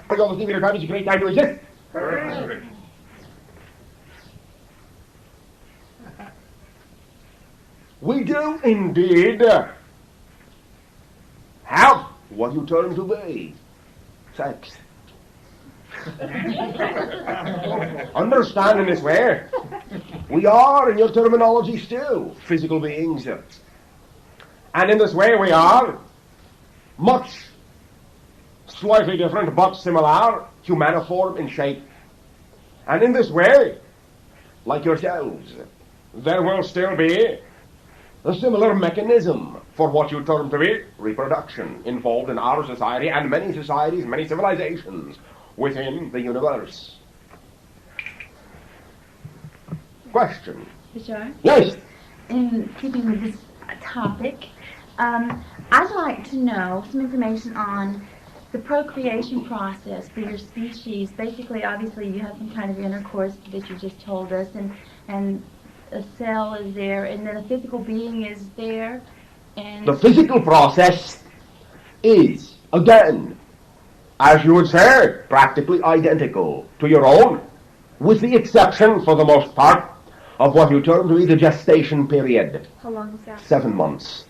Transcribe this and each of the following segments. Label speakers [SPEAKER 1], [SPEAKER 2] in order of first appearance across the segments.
[SPEAKER 1] Bring all the singular time is a great time to exist. We do indeed have what you term to be sex. Understand in this way, we are, in your terminology, still physical beings. And in this way we are much slightly different but similar, humaniform in shape. And in this way, like yourselves, there will still be a similar mechanism for what you term to be reproduction involved in our society and many societies, many civilizations within the universe. Question?
[SPEAKER 2] Bashar?
[SPEAKER 1] Yes?
[SPEAKER 2] In keeping with this topic, I'd like to know some information on the procreation process for your species. Basically, obviously, you have some kind of intercourse that you just told us, and a cell is there, and then a physical being is there. And
[SPEAKER 1] the physical process is, again, as you would say, practically identical to your own, with the exception, for the most part, of what you term to be the gestation period.
[SPEAKER 2] How long is that?
[SPEAKER 1] 7 months.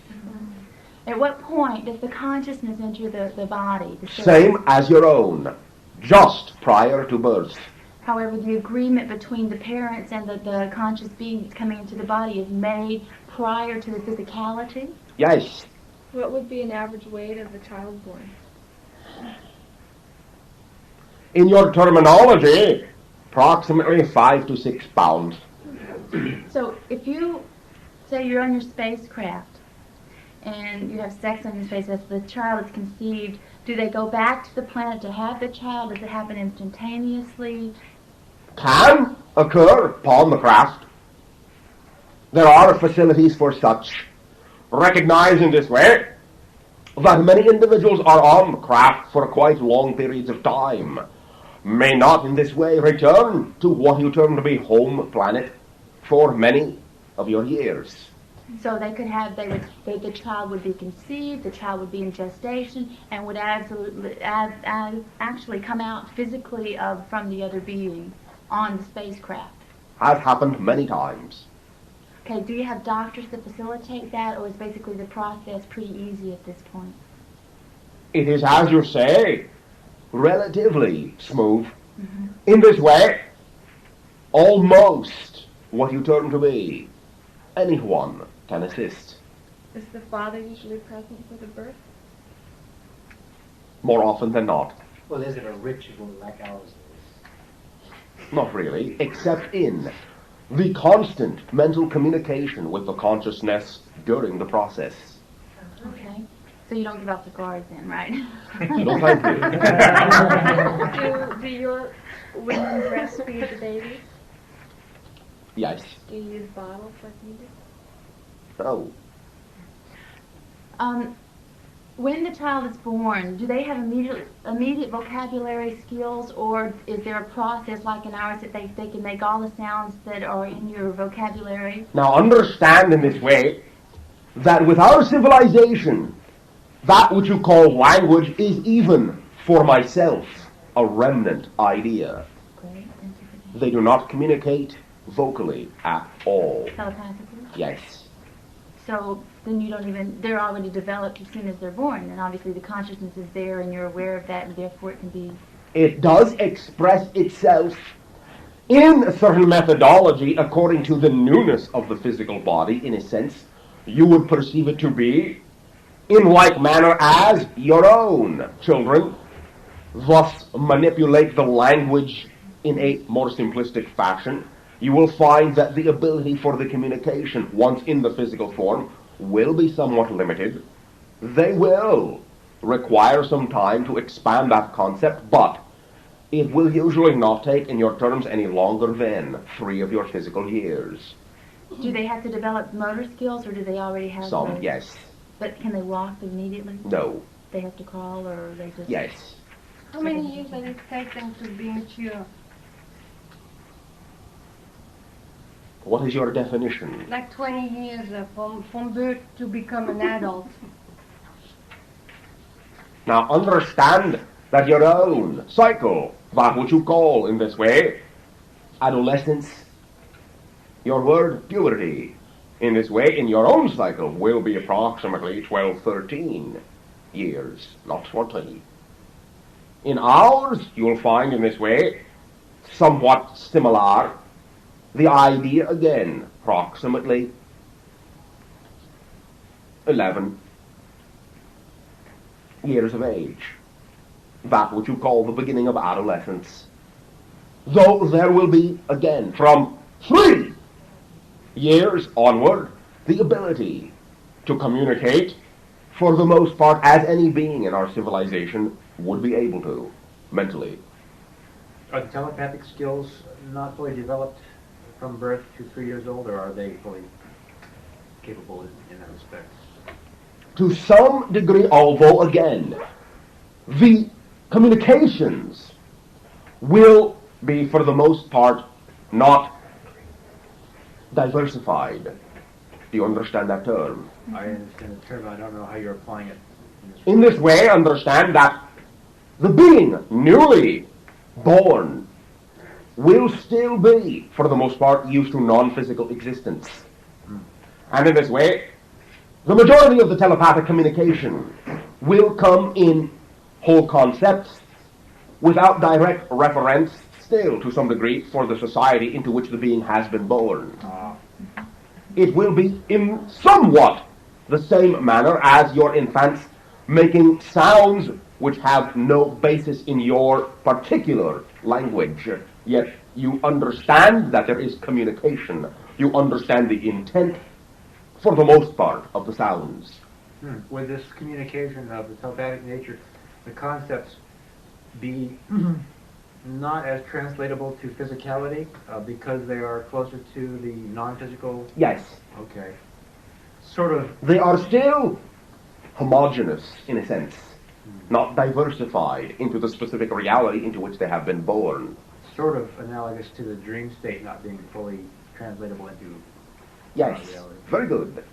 [SPEAKER 2] At what point does the consciousness enter the body? The
[SPEAKER 1] Same as your own, just prior to birth.
[SPEAKER 2] However, the agreement between the parents and the conscious being that's coming into the body is made prior to the physicality?
[SPEAKER 1] Yes.
[SPEAKER 3] What would be an average weight of the child born?
[SPEAKER 1] In your terminology, approximately 5 to 6 pounds.
[SPEAKER 2] So if you say you're on your spacecraft and you have sex on your spacecraft, the child is conceived, do they go back to the planet to have the child? Does it happen instantaneously?
[SPEAKER 1] Can occur upon the craft. There are facilities for such. Recognize in this way that many individuals are on the craft for quite long periods of time, may not in this way return to what you term to be home planet for many of your years.
[SPEAKER 2] So they could have, the child would be conceived, the child would be in gestation, and would actually come out physically from the other being on the spacecraft.
[SPEAKER 1] Has happened many times.
[SPEAKER 2] Okay, do you have doctors that facilitate that, or is basically the process pretty easy at this point?
[SPEAKER 1] It is, as you say, relatively smooth.
[SPEAKER 2] Mm-hmm.
[SPEAKER 1] In this way, almost what you term to be anyone can assist.
[SPEAKER 3] Is the father usually present for the birth?
[SPEAKER 1] More often than not.
[SPEAKER 4] Well, is it a ritual like ours is?
[SPEAKER 1] Not really, except in the constant mental communication with the consciousness during the process.
[SPEAKER 2] Okay. So you don't give out cigars then, right?
[SPEAKER 1] No, thank you.
[SPEAKER 3] Do your women breastfeed the babies?
[SPEAKER 1] Yes.
[SPEAKER 3] Do you use bottles like you do?
[SPEAKER 1] Oh.
[SPEAKER 2] When the child is born, do they have immediate vocabulary skills, or is there a process like in ours that they can make all the sounds that are in your vocabulary?
[SPEAKER 1] Now understand in this way that with our civilization, that which you call language is even, for myself, a remnant idea.
[SPEAKER 2] Great, thank you for that.
[SPEAKER 1] They do not communicate vocally at all.
[SPEAKER 2] Telepathically?
[SPEAKER 1] Yes.
[SPEAKER 2] So then they're already developed as soon as they're born, and obviously the consciousness is there and you're aware of that, and therefore it can be...
[SPEAKER 1] It does express itself in a certain methodology according to the newness of the physical body. In a sense, you would perceive it to be in like manner as your own children, thus manipulate the language in a more simplistic fashion. You will find that the ability for the communication, once in the physical form, will be somewhat limited. They will require some time to expand that concept, but it will usually not take, in your terms, any longer than 3 of your physical years.
[SPEAKER 2] Do they have to develop motor skills, or do they already have
[SPEAKER 1] Some,
[SPEAKER 2] those?
[SPEAKER 1] yes.
[SPEAKER 2] But can they walk immediately?
[SPEAKER 1] No.
[SPEAKER 2] They have to crawl, or they just...
[SPEAKER 1] Yes.
[SPEAKER 5] How many years does it take them to be mature?
[SPEAKER 1] What is your definition?
[SPEAKER 5] Like 20 years from birth to become an adult.
[SPEAKER 1] Now understand that your own cycle, that which you call in this way adolescence, your word puberty, in this way, in your own cycle, will be approximately 12, 13 years, not 20. In ours, you'll find in this way, somewhat similar, the idea again, approximately 11 years of age. That which you call the beginning of adolescence. Though there will be, again, from 3 years onward, the ability to communicate, for the most part, as any being in our civilization would be able to, mentally.
[SPEAKER 4] Are the telepathic skills not fully developed from birth to 3 years old, or are they fully capable in that respect?
[SPEAKER 1] To some degree, although, again, the communications will be, for the most part, not diversified. Do you understand that term?
[SPEAKER 4] I understand the term, I don't know how you're applying it.
[SPEAKER 1] In this way, understand that the being newly born will still be, for the most part, used to non-physical existence. And in this way, the majority of the telepathic communication will come in whole concepts without direct reference, still to some degree, for the society into which the being has been born. It will be in somewhat the same manner as your infants making sounds which have no basis in your particular language, yet you understand that there is communication. You understand the intent, for the most part, of the sounds.
[SPEAKER 4] With this communication of the telepathic nature, the concepts be not as translatable to physicality because they are closer to the non-physical?
[SPEAKER 1] Yes.
[SPEAKER 4] Okay. Sort of.
[SPEAKER 1] They are still homogeneous, in a sense, not diversified into the specific reality into which they have been born.
[SPEAKER 4] Sort of analogous to the dream state not being fully translatable into
[SPEAKER 1] Yes,
[SPEAKER 4] reality.
[SPEAKER 1] very good.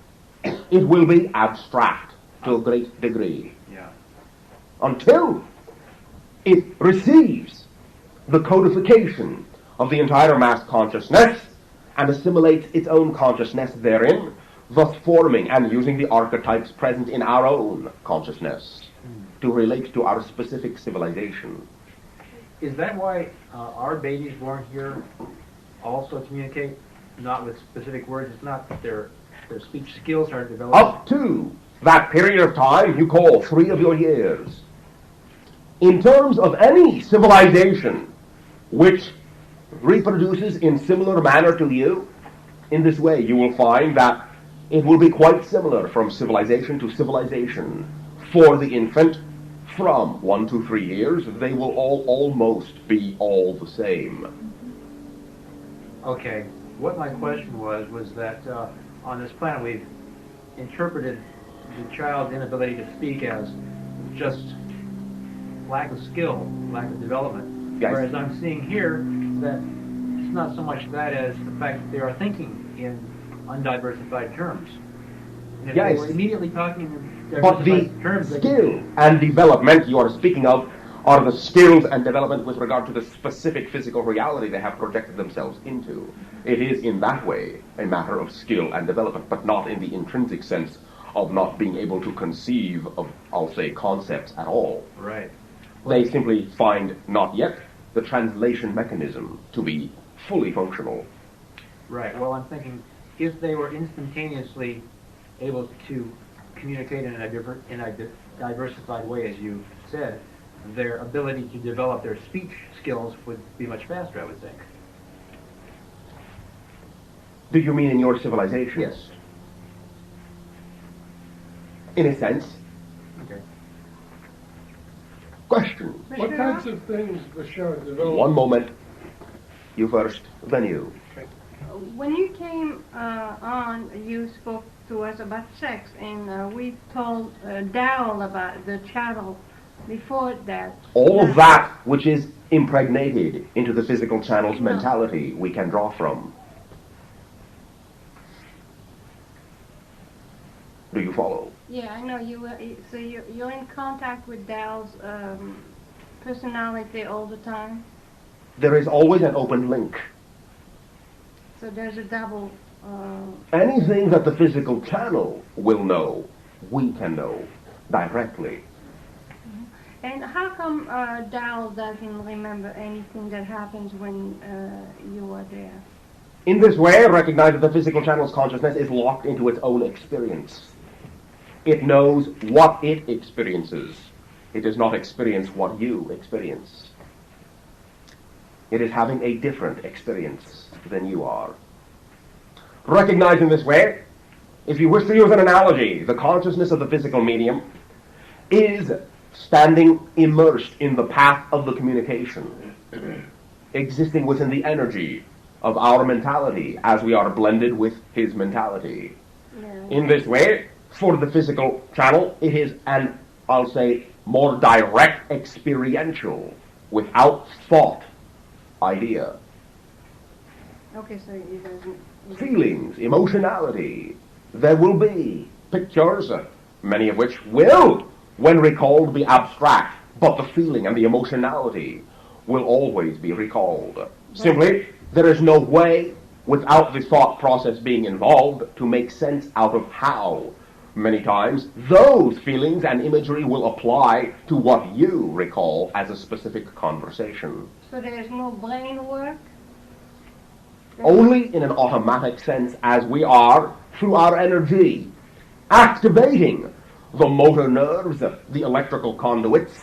[SPEAKER 1] It will be abstract to a great degree.
[SPEAKER 4] Yeah.
[SPEAKER 1] Until it receives the codification of the entire mass consciousness and assimilates its own consciousness therein, thus forming and using the archetypes present in our own consciousness to relate to our specific civilization.
[SPEAKER 4] Is that why our babies born here also communicate, not with specific words? It's not that their speech skills are developed?
[SPEAKER 1] Up to that period of time you call 3 of your years. In terms of any civilization which reproduces in similar manner to you, in this way you will find that it will be quite similar from civilization to civilization. For the infant, from 1 to 3 years, they will all almost be all the same.
[SPEAKER 4] Okay. What my question was that on this planet we've interpreted the child's inability to speak as just lack of skill, lack of development.
[SPEAKER 1] Yes.
[SPEAKER 4] Whereas I'm seeing here that it's not so much that as the fact that they are thinking in undiversified terms. And if
[SPEAKER 1] Yes.
[SPEAKER 4] they were immediately talking in
[SPEAKER 1] But the
[SPEAKER 4] diversified terms, they could-
[SPEAKER 1] skill and development you are speaking of are the skills and development with regard to the specific physical reality they have projected themselves into. It is in that way a matter of skill and development, but not in the intrinsic sense of not being able to conceive of, I'll say, concepts at all.
[SPEAKER 4] Right.
[SPEAKER 1] They simply find not yet the translation mechanism to be fully functional.
[SPEAKER 4] Right. Well, I'm thinking if they were instantaneously able to communicate in a diversified way, as you said, their ability to develop their speech skills would be much faster, I would think.
[SPEAKER 1] Do you mean in your civilization?
[SPEAKER 4] Yes.
[SPEAKER 1] In a sense.
[SPEAKER 4] Okay.
[SPEAKER 1] Question.
[SPEAKER 6] What kinds of things Bashar developed?
[SPEAKER 1] One moment. You first, then you.
[SPEAKER 5] When you came on, you spoke to us about sex, and we told Darrell about the channel before that.
[SPEAKER 1] All that which is impregnated into the physical channel's mentality we can draw from. Do you follow?
[SPEAKER 5] Yeah, I know you. So you're in contact with Darrell's personality all the time?
[SPEAKER 1] There is always an open link.
[SPEAKER 5] So there's a double.
[SPEAKER 1] Anything that the physical channel will know, we can know directly.
[SPEAKER 5] And how come Dal doesn't remember anything that happens when you are there?
[SPEAKER 1] In this way, recognize that the physical channel's consciousness is locked into its own experience. It knows what it experiences. It does not experience what you experience. It is having a different experience than you are. Recognized in this way, if you wish to use an analogy, the consciousness of the physical medium is standing immersed in the path of the communication, existing within the energy of our mentality as we are blended with his mentality.
[SPEAKER 5] Yeah.
[SPEAKER 1] In this way, for the physical channel, it is an, I'll say, more direct experiential, without thought idea.
[SPEAKER 5] Okay, so it doesn't.
[SPEAKER 1] Feelings, emotionality. There will be pictures, many of which will, when recalled, be abstract, but the feeling and the emotionality will always be recalled. Simply, there is no way, without the thought process being involved, to make sense out of how, many times, those feelings and imagery will apply to what you recall as a specific conversation.
[SPEAKER 5] So there is no brain work?
[SPEAKER 1] Only in an automatic sense, as we are, through our energy, activating the motor nerves, the electrical conduits,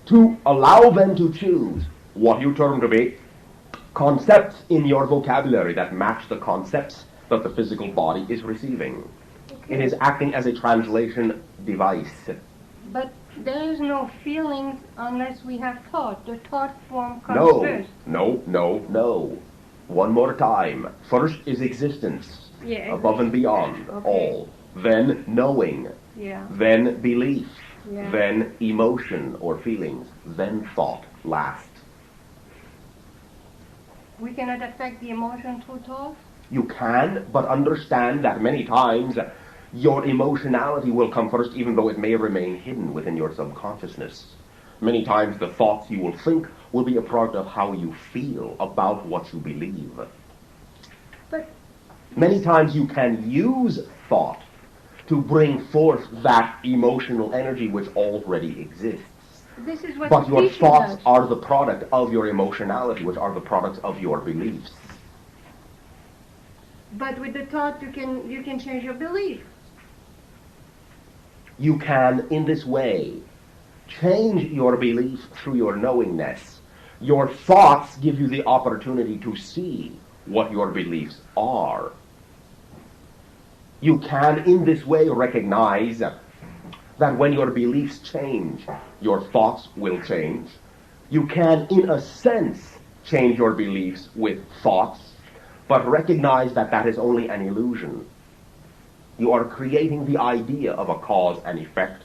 [SPEAKER 1] to allow them to choose what you term to be concepts in your vocabulary that match the concepts that the physical body is receiving.
[SPEAKER 5] Okay.
[SPEAKER 1] It is acting as a translation device.
[SPEAKER 5] But there is no feelings unless we have thought. The thought form comes first.
[SPEAKER 1] No. One more time. First is existence,
[SPEAKER 5] Yeah,
[SPEAKER 1] above and beyond,
[SPEAKER 5] okay.
[SPEAKER 1] all. Then knowing.
[SPEAKER 5] Yeah.
[SPEAKER 1] Then belief.
[SPEAKER 5] Yeah.
[SPEAKER 1] Then emotion or feelings. Then thought, last.
[SPEAKER 5] We cannot affect the emotion through thought?
[SPEAKER 1] You can, but understand that many times your emotionality will come first, even though it may remain hidden within your subconsciousness. Many times the thoughts you will think will be a product of how you feel about what you believe.
[SPEAKER 5] But
[SPEAKER 1] Many times you can use thought to bring forth that emotional energy which already exists.
[SPEAKER 5] this is what
[SPEAKER 1] But
[SPEAKER 5] the
[SPEAKER 1] your
[SPEAKER 5] teacher
[SPEAKER 1] thoughts
[SPEAKER 5] does.
[SPEAKER 1] are the product of your emotionality, which are the products of your beliefs.
[SPEAKER 5] But with the thought you can change your belief.
[SPEAKER 1] You can, in this way, change your belief through your knowingness. Your thoughts give you the opportunity to see what your beliefs are. You can, in this way, recognize that when your beliefs change, your thoughts will change. You can, in a sense, change your beliefs with thoughts, but recognize that that is only an illusion. You are creating the idea of a cause and effect,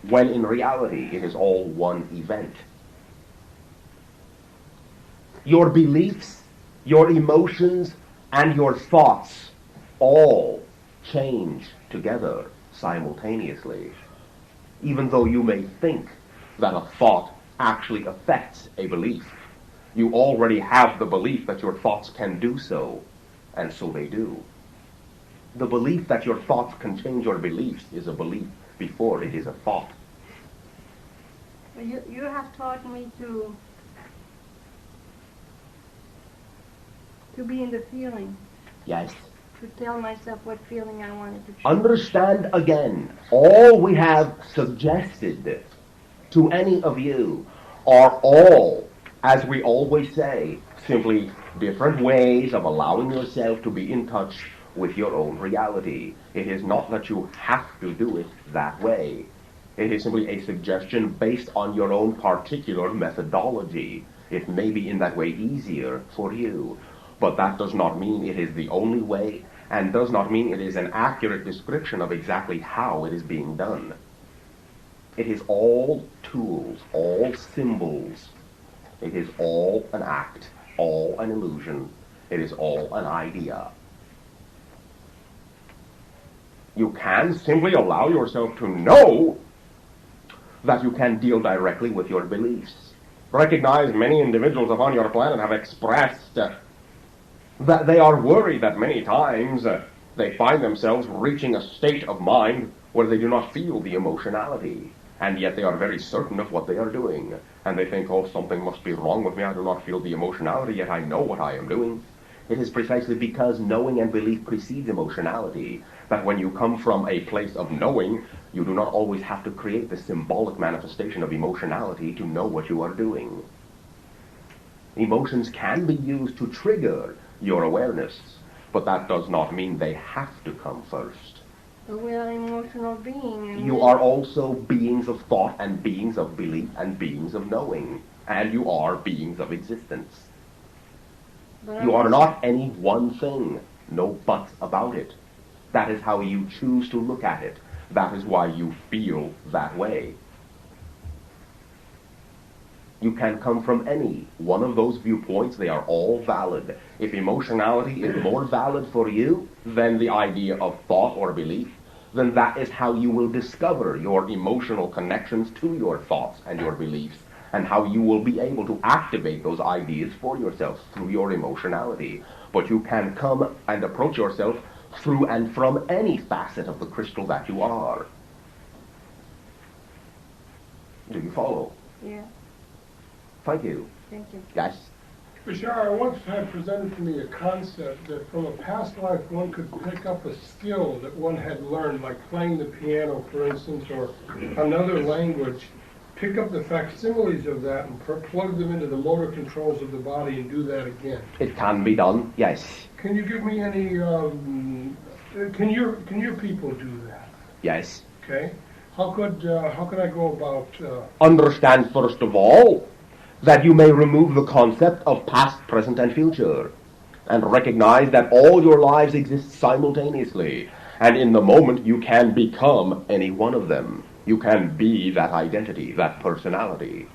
[SPEAKER 1] when in reality it is all one event. Your beliefs, your emotions, and your thoughts all change together simultaneously. Even though you may think that a thought actually affects a belief, you already have the belief that your thoughts can do so, and so they do. The belief that your thoughts can change your beliefs is a belief before it is a thought.
[SPEAKER 5] You have taught me to be in the feeling,
[SPEAKER 1] Yes.
[SPEAKER 5] to tell myself what feeling I wanted to choose.
[SPEAKER 1] Understand again, all we have suggested to any of you are all, as we always say, simply different ways of allowing yourself to be in touch with your own reality. It is not that you have to do it that way. It is simply a suggestion based on your own particular methodology. It may be in that way easier for you, but that does not mean it is the only way, and does not mean it is an accurate description of exactly how it is being done. It is all tools, all symbols. It is all an act, all an illusion. It is all an idea. You can simply allow yourself to know that you can deal directly with your beliefs. Recognize many individuals upon your planet have expressed that they are worried that many times they find themselves reaching a state of mind where they do not feel the emotionality, and yet they are very certain of what they are doing. And they think, oh, something must be wrong with me. I do not feel the emotionality, yet I know what I am doing. It is precisely because knowing and belief precedes emotionality that when you come from a place of knowing, you do not always have to create the symbolic manifestation of emotionality to know what you are doing. Emotions can be used to trigger your awareness, but that does not mean they have to come first.
[SPEAKER 5] So we are emotional beings.
[SPEAKER 1] You are also beings of thought and beings of belief and beings of knowing, and you are beings of existence. You are not any one thing, no buts about it. That is how you choose to look at it. That is why you feel that way. You can come from any one of those viewpoints. They are all valid. If emotionality is more valid for you than the idea of thought or belief, then that is how you will discover your emotional connections to your thoughts and your beliefs, and how you will be able to activate those ideas for yourself through your emotionality. But you can come and approach yourself through and from any facet of the crystal that you are. Do you follow?
[SPEAKER 5] Yeah,
[SPEAKER 1] Thank you.
[SPEAKER 5] thank you.
[SPEAKER 1] Yes?
[SPEAKER 6] Bashar once had presented to me a concept that from a past life one could pick up a skill that one had learned, like playing the piano, for instance, or another language, pick up the facsimiles of that and plug them into the motor controls of the body and do that again.
[SPEAKER 1] It can be done, yes.
[SPEAKER 6] Can you give me any, can your people do that?
[SPEAKER 1] Yes.
[SPEAKER 6] Okay? How could I go about,
[SPEAKER 1] Understand, first of all, that you may remove the concept of past, present, and future, and recognize that all your lives exist simultaneously, and in the moment you can become any one of them. You can be that identity, that personality.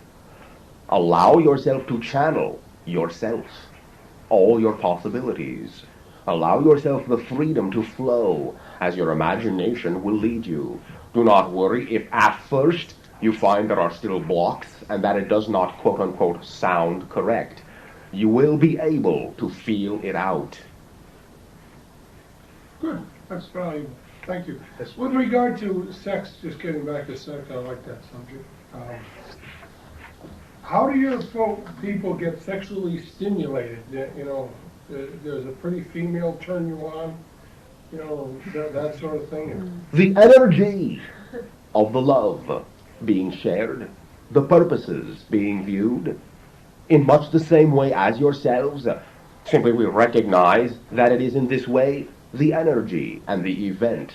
[SPEAKER 1] Allow yourself to channel yourself, all your possibilities. Allow yourself the freedom to flow as your imagination will lead you. Do not worry if at first you find there are still blocks and that it does not, quote-unquote, sound correct. You will be able to feel it out.
[SPEAKER 6] good, that's valuable. Thank you. With regard to sex, just getting back to sex, I like that subject. How do your people get sexually stimulated? You know, does a pretty female turn you on? You know, that sort of thing?
[SPEAKER 1] The energy of the love being shared, the purposes being viewed, in much the same way as yourselves. Simply we recognize that it is in this way the energy and the event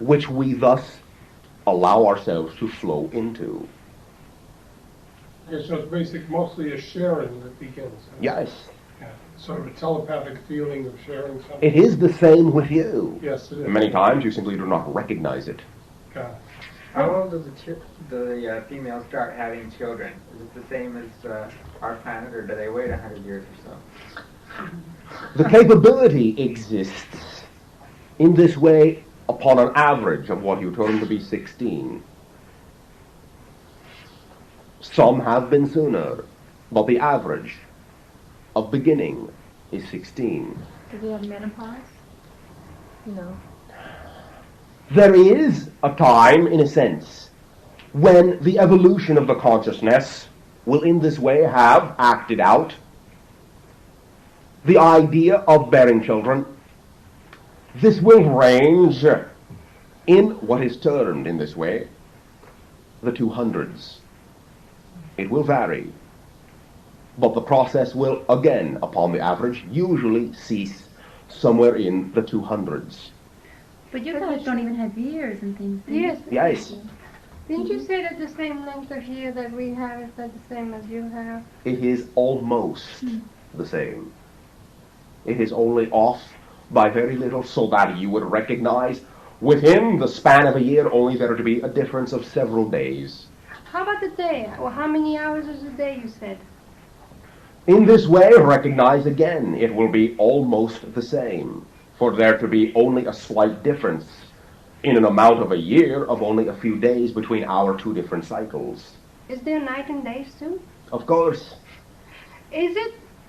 [SPEAKER 1] which we thus allow ourselves to flow into.
[SPEAKER 6] Okay, so it's mostly a sharing that begins.
[SPEAKER 1] Yes.
[SPEAKER 6] Yeah, sort of a telepathic feeling of sharing something.
[SPEAKER 1] It is the same with you.
[SPEAKER 6] Yes, it is.
[SPEAKER 1] Many times you simply do not recognize it.
[SPEAKER 6] Got it.
[SPEAKER 4] How old does the females start having children? Is it the same as our planet, or do they wait 100 years or so?
[SPEAKER 1] The capability exists in this way upon an average of what you term to be 16. Some have been sooner, but the average of beginning is 16.
[SPEAKER 2] Do they have menopause? No.
[SPEAKER 1] There is a time, in a sense, when the evolution of the consciousness will in this way have acted out the idea of bearing children. This will range in what is termed in this way the 200s. It will vary, but the process will again, upon the average, usually cease somewhere in the 200s.
[SPEAKER 2] But you guys don't even have years and things. do you?
[SPEAKER 5] Yes.
[SPEAKER 1] Yes,
[SPEAKER 5] Didn't you say that the same length of hair that we have is that the same as you have?
[SPEAKER 1] it is almost the same. It is only off by very little, so that you would recognize within the span of a year only there to be a difference of several days.
[SPEAKER 5] How about the day? Well, how many hours is a day, you said?
[SPEAKER 1] In this way, recognize again, it will be almost the same, for there to be only a slight difference in an amount of a year of only a few days between our two different cycles.
[SPEAKER 5] is there night and days too?
[SPEAKER 1] Of course.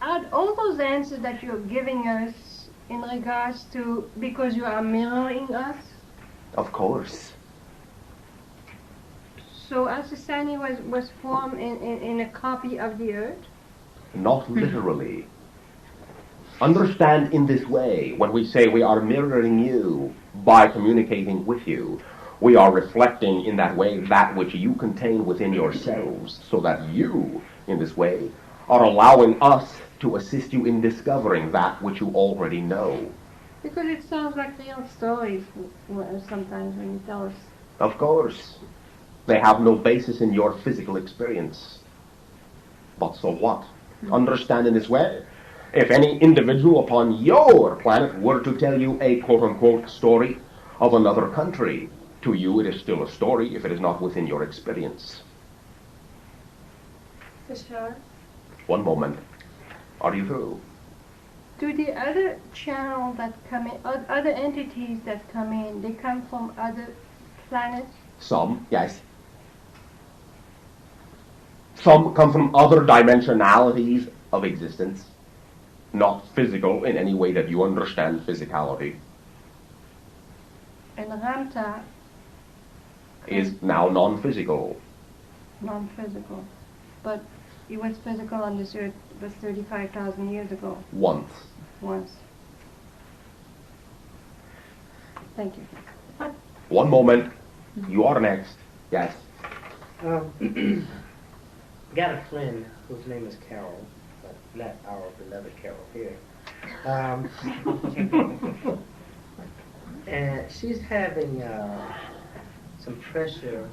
[SPEAKER 5] Are all those answers that you're giving us in regards to because you are mirroring us?
[SPEAKER 1] Of course.
[SPEAKER 5] So our society was formed in a copy of the earth?
[SPEAKER 1] Not literally. Understand in this way, when we say we are mirroring you by communicating with you, we are reflecting in that way that which you contain within yourselves, so that you, in this way, are allowing us to assist you in discovering that which you already know.
[SPEAKER 5] Because it sounds like real stories sometimes when you tell us.
[SPEAKER 1] Of course. They have no basis in your physical experience. But so what? Understand in this way. If any individual upon your planet were to tell you a quote-unquote story of another country, to you it is still a story if it is not within your experience.
[SPEAKER 3] Bashar?
[SPEAKER 1] One moment. Are you through?
[SPEAKER 5] Do the other channels that come in, other entities that come in, they come from other planets?
[SPEAKER 1] Some, yes. Some come from other dimensionalities of existence, not physical in any way that you understand physicality.
[SPEAKER 5] And Ramta
[SPEAKER 1] Is now non-physical.
[SPEAKER 5] non-physical, but it was physical on this earth was 35,000 years ago,
[SPEAKER 1] Once.
[SPEAKER 5] once. Thank you.
[SPEAKER 1] One moment. You are next. Yes.
[SPEAKER 7] Got a friend whose name is Carol, but not our beloved Carol here. And she's having some pressure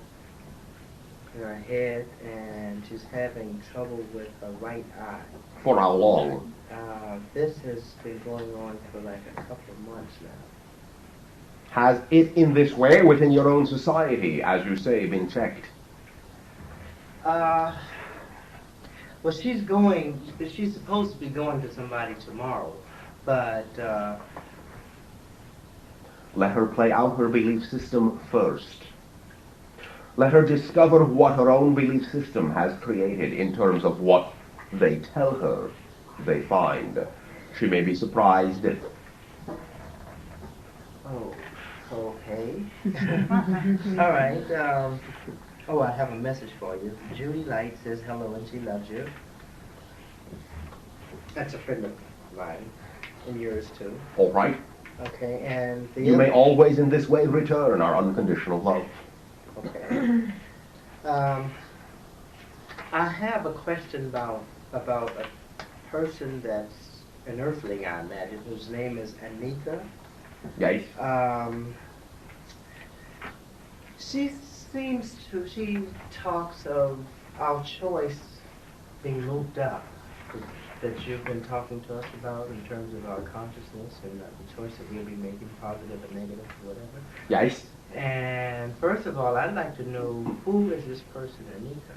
[SPEAKER 7] in her head, and she's having trouble with her right eye.
[SPEAKER 1] For how long?
[SPEAKER 7] This has been going on for like a couple of months now.
[SPEAKER 1] Has it in this way within your own society, as you say, been checked?
[SPEAKER 7] Well, she's supposed to be going to somebody tomorrow, but
[SPEAKER 1] Let her play out her belief system first. Let her discover what her own belief system has created in terms of what they tell her they find. She may be surprised.
[SPEAKER 7] oh, okay. All right. Oh, I have a message for you. Judy Light says hello and she loves you. That's a friend of mine, and yours too.
[SPEAKER 1] All right.
[SPEAKER 7] Okay, and the
[SPEAKER 1] You may
[SPEAKER 7] other-
[SPEAKER 1] always in this way return our unconditional love.
[SPEAKER 7] Okay. I have a question about a person that's an earthling, I imagine, whose name is Anika.
[SPEAKER 1] Yes.
[SPEAKER 7] She talks of our choice being moved up, that you've been talking to us about in terms of our consciousness and the choice that we'll be making, positive or negative or whatever.
[SPEAKER 1] Yes.
[SPEAKER 7] And first of all, I'd like to know, who is this person, Anika?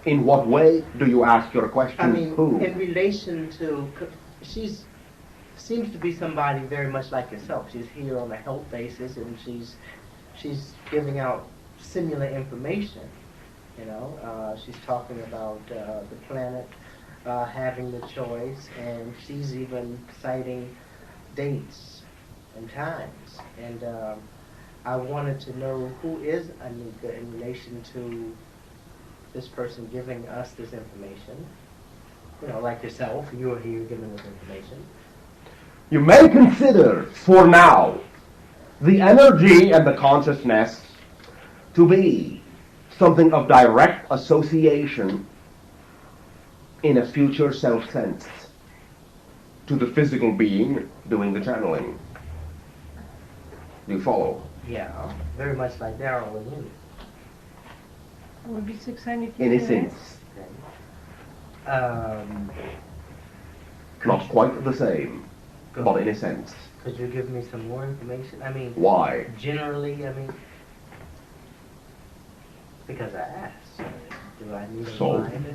[SPEAKER 1] In what way do you ask your question?
[SPEAKER 7] I mean,
[SPEAKER 1] Who?
[SPEAKER 7] in relation to, seems to be somebody very much like yourself. She's here on a health basis, and she's giving out similar information. You know, she's talking about the planet having the choice, and she's even citing dates and times. And I wanted to know, who is Anika in relation to this person giving us this information? You know, like yourself, you are here giving this information.
[SPEAKER 1] You may consider, for now, the energy and the consciousness to be something of direct association in a future self-sense to the physical being doing the channeling. Do you follow?
[SPEAKER 7] Yeah, very much like Daryl and you.
[SPEAKER 5] It would be 600
[SPEAKER 1] In a
[SPEAKER 5] years.
[SPEAKER 1] sense.
[SPEAKER 7] Okay.
[SPEAKER 1] Not quite the same,
[SPEAKER 7] Go
[SPEAKER 1] but
[SPEAKER 7] ahead.
[SPEAKER 1] in a sense.
[SPEAKER 7] Could you give me some more information? I mean,
[SPEAKER 1] Why?
[SPEAKER 7] generally, I mean, because I asked. Do I need a
[SPEAKER 1] So?
[SPEAKER 7] reminder?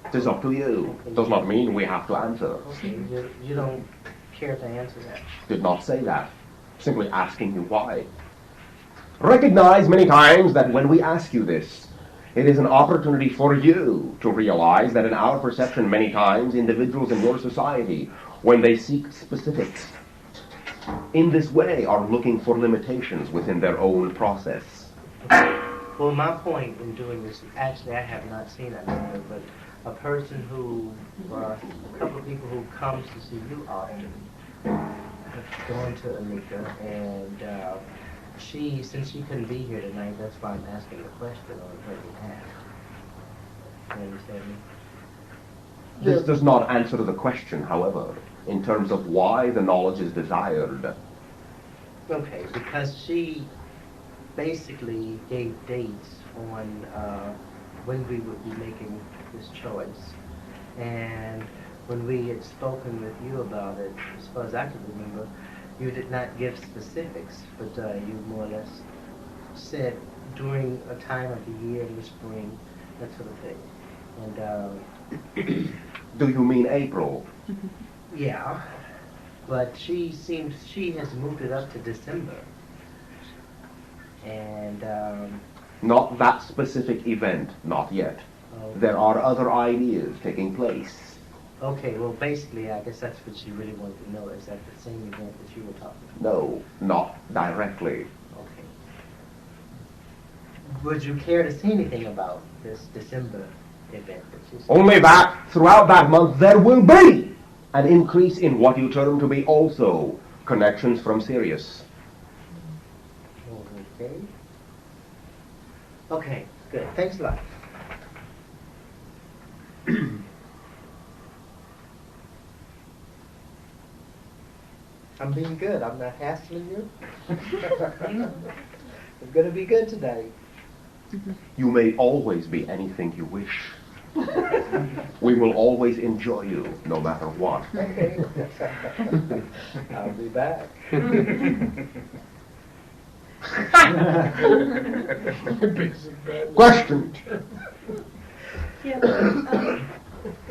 [SPEAKER 1] It is up to you. Does not mean we have to answer.
[SPEAKER 7] Okay, you don't care to answer that.
[SPEAKER 1] Did not say that. Simply asking you why. Recognize many times that when we ask you this, it is an opportunity for you to realize that in our perception many times individuals in your society, when they seek specifics, in this way are looking for limitations within their own process.
[SPEAKER 7] Well, my point in doing this, actually I have not seen that number, but a person who, a couple of people who comes to see you often, going to Anika, and since she couldn't be here tonight, that's why I'm asking the question on her behalf. You understand me?
[SPEAKER 1] This does not answer the question, however, in terms of why the knowledge is desired.
[SPEAKER 7] Okay, because she basically gave dates on when we would be making this choice. And when we had spoken with you about it, as far as I can remember, you did not give specifics, but you more or less said during a time of the year in the spring, that sort of thing. And
[SPEAKER 1] Do you mean April?
[SPEAKER 7] yeah, but she has moved it up to December. And
[SPEAKER 1] Not that specific event, not yet.
[SPEAKER 7] okay.
[SPEAKER 1] There are other ideas taking place.
[SPEAKER 7] Okay, well, basically, I guess that's what she really wanted to know. Is that the same event that you were talking about?
[SPEAKER 1] No, not directly.
[SPEAKER 7] Okay. Would you care to say anything about this December event that you said?
[SPEAKER 1] Only that throughout that month there will be an increase in what you term to be also connections from Sirius.
[SPEAKER 7] Okay. Okay, good. Thanks a lot. I'm being good. I'm not hassling you. I'm going to be good today.
[SPEAKER 1] You may always be anything you wish. We will always enjoy you, no matter what.
[SPEAKER 7] Okay. I'll be back.
[SPEAKER 1] Question.
[SPEAKER 5] Yeah,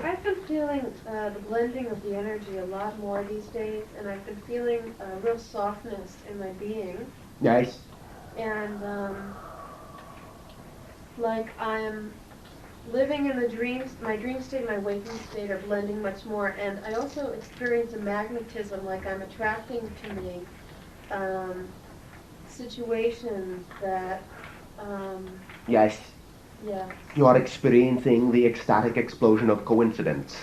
[SPEAKER 5] I've been feeling the blending of the energy a lot more these days, and I've been feeling real softness in my being,
[SPEAKER 1] Yes.
[SPEAKER 5] and like I'm living in the dreams, my dream state and my waking state are blending much more, and I also experience a magnetism, like I'm attracting to me situations that,
[SPEAKER 1] Yes.
[SPEAKER 5] yeah,
[SPEAKER 1] You are experiencing the ecstatic explosion of coincidence.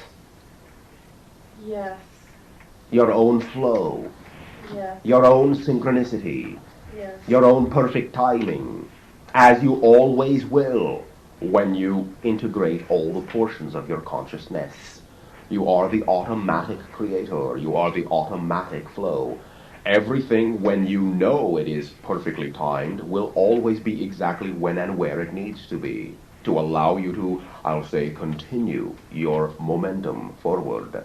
[SPEAKER 5] yes,
[SPEAKER 1] Your own flow.
[SPEAKER 5] yes,
[SPEAKER 1] Your own synchronicity.
[SPEAKER 5] yes,
[SPEAKER 1] Your own perfect timing. As you always will when you integrate all the portions of your consciousness. You are the automatic creator. You are the automatic flow. Everything, when you know it is perfectly timed, will always be exactly when and where it needs to be to allow you to, I'll say, continue your momentum forward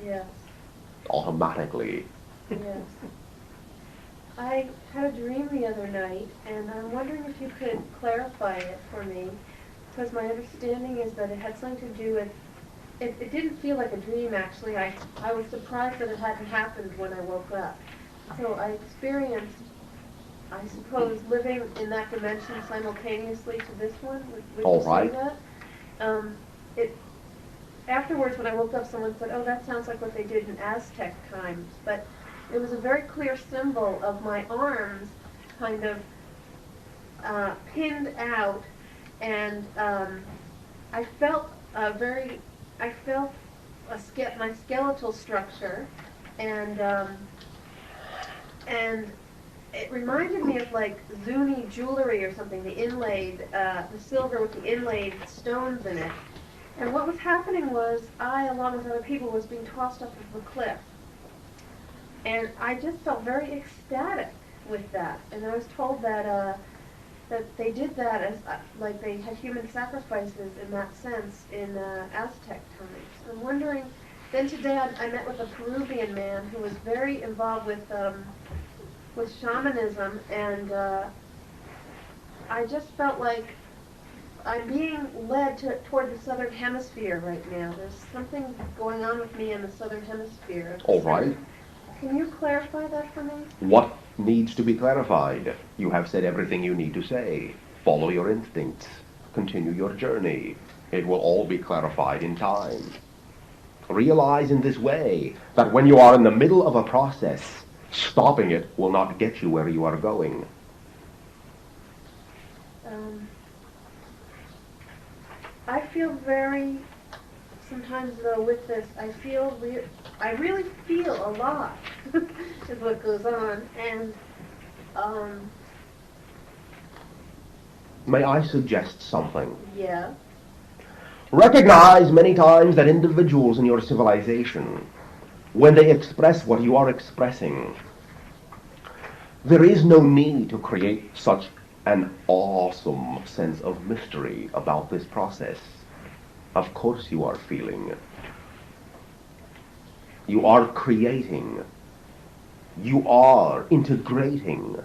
[SPEAKER 5] yes.
[SPEAKER 1] automatically.
[SPEAKER 5] Yes. I had a dream the other night, and I'm wondering if you could clarify it for me, because my understanding is that it had something to do with, it didn't feel like a dream, actually. I was surprised that it hadn't happened when I woke up. So I experienced, I suppose, living in that dimension simultaneously to this one. Would
[SPEAKER 1] All
[SPEAKER 5] you
[SPEAKER 1] right.
[SPEAKER 5] say that? Afterwards, when I woke up, someone said, "Oh, that sounds like what they did in Aztec times." But it was a very clear symbol of my arms kind of pinned out, and I felt my skeletal structure, and it reminded me of like Zuni jewelry or something, the inlaid, the silver with the inlaid stones in it. And what was happening was I, along with other people, was being tossed off of a cliff. And I just felt very ecstatic with that. And I was told that that they did that as like they had human sacrifices in that sense in Aztec times. I'm wondering. Then today I met with a Peruvian man who was very involved with shamanism, and I just felt like I'm being led toward the southern hemisphere right now. There's something going on with me in the southern hemisphere.
[SPEAKER 1] All right.
[SPEAKER 5] Can you clarify that for me?
[SPEAKER 1] What needs to be clarified? You have said everything you need to say. Follow your instincts. Continue your journey. It will all be clarified in time. Realize in this way that when you are in the middle of a process, stopping it will not get you where you are going.
[SPEAKER 5] I feel very, sometimes though with this, I really feel a lot is what goes on. And
[SPEAKER 1] May I suggest something?
[SPEAKER 5] yeah,
[SPEAKER 1] Recognize many times that individuals in your civilization, when they express what you are expressing, there is no need to create such an awesome sense of mystery about this process. Of course you are feeling. You are creating. You are integrating.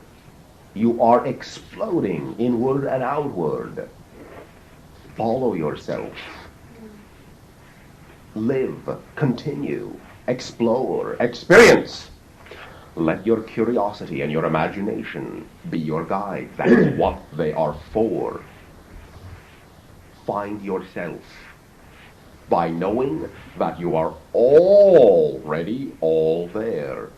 [SPEAKER 1] You are exploding inward and outward. Follow yourself. Live, continue, explore, experience. Let your curiosity and your imagination be your guide. That is what they are for. Find yourself by knowing that you are already all there.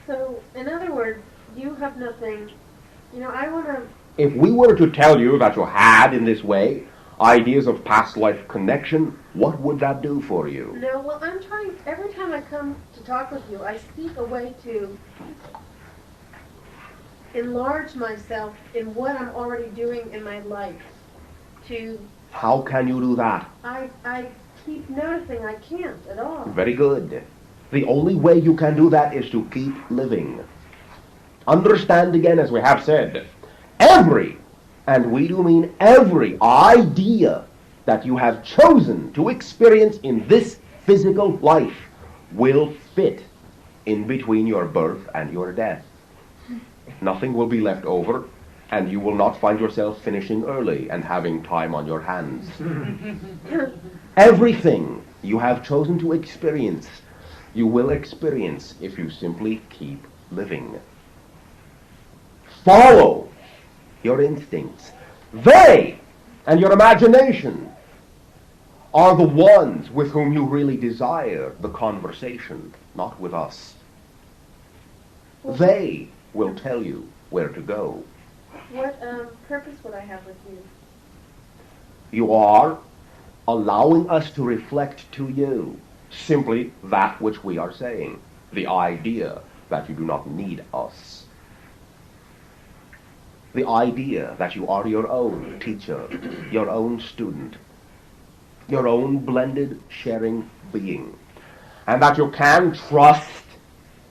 [SPEAKER 5] so in other words, you have nothing, I want to,
[SPEAKER 1] If we were to tell you that you had in this way ideas of past life connection, what would that do for you?
[SPEAKER 5] no, well, I'm trying, every time I come to talk with you, I seek a way to enlarge myself in what I'm already doing in my life.
[SPEAKER 1] How can you do that?
[SPEAKER 5] I keep noticing I can't at all.
[SPEAKER 1] Very good. The only way you can do that is to keep living. Understand again, as we have said, every, and we do mean every, idea that you have chosen to experience in this physical life will fit in between your birth and your death. Nothing will be left over, and you will not find yourself finishing early and having time on your hands. Everything you have chosen to experience, you will experience if you simply keep living. Follow your instincts. They and your imagination are the ones with whom you really desire the conversation, not with us. They will tell you where to go.
[SPEAKER 5] What purpose would I have with you?
[SPEAKER 1] You are allowing us to reflect to you simply that which we are saying, the idea that you do not need us, the idea that you are your own teacher, your own student, your own blended sharing being, and that you can trust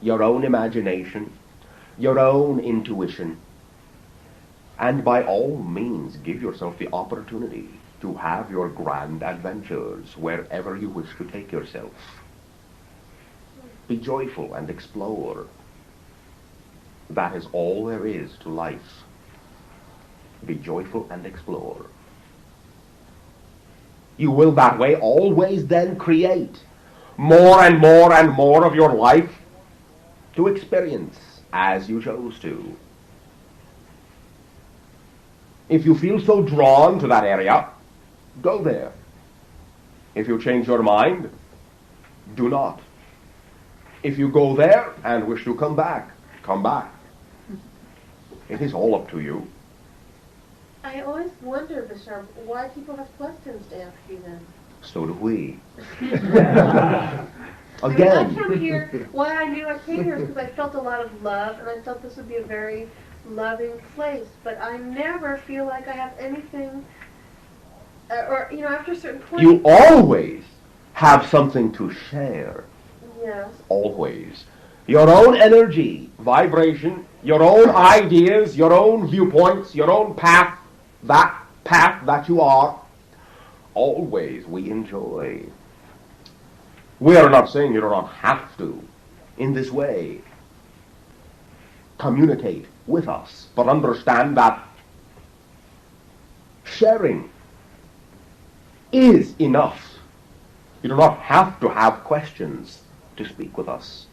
[SPEAKER 1] your own imagination, your own intuition, and by all means give yourself the opportunity to have your grand adventures wherever you wish to take yourself. Be joyful and explore. That is all there is to life. Be joyful and explore. You will that way always then create more and more and more of your life to experience as you chose to. If you feel so drawn to that area, go there. If you change your mind, do not. If you go there and wish to come back, come back. It is all up to you.
[SPEAKER 5] I always wonder, Bashar, why people have questions to ask you then.
[SPEAKER 1] So do we.
[SPEAKER 5] I
[SPEAKER 1] Again.
[SPEAKER 5] come here, why I knew I came here is because I felt a lot of love, and I felt this would be a very loving place, but I never feel like I have anything, after a certain point.
[SPEAKER 1] You always have something to share.
[SPEAKER 5] Yes.
[SPEAKER 1] Always. Your own energy, vibration, your own ideas, your own viewpoints, your own path that you are, always we enjoy. We are not saying you do not have to, in this way, communicate with us, but understand that sharing is enough You do not have to have questions to speak with us.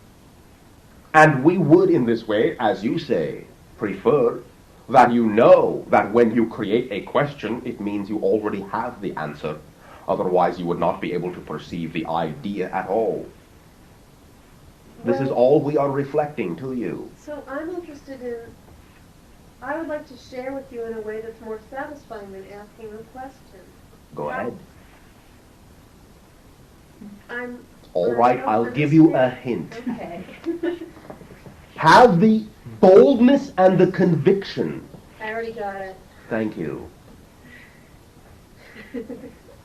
[SPEAKER 1] And we would, in this way, as you say, prefer that you know that when you create a question, it means you already have the answer. Otherwise, you would not be able to perceive the idea at all. This is all we are reflecting to you.
[SPEAKER 5] So I'm interested in, I would like to share with you in a way that's more satisfying than asking the question.
[SPEAKER 1] Go ahead.
[SPEAKER 5] I'm...
[SPEAKER 1] All right, I'll give you a hint.
[SPEAKER 5] Okay.
[SPEAKER 1] Have the boldness and the conviction.
[SPEAKER 5] I already got it.
[SPEAKER 1] Thank you.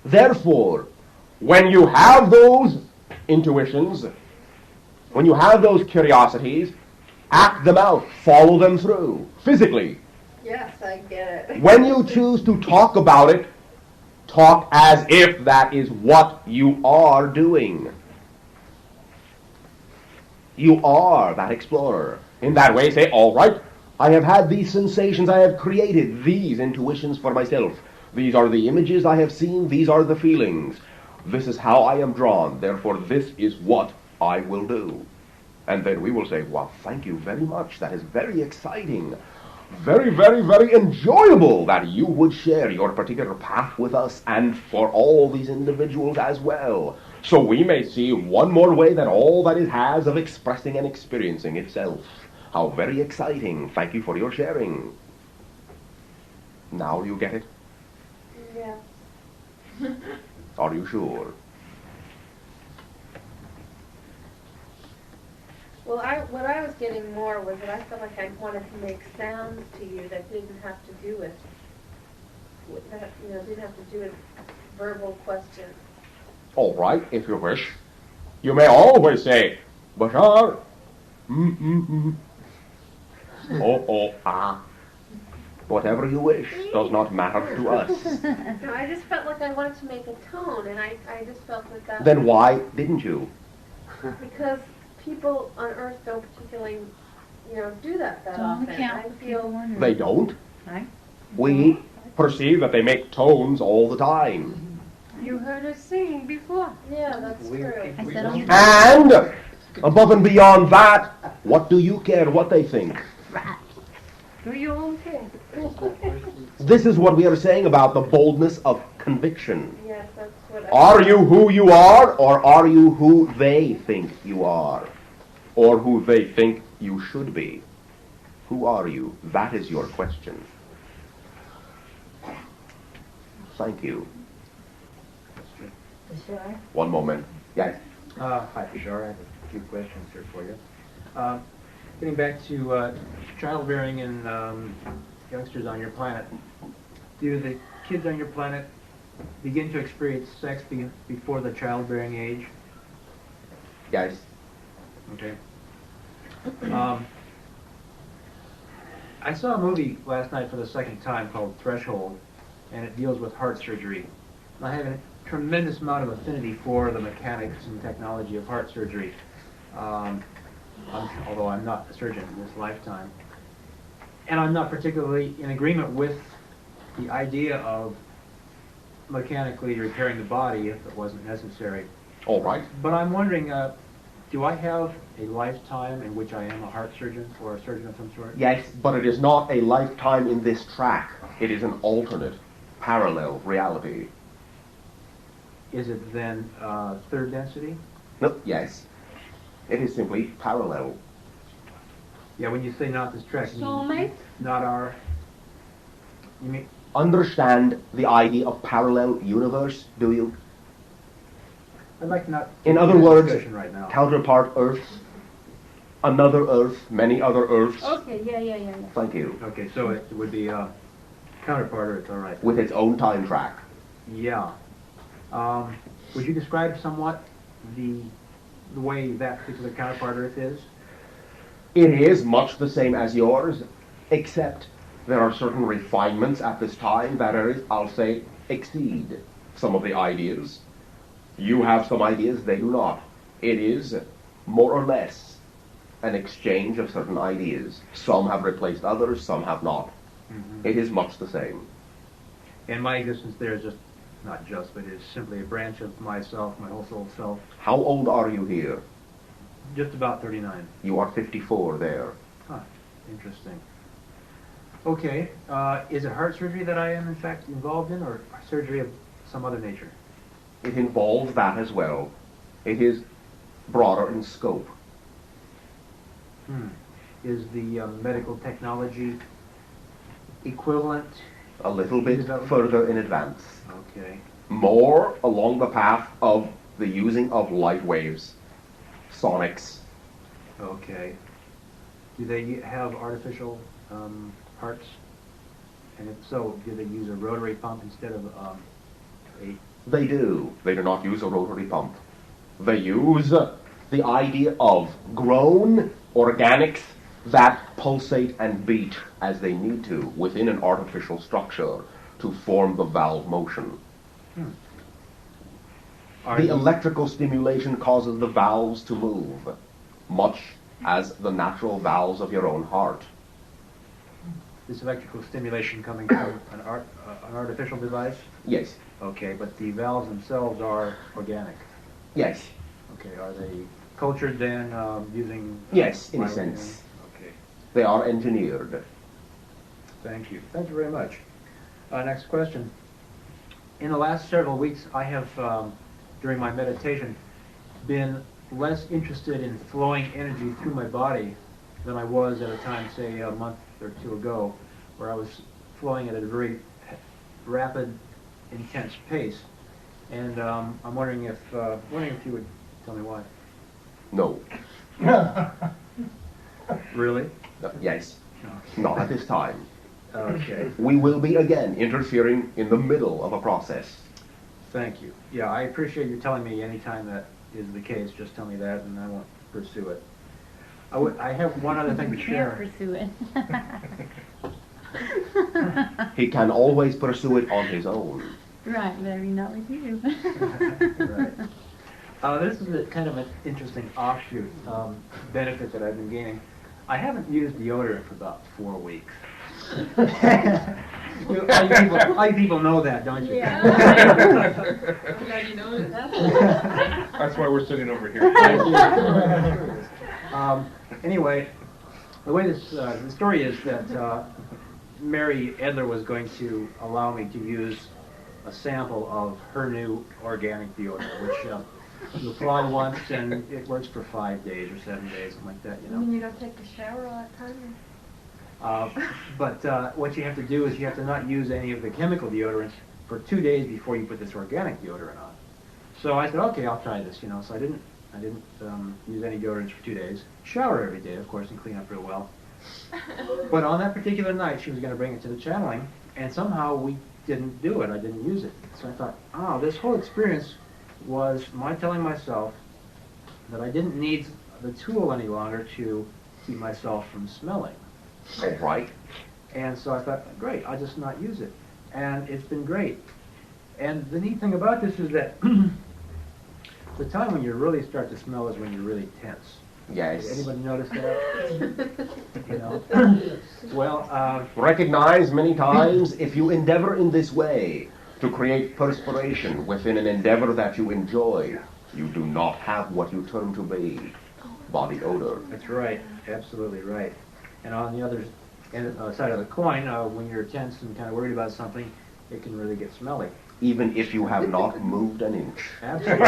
[SPEAKER 1] Therefore, when you have those intuitions, when you have those curiosities, act them out, follow them through, physically.
[SPEAKER 5] Yes, I get it.
[SPEAKER 1] When you choose to talk about it, talk as if that is what you are doing. You are that explorer. In that way, say, all right, I have had these sensations, I have created these intuitions for myself. These are the images I have seen, these are the feelings. This is how I am drawn, therefore this is what I will do. And then we will say, well, thank you very much, that is very exciting. Very, very, very enjoyable that you would share your particular path with us and for all these individuals as well. So we may see one more way that all that it has of expressing and experiencing itself. How very exciting. Thank you for your sharing. Now you get it?
[SPEAKER 5] Yes.
[SPEAKER 1] Are you sure?
[SPEAKER 5] Well, what I was getting more was that I felt like I wanted to make sounds to you that didn't have to do with that, didn't have to do with verbal questions.
[SPEAKER 1] All right, if you wish. You may always say, Bashar, oh, ah. Whatever you wish does not matter to us.
[SPEAKER 5] No, I just felt like I wanted to make a tone, and I just felt that
[SPEAKER 1] Then why didn't you?
[SPEAKER 5] because people on Earth don't particularly, do that
[SPEAKER 2] Don't
[SPEAKER 5] often.
[SPEAKER 2] count
[SPEAKER 5] I
[SPEAKER 2] for people
[SPEAKER 5] feel
[SPEAKER 2] on Earth.
[SPEAKER 1] They don't.
[SPEAKER 2] Right.
[SPEAKER 1] We perceive that they make tones all the time.
[SPEAKER 3] You heard us singing before.
[SPEAKER 5] yeah, that's true.
[SPEAKER 2] I said on
[SPEAKER 1] And above and beyond that, what do you care what they think?
[SPEAKER 2] right.
[SPEAKER 3] Do your own thing.
[SPEAKER 1] This is what we are saying about the boldness of conviction.
[SPEAKER 5] Yes, that's what
[SPEAKER 1] Are you who you are, or are you who they think you are? Or who they think you should be? Who are you? That is your question. Thank you. One moment. Yes.
[SPEAKER 4] Hi, Bashar. I have a few questions here for you. Getting back to childbearing and youngsters on your planet, do the kids on your planet begin to experience sex before the childbearing age?
[SPEAKER 1] Yes.
[SPEAKER 4] Okay. I saw a movie last night for the second time called Threshold, and it deals with heart surgery. And I have a tremendous amount of affinity for the mechanics and technology of heart surgery, although I'm not a surgeon in this lifetime. And I'm not particularly in agreement with the idea of mechanically repairing the body if it wasn't necessary.
[SPEAKER 1] All right.
[SPEAKER 4] But I'm wondering, do I have a lifetime in which I am a heart surgeon or a surgeon of some sort?
[SPEAKER 1] Yes, but it is not a lifetime in this track. It is an alternate, parallel reality.
[SPEAKER 4] Is it then third density?
[SPEAKER 1] No, yes. It is simply parallel.
[SPEAKER 4] Yeah, when you say not this track, you mean
[SPEAKER 3] Soulmate?
[SPEAKER 4] not our... You mean...
[SPEAKER 1] Understand the idea of parallel universe, do you?
[SPEAKER 4] I'd like to not...
[SPEAKER 1] In other
[SPEAKER 4] this
[SPEAKER 1] words,
[SPEAKER 4] discussion right now.
[SPEAKER 1] counterpart Earth, another Earth, many other Earths.
[SPEAKER 3] Okay, yeah.
[SPEAKER 1] Thank you.
[SPEAKER 4] Okay, so it would be counterpart Earth, all right.
[SPEAKER 1] With its own time track.
[SPEAKER 4] Yeah. Would you describe somewhat the way that particular counterpart Earth is?
[SPEAKER 1] It is much the same as yours, except there are certain refinements at this time that are, I'll say, exceed some of the ideas. You have some ideas, they do not. It is more or less an exchange of certain ideas. Some have replaced others, some have not.
[SPEAKER 4] Mm-hmm.
[SPEAKER 1] It is much the same.
[SPEAKER 4] And my existence there is just not just, but is simply a branch of myself, my whole soul self.
[SPEAKER 1] How old are you here?
[SPEAKER 4] Just about 39.
[SPEAKER 1] You are 54 there.
[SPEAKER 4] Huh, interesting. Okay, is it heart surgery that I am in fact involved in, or surgery of some other nature?
[SPEAKER 1] It involves that as well. It is broader in scope.
[SPEAKER 4] Is the medical technology equivalent?
[SPEAKER 1] A little bit further in advance.
[SPEAKER 4] Okay.
[SPEAKER 1] More along the path of the using of light waves, sonics.
[SPEAKER 4] Okay. Do they have artificial hearts? And if so, do they use a rotary pump instead of a...
[SPEAKER 1] They do. They do not use a rotary pump. They use the idea of grown organics that pulsate and beat as they need to within an artificial structure to form the valve motion. The electrical stimulation causes the valves to move, much as the natural valves of your own heart.
[SPEAKER 4] This electrical stimulation coming from an artificial device?
[SPEAKER 1] Yes.
[SPEAKER 4] Okay, but the valves themselves are organic.
[SPEAKER 1] Yes.
[SPEAKER 4] Okay, are they cultured then using...
[SPEAKER 1] Yes, in a sense.
[SPEAKER 4] Okay,
[SPEAKER 1] They are engineered.
[SPEAKER 4] thank you. Thank you very much. Next question. In the last several weeks, I have, during my meditation, been less interested in flowing energy through my body than I was at a time, say, a month or two ago, where I was flowing at a very rapid, intense pace. And I'm wondering if you would tell me why.
[SPEAKER 1] No.
[SPEAKER 4] Really?
[SPEAKER 1] Yes.
[SPEAKER 4] No.
[SPEAKER 1] Not at this time.
[SPEAKER 4] Okay.
[SPEAKER 1] We will be again interfering in the middle of a process.
[SPEAKER 4] Thank you. Yeah, I appreciate you telling me anytime that is the case. Just tell me that, and I won't pursue it. I have one other thing to share.
[SPEAKER 2] Pursue it.
[SPEAKER 1] He can always pursue it on his own.
[SPEAKER 2] Right, but not with you.
[SPEAKER 4] Right. This is a kind of an interesting offshoot benefit that I've been gaining. I haven't used deodorant for about 4 weeks. All you people know that, don't you?
[SPEAKER 3] Yeah. I'm glad you know that.
[SPEAKER 8] That's why we're sitting over here.
[SPEAKER 4] Anyway, the way the story is that Mary Edler was going to allow me to use a sample of her new organic deodorant, which you apply once and it works for 5 days or 7 days, something like that, you know.
[SPEAKER 3] And you don't take a shower all that time?
[SPEAKER 4] But what you have to do is you have to not use any of the chemical deodorants for 2 days before you put this organic deodorant on. So I said, okay, I'll try this, you know. So I didn't use any deodorants for 2 days. Shower every day, of course, and clean up real well. But on that particular night, she was going to bring it to the channeling, and somehow we didn't do it. I didn't use it. So I thought, this whole experience was my telling myself that I didn't need the tool any longer to keep myself from smelling.
[SPEAKER 1] All right.
[SPEAKER 4] And so I thought, great, I'll just not use it. And it's been great. And the neat thing about this is that the time when you really start to smell is when you're really tense.
[SPEAKER 1] Yes.
[SPEAKER 4] Anybody notice that? You know? Well,
[SPEAKER 1] Recognize many times if you endeavor in this way to create perspiration within an endeavor that you enjoy, you do not have what you term to be body odor.
[SPEAKER 4] that's right, absolutely right. And on the other side of the coin, when you're tense and kind of worried about something, it can really get smelly.
[SPEAKER 1] Even if you have not moved an inch.
[SPEAKER 4] Absolutely.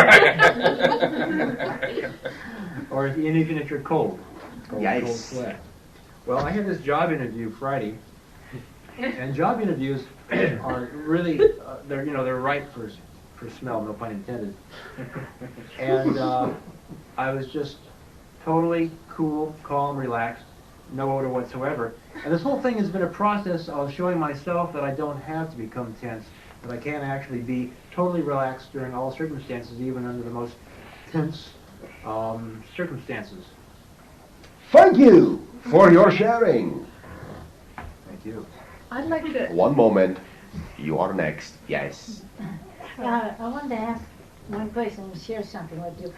[SPEAKER 4] And even if you're cold.
[SPEAKER 1] Yes.
[SPEAKER 4] Cold sweat. Well, I had this job interview Friday, and job interviews are really, they're ripe for smell, no pun intended. And I was just totally cool, calm, relaxed, no odor whatsoever. And this whole thing has been a process of showing myself that I don't have to become tense, that I can actually be totally relaxed during all circumstances, even under the most tense circumstances.
[SPEAKER 1] Thank you for your sharing.
[SPEAKER 4] Thank you.
[SPEAKER 3] I'd like to.
[SPEAKER 1] One moment. You are next. Yes.
[SPEAKER 9] I wanted to ask one place and share something with you.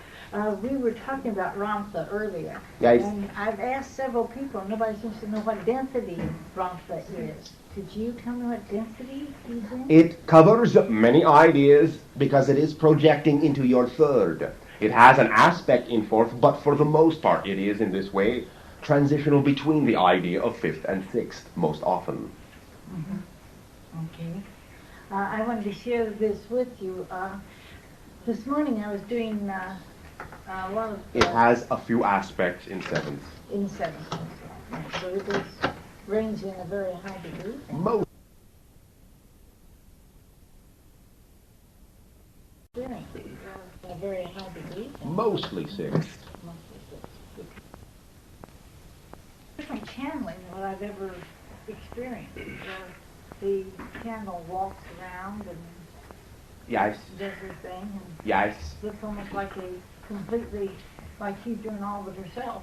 [SPEAKER 9] We were talking about Ramtha earlier.
[SPEAKER 1] Yes.
[SPEAKER 9] And I've asked several people, nobody seems to know what density Ramtha is. Could you tell me what density is in?
[SPEAKER 1] It covers many ideas because it is projecting into your third. It has an aspect in fourth, but for the most part it is in this way transitional between the idea of fifth and sixth most often.
[SPEAKER 9] Mm-hmm. Okay. I wanted to share this with you. This morning I was doing a lot of...
[SPEAKER 1] It has a few aspects in seventh.
[SPEAKER 9] In seventh. So it is ranged in a very high degree.
[SPEAKER 1] Most
[SPEAKER 9] A very high degree.
[SPEAKER 1] Mostly sixth.
[SPEAKER 9] Different channeling than what I've ever experienced. The channel walks around and
[SPEAKER 1] Yes.
[SPEAKER 9] does her thing and
[SPEAKER 1] Yes.
[SPEAKER 9] looks almost like completely like she's doing all of herself.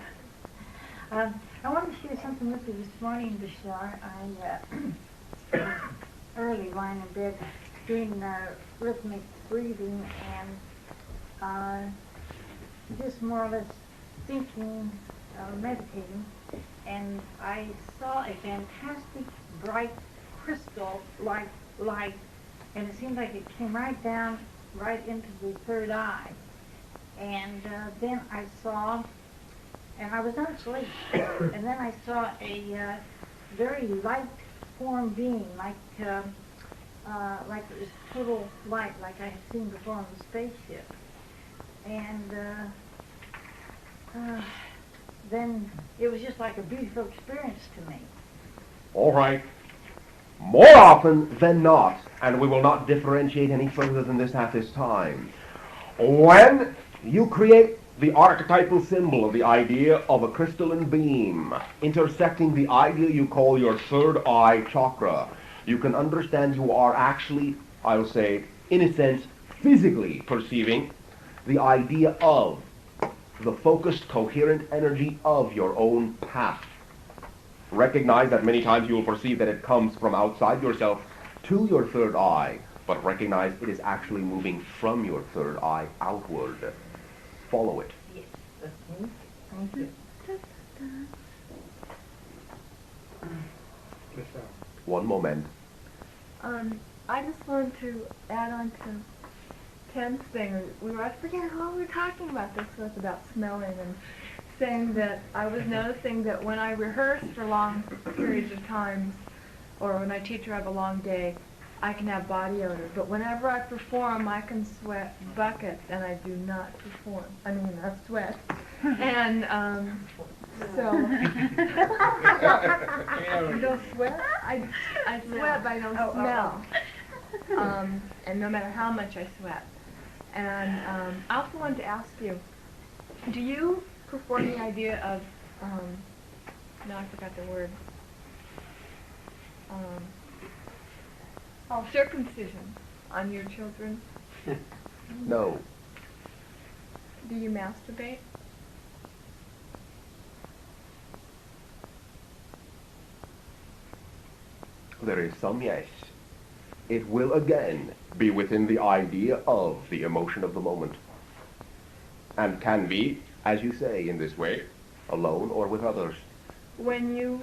[SPEAKER 9] I wanted to share something with you this morning, Bashar. I was early lying in bed doing rhythmic breathing and just more or less thinking, meditating, and I saw a fantastic bright crystal-like light, and it seemed like it came right down, right into the third eye. And then I saw, and I was not asleep, and then I saw a very light form being, like it was total light, like I had seen before on the spaceship. And then it was just like a beautiful experience to me.
[SPEAKER 1] All right. More often than not, and we will not differentiate any further than this at this time, when you create the archetypal symbol of the idea of a crystalline beam intersecting the idea you call your third eye chakra, you can understand you are actually, I'll say, in a sense, physically perceiving the idea of the focused, coherent energy of your own path. Recognize that many times you will perceive that it comes from outside yourself to your third eye, but recognize it is actually moving from your third eye outward. Follow it.
[SPEAKER 9] Yes. Okay. Thank you.
[SPEAKER 1] One moment.
[SPEAKER 3] I just wanted to add on to Ken's thing. I forget what we were talking about. This was about smelling and saying that I was noticing that when I rehearse for long periods of times, or when I teach or have a long day, I can have body odor. But whenever I perform, I can sweat buckets, and I do not perform. I sweat. And so you don't sweat? I sweat, but I don't smell. And no matter how much I sweat. And I also wanted to ask you, do you perform the idea of, no, I forgot the word, circumcision on your children?
[SPEAKER 1] No.
[SPEAKER 3] Do you masturbate?
[SPEAKER 1] There is some yes. It will again be within the idea of the emotion of the moment. And can be, as you say, in this way, alone or with others.
[SPEAKER 3] When you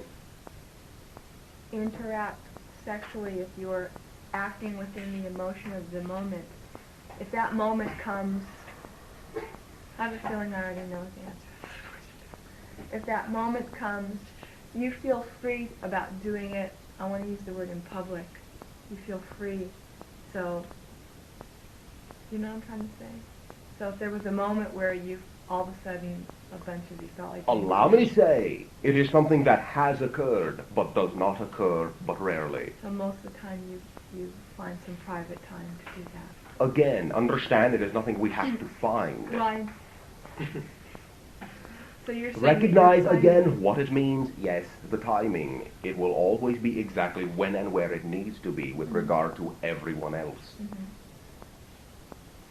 [SPEAKER 3] interact sexually, if you're acting within the emotion of the moment, if that moment comes, I have a feeling I already know the answer. If that moment comes, you feel free about doing it. I want to use the word in public. You feel free. So, you know what I'm trying to say? So if there was a moment where you, all of a sudden, a bunch of you felt like...
[SPEAKER 1] Allow me to say, it is something that has occurred, but does not occur, but rarely.
[SPEAKER 3] So most of the time you find some private time to do that.
[SPEAKER 1] Again, understand it is nothing we have to find.
[SPEAKER 3] Right. So you're saying
[SPEAKER 1] Recognize again what it means. Yes, the timing. It will always be exactly when and where it needs to be with regard to everyone else.
[SPEAKER 3] Mm-hmm.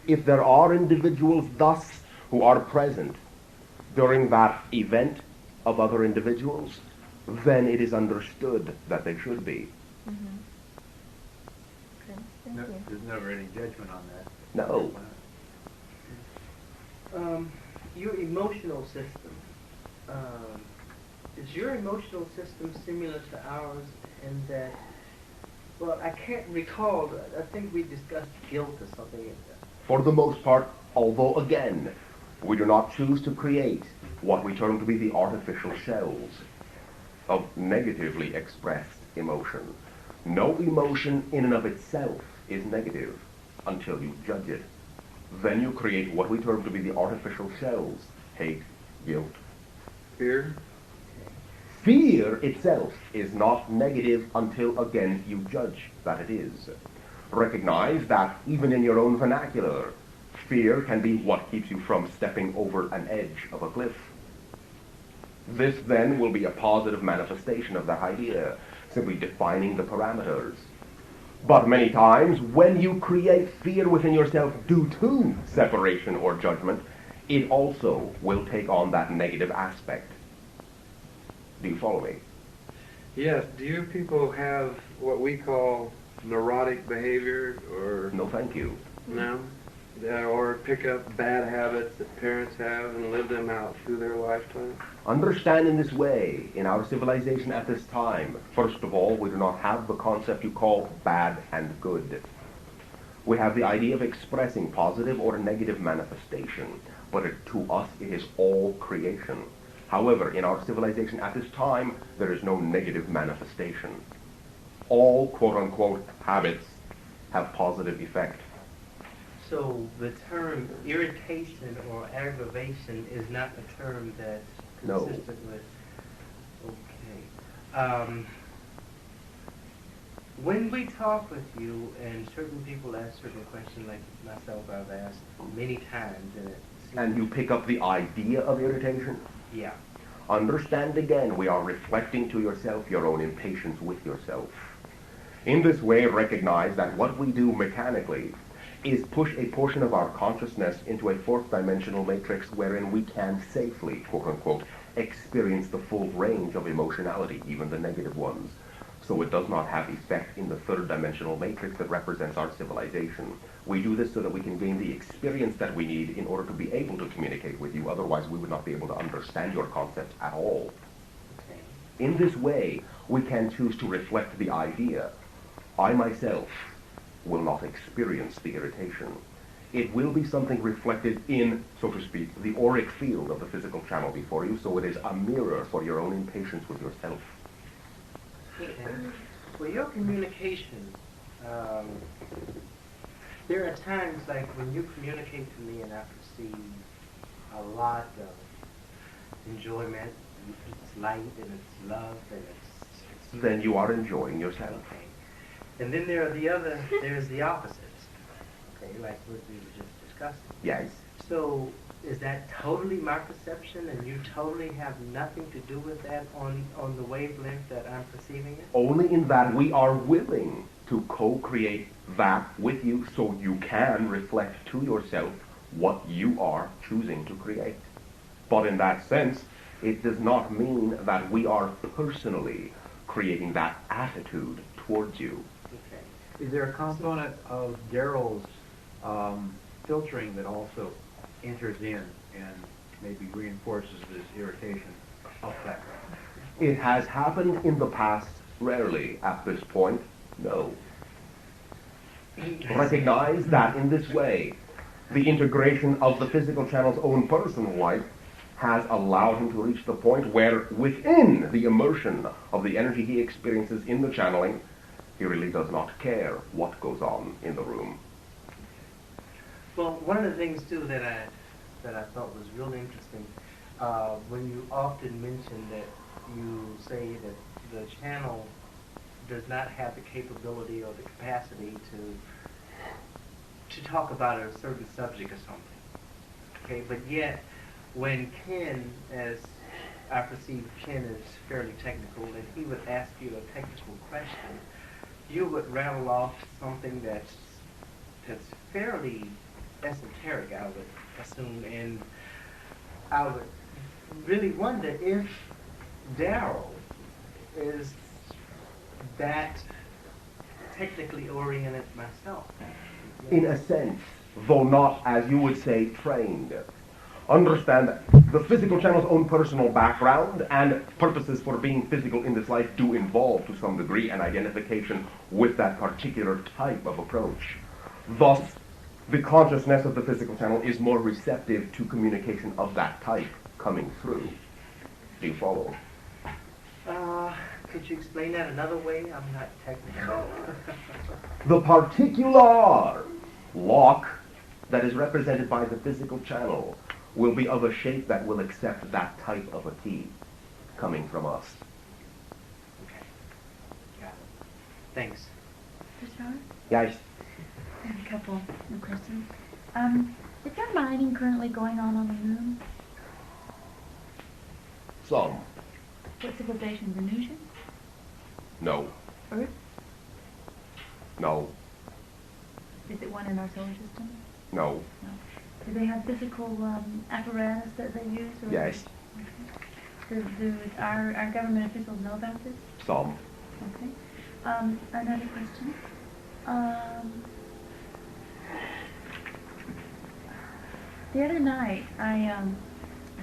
[SPEAKER 1] If there are individuals thus who are present during that event of other individuals, then it is understood that they should be.
[SPEAKER 3] Mm-hmm. Okay, thank you.
[SPEAKER 4] There's never any judgment on that.
[SPEAKER 1] No.
[SPEAKER 7] Your emotional system. Is your emotional system similar to ours in that, well, I can't recall, I think we discussed guilt or something like that.
[SPEAKER 1] For the most part, although again, we do not choose to create what we term to be the artificial shells of negatively expressed emotion. No emotion in and of itself is negative until you judge it. Then you create what we term to be the artificial shells: hate, guilt.
[SPEAKER 8] Fear?
[SPEAKER 1] Fear itself is not negative until, again, you judge that it is. Recognize that even in your own vernacular, fear can be what keeps you from stepping over an edge of a cliff. This then will be a positive manifestation of that idea, simply defining the parameters. But many times, when you create fear within yourself due to separation or judgment, it also will take on that negative aspect. Do you follow me?
[SPEAKER 8] Yes. Do you people have what we call neurotic behavior, or
[SPEAKER 1] No, thank you.
[SPEAKER 8] no? Or pick up bad habits that parents have and live them out through their lifetime?
[SPEAKER 1] Understand in this way, in our civilization at this time, first of all, we do not have the concept you call bad and good. We have the idea of expressing positive or negative manifestation, but to us it is all creation. However, in our civilization at this time, there is no negative manifestation. All quote-unquote habits have positive effect.
[SPEAKER 7] So the term irritation or aggravation is not a term that's
[SPEAKER 1] No.
[SPEAKER 7] consistent with. Okay. When we talk with you, and certain people ask certain questions, like myself, I've asked many times, and it seems,
[SPEAKER 1] And you pick up the idea of irritation.
[SPEAKER 7] yeah.
[SPEAKER 1] Understand again, we are reflecting to yourself your own impatience with yourself. In this way, recognize that what we do mechanically is push a portion of our consciousness into a fourth dimensional matrix wherein we can safely, quote unquote, experience the full range of emotionality, even the negative ones. So it does not have effect in the third dimensional matrix that represents our civilization. We do this so that we can gain the experience that we need in order to be able to communicate with you. Otherwise, we would not be able to understand your concept at all.
[SPEAKER 7] Okay.
[SPEAKER 1] In this way, we can choose to reflect the idea. I myself will not experience the irritation. It will be something reflected in, so to speak, the auric field of the physical channel before you, so it is a mirror for your own impatience with yourself.
[SPEAKER 7] Okay. For your communication, there are times like when you communicate to me and I perceive a lot of enjoyment, and it's light and it's love and it's
[SPEAKER 1] Then you are enjoying yourself.
[SPEAKER 7] okay. And then there's the opposites. Okay, like what we were just discussing.
[SPEAKER 1] Yes.
[SPEAKER 7] So is that totally my perception and you totally have nothing to do with that on the wavelength that I'm perceiving it?
[SPEAKER 1] Only in that we are willing to co-create that with you so you can reflect to yourself what you are choosing to create. But in that sense, it does not mean that we are personally creating that attitude towards you.
[SPEAKER 7] Okay.
[SPEAKER 4] Is there a component of Daryl's filtering that also enters in and maybe reinforces this irritation effect?
[SPEAKER 1] It has happened in the past, rarely at this point, no. Recognize that in this way, the integration of the physical channel's own personal life has allowed him to reach the point where within the immersion of the energy he experiences in the channeling, he really does not care what goes on in the room.
[SPEAKER 7] Well, one of the things too that I thought was really interesting, when you often mention that you say that the channel does not have the capability or the capacity to talk about a certain subject or something. Okay, but yet when Ken, as I perceive Ken as fairly technical, and he would ask you a technical question, you would rattle off something that's fairly esoteric, I would assume, and I would really wonder if Daryl is that technically oriented myself.
[SPEAKER 1] In a sense, though not, as you would say, trained. Understand that the physical channel's own personal background and purposes for being physical in this life do involve, to some degree, an identification with that particular type of approach. Thus, the consciousness of the physical channel is more receptive to communication of that type coming through. Do you follow?
[SPEAKER 7] Could you explain that another way? I'm not technical.
[SPEAKER 1] The particular lock that is represented by the physical channel will be of a shape that will accept that type of a key coming from us.
[SPEAKER 7] Okay. Got it. Thanks.
[SPEAKER 2] Bashar?
[SPEAKER 1] Yes.
[SPEAKER 2] I have a couple of questions. Is there mining currently going on the moon?
[SPEAKER 1] Some.
[SPEAKER 2] What civilization? Venusian?
[SPEAKER 1] No.
[SPEAKER 2] Earth?
[SPEAKER 1] No.
[SPEAKER 2] Is it one in our solar system?
[SPEAKER 1] No.
[SPEAKER 2] No. Do they have physical apparatus that they use? Or
[SPEAKER 1] Yes.
[SPEAKER 2] Okay. Do our government officials know about this?
[SPEAKER 1] Some.
[SPEAKER 2] Okay. Another question. The other night, I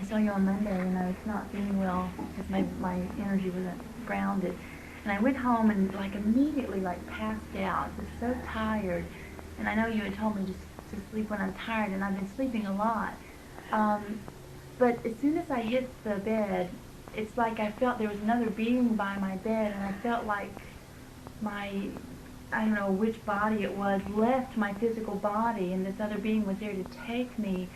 [SPEAKER 2] saw you on Monday, and I was not feeling well because my energy wasn't grounded. And I went home and immediately passed out. I was so tired. And I know you had told me just to sleep when I'm tired, and I've been sleeping a lot. But as soon as I hit the bed, it's like I felt there was another being by my bed, and I felt like I don't know which body it was, left my physical body, and this other being was there to take me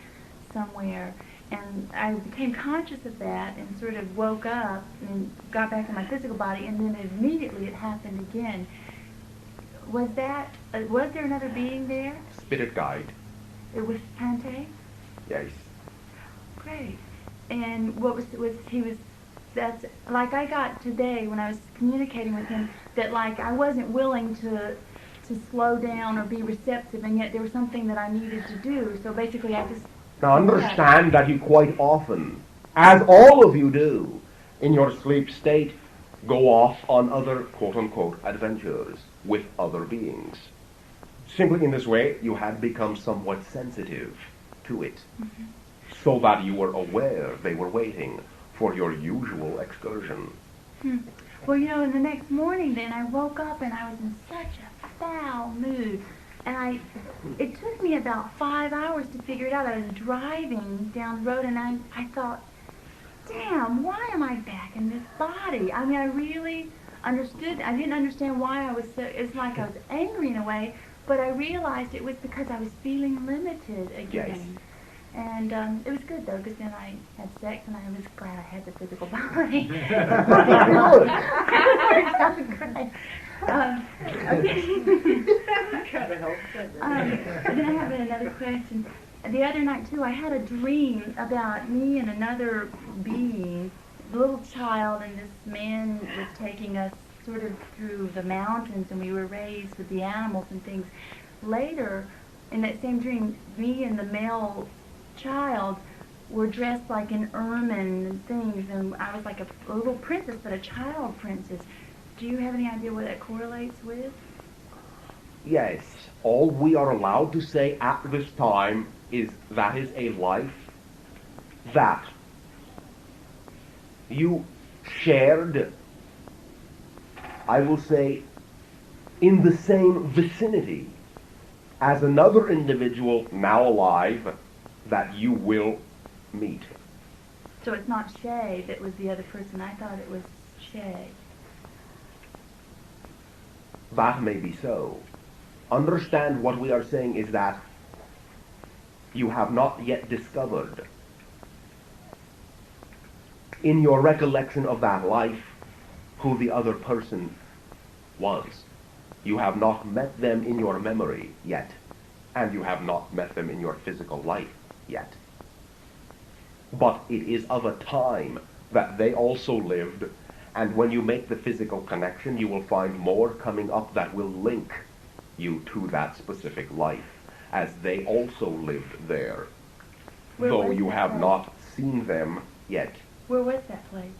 [SPEAKER 2] somewhere. And I became conscious of that and sort of woke up and got back in my physical body, and then immediately it happened again. Was there another being there?
[SPEAKER 1] Spirit guide.
[SPEAKER 2] It was Pante?
[SPEAKER 1] Yes.
[SPEAKER 2] Great. And that's like I got today when I was communicating with him, that I wasn't willing to slow down or be receptive, and yet there was something that I needed to do. So basically I just...
[SPEAKER 1] Now understand that you quite often, as all of you do, in your sleep state, go off on other quote-unquote adventures with other beings. Simply in this way, you had become somewhat sensitive to it, so that you were aware they were waiting for your usual excursion.
[SPEAKER 2] Well, and the next morning then I woke up and I was in such a foul mood. And it took me about 5 hours to figure it out. I was driving down the road and I thought, damn, why am I back in this body? I mean, I really understood. I didn't understand why I was so, it's like I was angry in a way, but I realized it was because I was feeling limited again.
[SPEAKER 1] Yes.
[SPEAKER 2] And it was good though, because then I had sex and I was glad I had the physical body. It worked out great. Then I have another question. The other night too, I had a dream about me and another being, a little child, and this man was taking us sort of through the mountains, and we were raised with the animals and things. Later, in that same dream, me and the male child were dressed like in ermine and things, and I was like a little princess, but a child princess. Do you have any idea what that correlates with?
[SPEAKER 1] Yes. All we are allowed to say at this time is that is a life that you shared, I will say, in the same vicinity as another individual now alive that you will meet.
[SPEAKER 2] So it's not Shay that was the other person. I thought it was Shay.
[SPEAKER 1] That may be so. Understand what we are saying is that you have not yet discovered in your recollection of that life who the other person was. You have not met them in your memory yet, and you have not met them in your physical life yet. But it is of a time that they also lived, and when you make the physical connection, you will find more coming up that will link you to that specific life, as they also lived there, though you have not seen them yet.
[SPEAKER 2] Where was that place?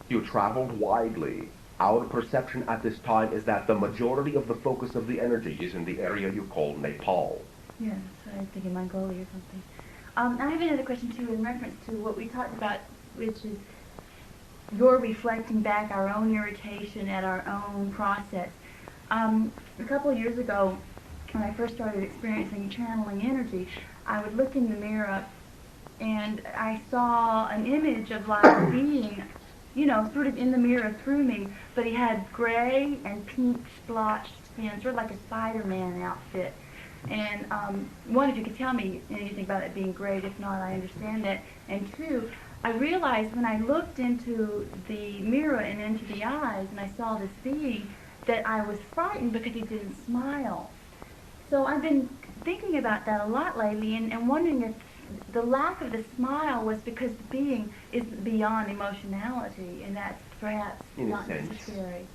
[SPEAKER 1] You traveled widely Our perception at this time is that the majority of the focus of the energy is in the area you call Nepal.
[SPEAKER 2] Yes, I was thinking Mongolia or something. I have another question too in reference to what we talked about, which is you're reflecting back our own irritation at our own process. A couple of years ago, when I first started experiencing channeling energy, I would look in the mirror and I saw an image of like a being, you know, sort of in the mirror through me, but he had gray and pink splotched skin, sort of like a Spider-Man outfit. And one, if you could tell me anything about it being great. If not, I understand that. And two, I realized when I looked into the mirror and into the eyes and I saw this being that I was frightened because he didn't smile. So I've been thinking about that a lot lately and wondering if the lack of the smile was because the being is beyond emotionality, and that's perhaps
[SPEAKER 1] In a
[SPEAKER 2] not
[SPEAKER 1] sense.
[SPEAKER 2] necessary.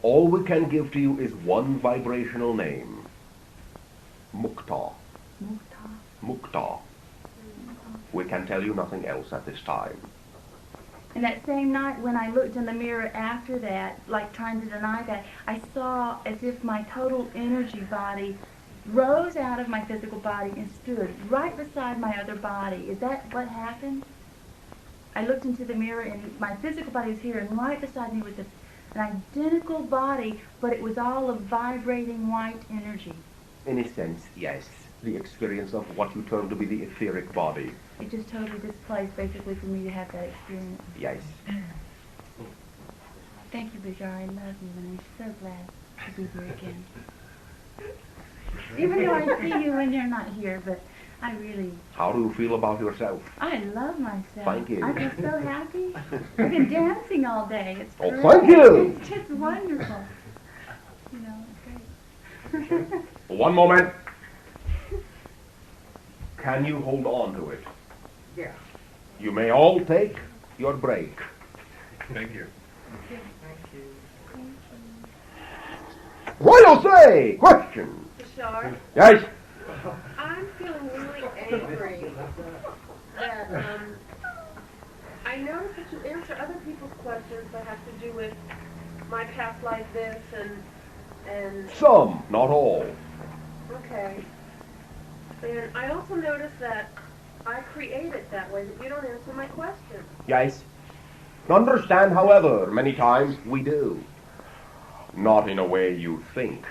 [SPEAKER 1] All we can give to you is one vibrational name. Mukta.
[SPEAKER 2] Mukta.
[SPEAKER 1] Mukta. We can tell you nothing else at this time.
[SPEAKER 2] And that same night when I looked in the mirror after that, like trying to deny that, I saw as if my total energy body rose out of my physical body and stood right beside my other body. Is that what happened? I looked into the mirror and my physical body was here, and right beside me was an identical body, but it was all of vibrating white energy.
[SPEAKER 1] In a sense, yes. The experience of what you term to be the etheric body.
[SPEAKER 2] It just totally displaced basically for me to have that experience.
[SPEAKER 1] Yes.
[SPEAKER 2] Thank you, Bashar. I love you and I'm so glad to be here again. Even though I see you when you're not here, but I really...
[SPEAKER 1] How do you feel about yourself?
[SPEAKER 2] I love myself.
[SPEAKER 1] Thank you.
[SPEAKER 2] I feel so happy. I've been dancing all day. It's
[SPEAKER 1] Oh,
[SPEAKER 2] great.
[SPEAKER 1] thank you.
[SPEAKER 2] It's just wonderful. You know, it's great.
[SPEAKER 1] One moment. Can you hold on to it?
[SPEAKER 7] Yeah.
[SPEAKER 1] You may all take your break.
[SPEAKER 8] Thank you.
[SPEAKER 7] Thank you.
[SPEAKER 1] What do you say? Question.
[SPEAKER 5] Bashar,
[SPEAKER 1] Yes.
[SPEAKER 5] I'm feeling really angry that I notice that you answer other people's questions that have to do with my past life this and
[SPEAKER 1] Some, not all.
[SPEAKER 5] okay. And I also notice that I create it that way, that you don't answer my questions.
[SPEAKER 1] Yes. Understand, however, many times we do. Not in a way you think.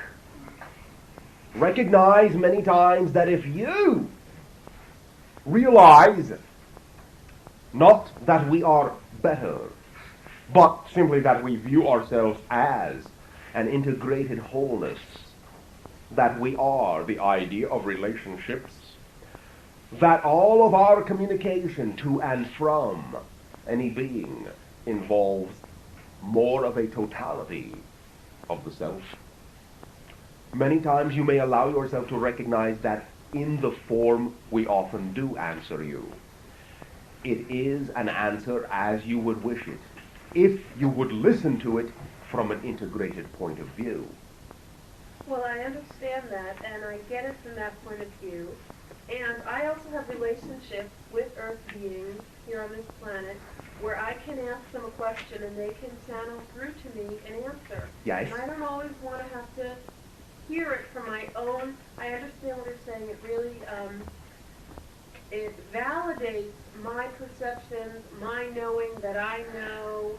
[SPEAKER 1] Recognize many times that if you realize not that we are better, but simply that we view ourselves as an integrated wholeness, that we are the idea of relationships, that all of our communication to and from any being involves more of a totality of the self. Many times you may allow yourself to recognize that in the form we often do answer you, it is an answer as you would wish it, if you would listen to it from an integrated point of view.
[SPEAKER 5] Well, I understand that, and I get it from that point of view. And I also have relationships with Earth beings here on this planet where I can ask them a question and they can channel through to me an answer.
[SPEAKER 1] Yes.
[SPEAKER 5] And I don't always want to have to hear it from my own. I understand what you're saying. It really, it validates my perceptions, my knowing that I know,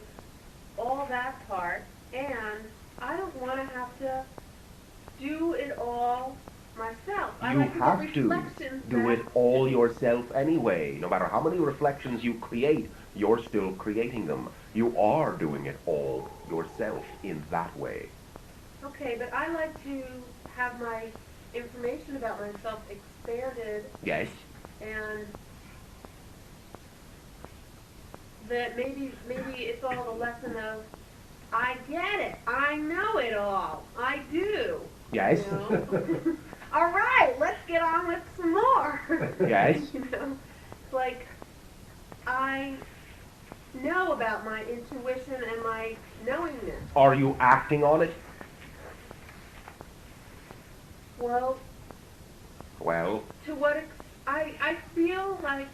[SPEAKER 5] all that part. And I don't want to have to do it all myself. I
[SPEAKER 1] You
[SPEAKER 5] like to
[SPEAKER 1] have
[SPEAKER 5] get
[SPEAKER 1] to
[SPEAKER 5] reflections
[SPEAKER 1] do
[SPEAKER 5] back.
[SPEAKER 1] it all yourself anyway. No matter how many reflections you create, you're still creating them. You are doing it all yourself in that way.
[SPEAKER 5] Okay, but I like to have my information about myself expanded
[SPEAKER 1] Yes?
[SPEAKER 5] and that maybe it's all the lesson of I get it, I know it all, I do.
[SPEAKER 1] Yes?
[SPEAKER 5] You know? All right, let's get on with some more.
[SPEAKER 1] Yes?
[SPEAKER 5] You know, it's like I know about my intuition and my knowingness.
[SPEAKER 1] Are you acting on it?
[SPEAKER 5] Well,
[SPEAKER 1] Well,
[SPEAKER 5] to what I feel like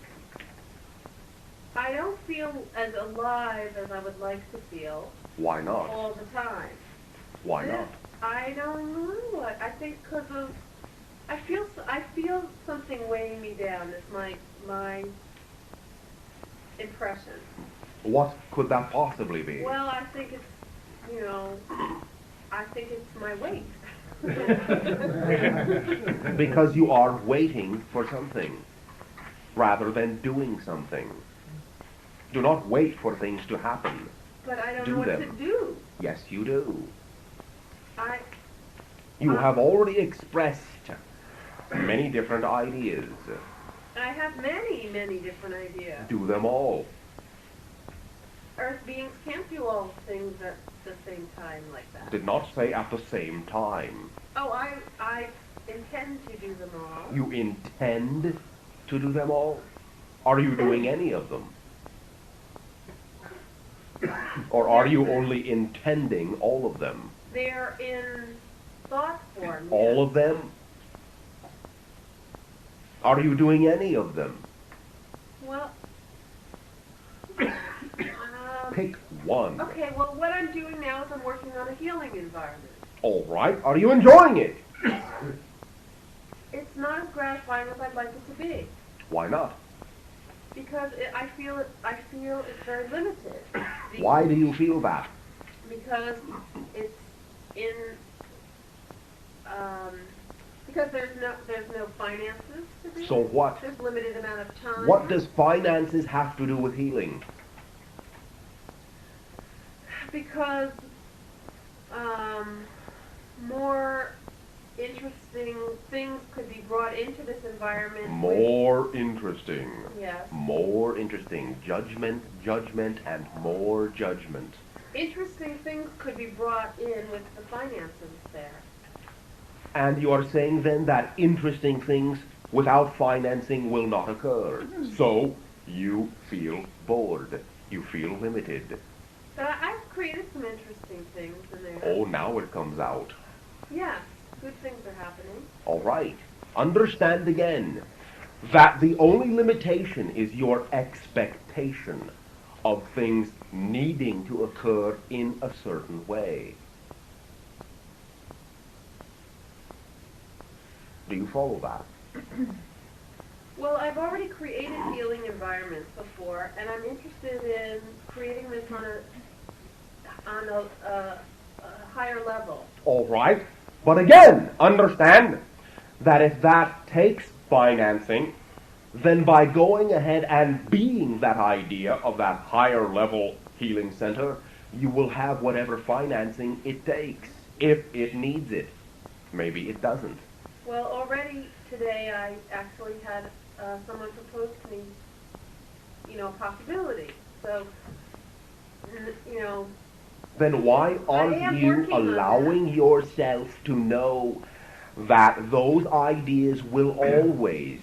[SPEAKER 5] I don't feel as alive as I would like to feel
[SPEAKER 1] Why not?
[SPEAKER 5] all the time.
[SPEAKER 1] Why
[SPEAKER 5] This-
[SPEAKER 1] not?
[SPEAKER 5] I don't know what. I think because of I feel something weighing me down. It's my impression.
[SPEAKER 1] What could that possibly be?
[SPEAKER 5] Well, I think it's I think it's my weight.
[SPEAKER 1] Because you are waiting for something rather than doing something. Do not wait for things to happen.
[SPEAKER 5] But I don't
[SPEAKER 1] Do
[SPEAKER 5] know what
[SPEAKER 1] them.
[SPEAKER 5] to do.
[SPEAKER 1] Yes, you do.
[SPEAKER 5] I
[SPEAKER 1] You have already expressed many different ideas.
[SPEAKER 5] have many different ideas.
[SPEAKER 1] Do them all.
[SPEAKER 5] Earth beings can't do all things at the same time like that.
[SPEAKER 1] Did not say at the same time.
[SPEAKER 5] Oh, I intend to do them all.
[SPEAKER 1] You intend to do them all? Are you doing any of them? Or are you only intending all of them?
[SPEAKER 5] They're in thought form.
[SPEAKER 1] All
[SPEAKER 5] yes.
[SPEAKER 1] of them? Are you doing any of them?
[SPEAKER 5] Well,
[SPEAKER 1] Pick one.
[SPEAKER 5] okay, well, what I'm doing now is I'm working on a healing environment.
[SPEAKER 1] All right. Are you enjoying it?
[SPEAKER 5] It's not as gratifying as I'd like it to be
[SPEAKER 1] Why not?
[SPEAKER 5] because I feel it's very limited.
[SPEAKER 1] Why do you feel that?
[SPEAKER 5] Because it's in because there's no finances to do.
[SPEAKER 1] So what?
[SPEAKER 5] There's limited amount of time.
[SPEAKER 1] What does finances have to do with healing?
[SPEAKER 5] Because more interesting things could be brought into this environment.
[SPEAKER 1] More interesting.
[SPEAKER 5] Yes.
[SPEAKER 1] More interesting. Judgment, and more judgment.
[SPEAKER 5] Interesting things could be brought in with the finances there.
[SPEAKER 1] And you are saying then that interesting things without financing will not occur. So you feel bored. You feel limited.
[SPEAKER 5] But I've created some interesting things in there.
[SPEAKER 1] Oh, now it comes out.
[SPEAKER 5] Yes, good things are happening.
[SPEAKER 1] All right. Understand again that the only limitation is your expectation of things needing to occur in a certain way. Do you follow that?
[SPEAKER 5] Well, I've already created healing environments before, and I'm interested in creating this on a higher level.
[SPEAKER 1] All right. But again, understand that if that takes financing, then by going ahead and being that idea of that higher level healing center, you will have whatever financing it takes, if it needs it. Maybe it doesn't.
[SPEAKER 5] Well, already today I actually had someone propose to me, a possibility. So,
[SPEAKER 1] Then why
[SPEAKER 5] I
[SPEAKER 1] aren't
[SPEAKER 5] am
[SPEAKER 1] you
[SPEAKER 5] working on
[SPEAKER 1] allowing yourself to know that those ideas will always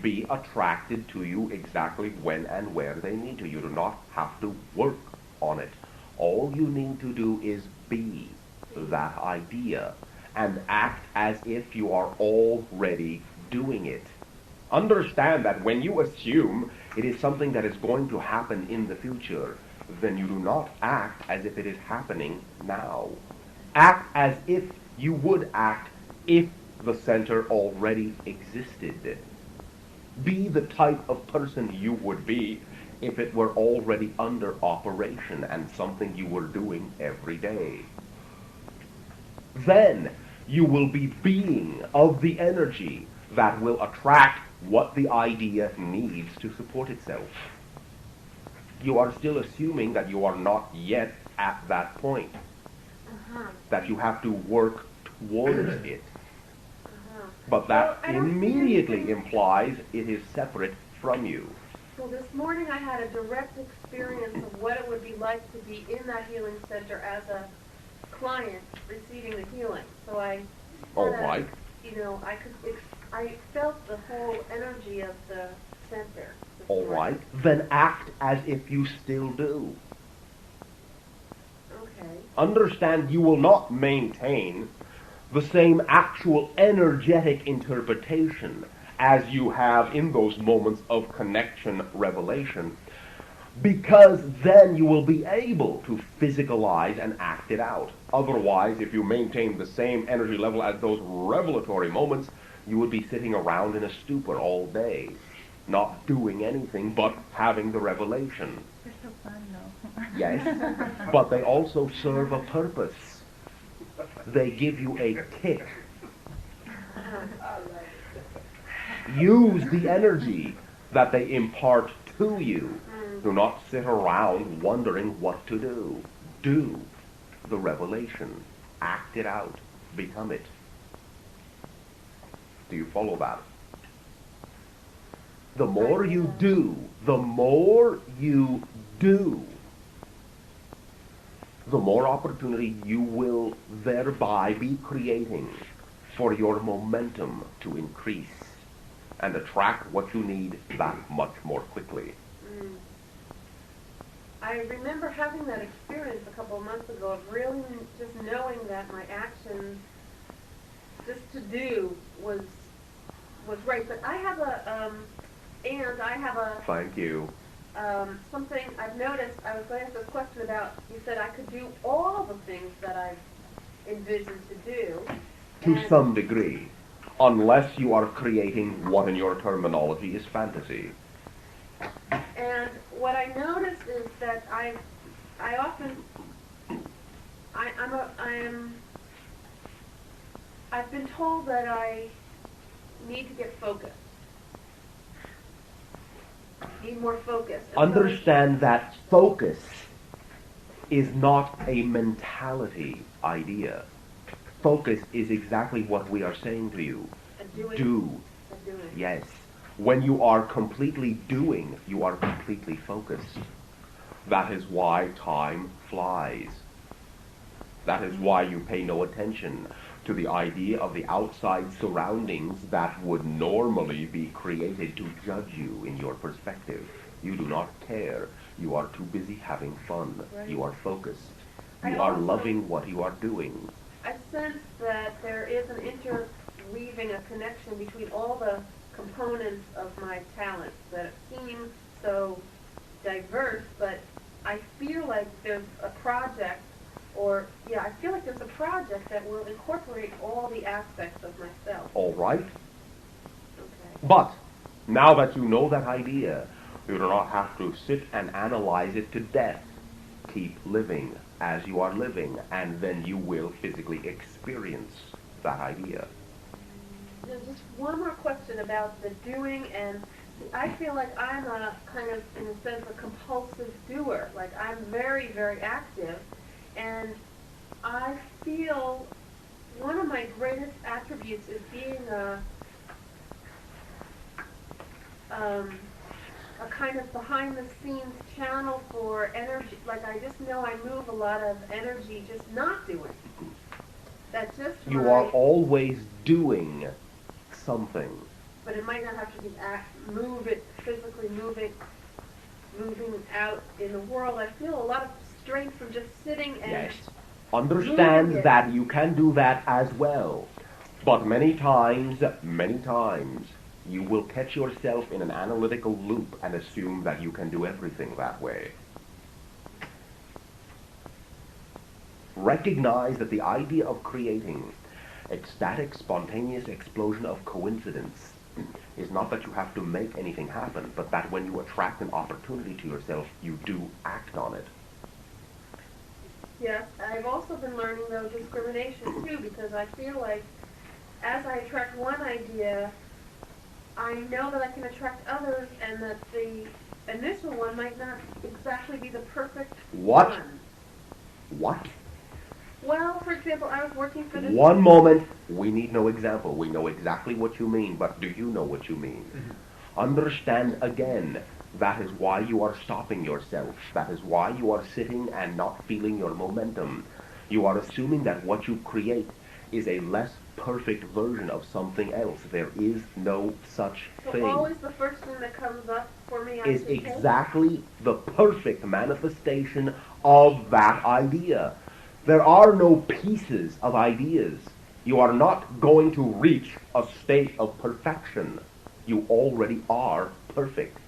[SPEAKER 1] be attracted to you exactly when and where they need to? You do not have to work on it. All you need to do is be that idea and act as if you are already doing it. Understand that when you assume it is something that is going to happen in the future, then you do not act as if it is happening now. Act as if you would act if the center already existed. Be the type of person you would be if it were already under operation and something you were doing every day. Then you will be being of the energy that will attract what the idea needs to support itself. You are still assuming that you are not yet at that point, that you have to work towards it. But that
[SPEAKER 5] Well, I don't see
[SPEAKER 1] immediately
[SPEAKER 5] anything-
[SPEAKER 1] implies it is separate from you.
[SPEAKER 5] Well, this morning I had a direct experience of what it would be like to be in that healing center as a client receiving the healing. So I,
[SPEAKER 1] All
[SPEAKER 5] had a-
[SPEAKER 1] right.
[SPEAKER 5] I felt the whole energy of the center. this
[SPEAKER 1] All
[SPEAKER 5] morning.
[SPEAKER 1] right. Then act as if you still do.
[SPEAKER 5] Okay.
[SPEAKER 1] Understand you will not maintain the same actual energetic interpretation as you have in those moments of connection revelation because then you will be able to physicalize and act it out. Otherwise, if you maintain the same energy level at those revelatory moments, you would be sitting around in a stupor all day, not doing anything but having the revelation.
[SPEAKER 2] They're so fun, though.
[SPEAKER 1] Yes, but they also serve a purpose. They give you a kick. Use the energy that they impart to you. Do not sit around wondering what to do. Do the revelation. Act it out. Become it. Do you follow that? The more you do, the more opportunity you will thereby be creating for your momentum to increase and attract what you need that much more quickly.
[SPEAKER 5] I remember having that experience a couple of months ago of really just knowing that my actions, just to do, was right. But I have a
[SPEAKER 1] Thank you.
[SPEAKER 5] something I've noticed. I was going to ask this question about, you said I could do all the things that I've envisioned to do.
[SPEAKER 1] To some degree, unless you are creating what in your terminology is fantasy.
[SPEAKER 5] And what I notice is that I've been told that I need to get focused. Need more focus.
[SPEAKER 1] Understand that focus is not a mentality idea. Focus is exactly what we are saying to you. Do. Yes. When you are completely doing, you are completely focused. That is why time flies. That is why you pay no attention to the idea of the outside surroundings that would normally be created to judge you in your perspective. You do not care. You are too busy having fun. Right. You are focused. You are loving what you are doing.
[SPEAKER 5] I sense that there is an interweaving, a connection between all the components of my talents that seem so diverse, but I feel like there's a project, I feel like there's a project that will incorporate all the aspects of myself.
[SPEAKER 1] All right.
[SPEAKER 5] Okay.
[SPEAKER 1] But now that you know that idea, you do not have to sit and analyze it to death. Keep living as you are living, and then you will physically experience that idea.
[SPEAKER 5] There's just one more question about the doing, and I feel like I'm a kind of, in a sense, a compulsive doer. Like I'm very, very active, and I feel one of my greatest attributes is being a kind of behind-the-scenes channel for energy. Like I just know I move a lot of energy just not doing. That's just
[SPEAKER 1] you are always doing something.
[SPEAKER 5] But it might not have to be physically moving out in the world. I feel a lot of strength from just sitting and
[SPEAKER 1] yes. Understand that you can do that as well. But many times, you will catch yourself in an analytical loop and assume that you can do everything that way. Recognize that the idea of creating ecstatic, spontaneous explosion of coincidence is not that you have to make anything happen, but that when you attract an opportunity to yourself, you do act on it.
[SPEAKER 5] Yes, I've also been learning, though, discrimination, too, because I feel like as I attract one idea, I know that I can attract others, and that the initial one might not exactly be the perfect one.
[SPEAKER 1] What?
[SPEAKER 5] Well, for example, I was working for this...
[SPEAKER 1] One moment, we need no example. We know exactly what you mean, but do you know what you mean? Mm-hmm. Understand again, that is why you are stopping yourself. That is why you are sitting and not feeling your momentum. You are assuming that what you create is a less perfect version of something else. There is no such thing.
[SPEAKER 5] So always the first thing that comes up for me
[SPEAKER 1] is exactly the perfect manifestation of that idea. There are no pieces of ideas. You are not going to reach a state of perfection. You already are perfect.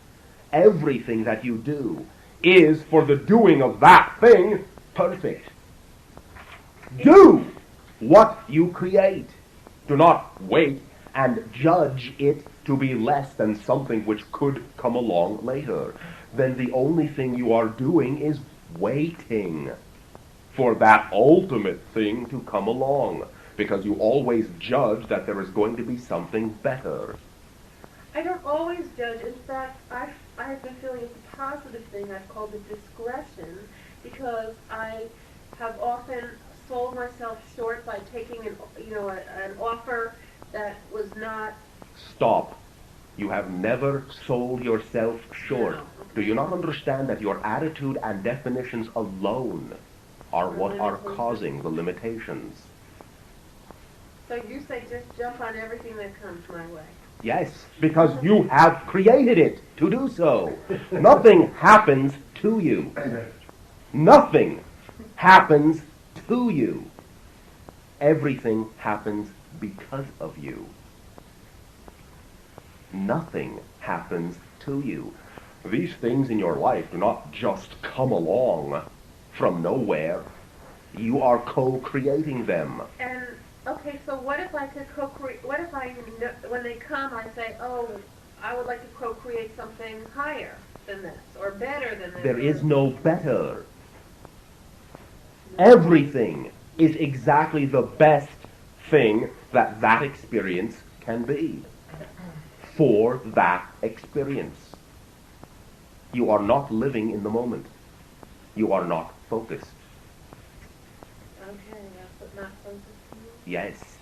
[SPEAKER 1] Everything that you do is for the doing of that thing perfect. Do what you create. Do not wait and judge it to be less than something which could come along later. Then the only thing you are doing is waiting for that ultimate thing to come along, because you always judge that there is going to be something better.
[SPEAKER 5] I don't always judge. In fact, I've been feeling it's a positive thing. I've called it discretion, because I have often sold myself short by taking an offer that was not.
[SPEAKER 1] Stop. You have never sold yourself short.
[SPEAKER 5] No.
[SPEAKER 1] Do you not understand that your attitude and definitions alone are what are causing the limitations?
[SPEAKER 5] So you say just jump on everything that comes my way.
[SPEAKER 1] Yes, because you have created it to do so. Nothing happens to you. Nothing happens to you. Everything happens because of you. Nothing happens to you. These things in your life do not just come along from nowhere. You are co-creating them.
[SPEAKER 5] And okay, so what if I could co-create? What if when they come, I say, "Oh, I would like to co-create something higher than this, or better than this."
[SPEAKER 1] There is no better. Everything is exactly the best thing that that experience can be for that experience. You are not living in the moment. You are not focused.
[SPEAKER 5] Okay, that's what not focused means.
[SPEAKER 1] Yes.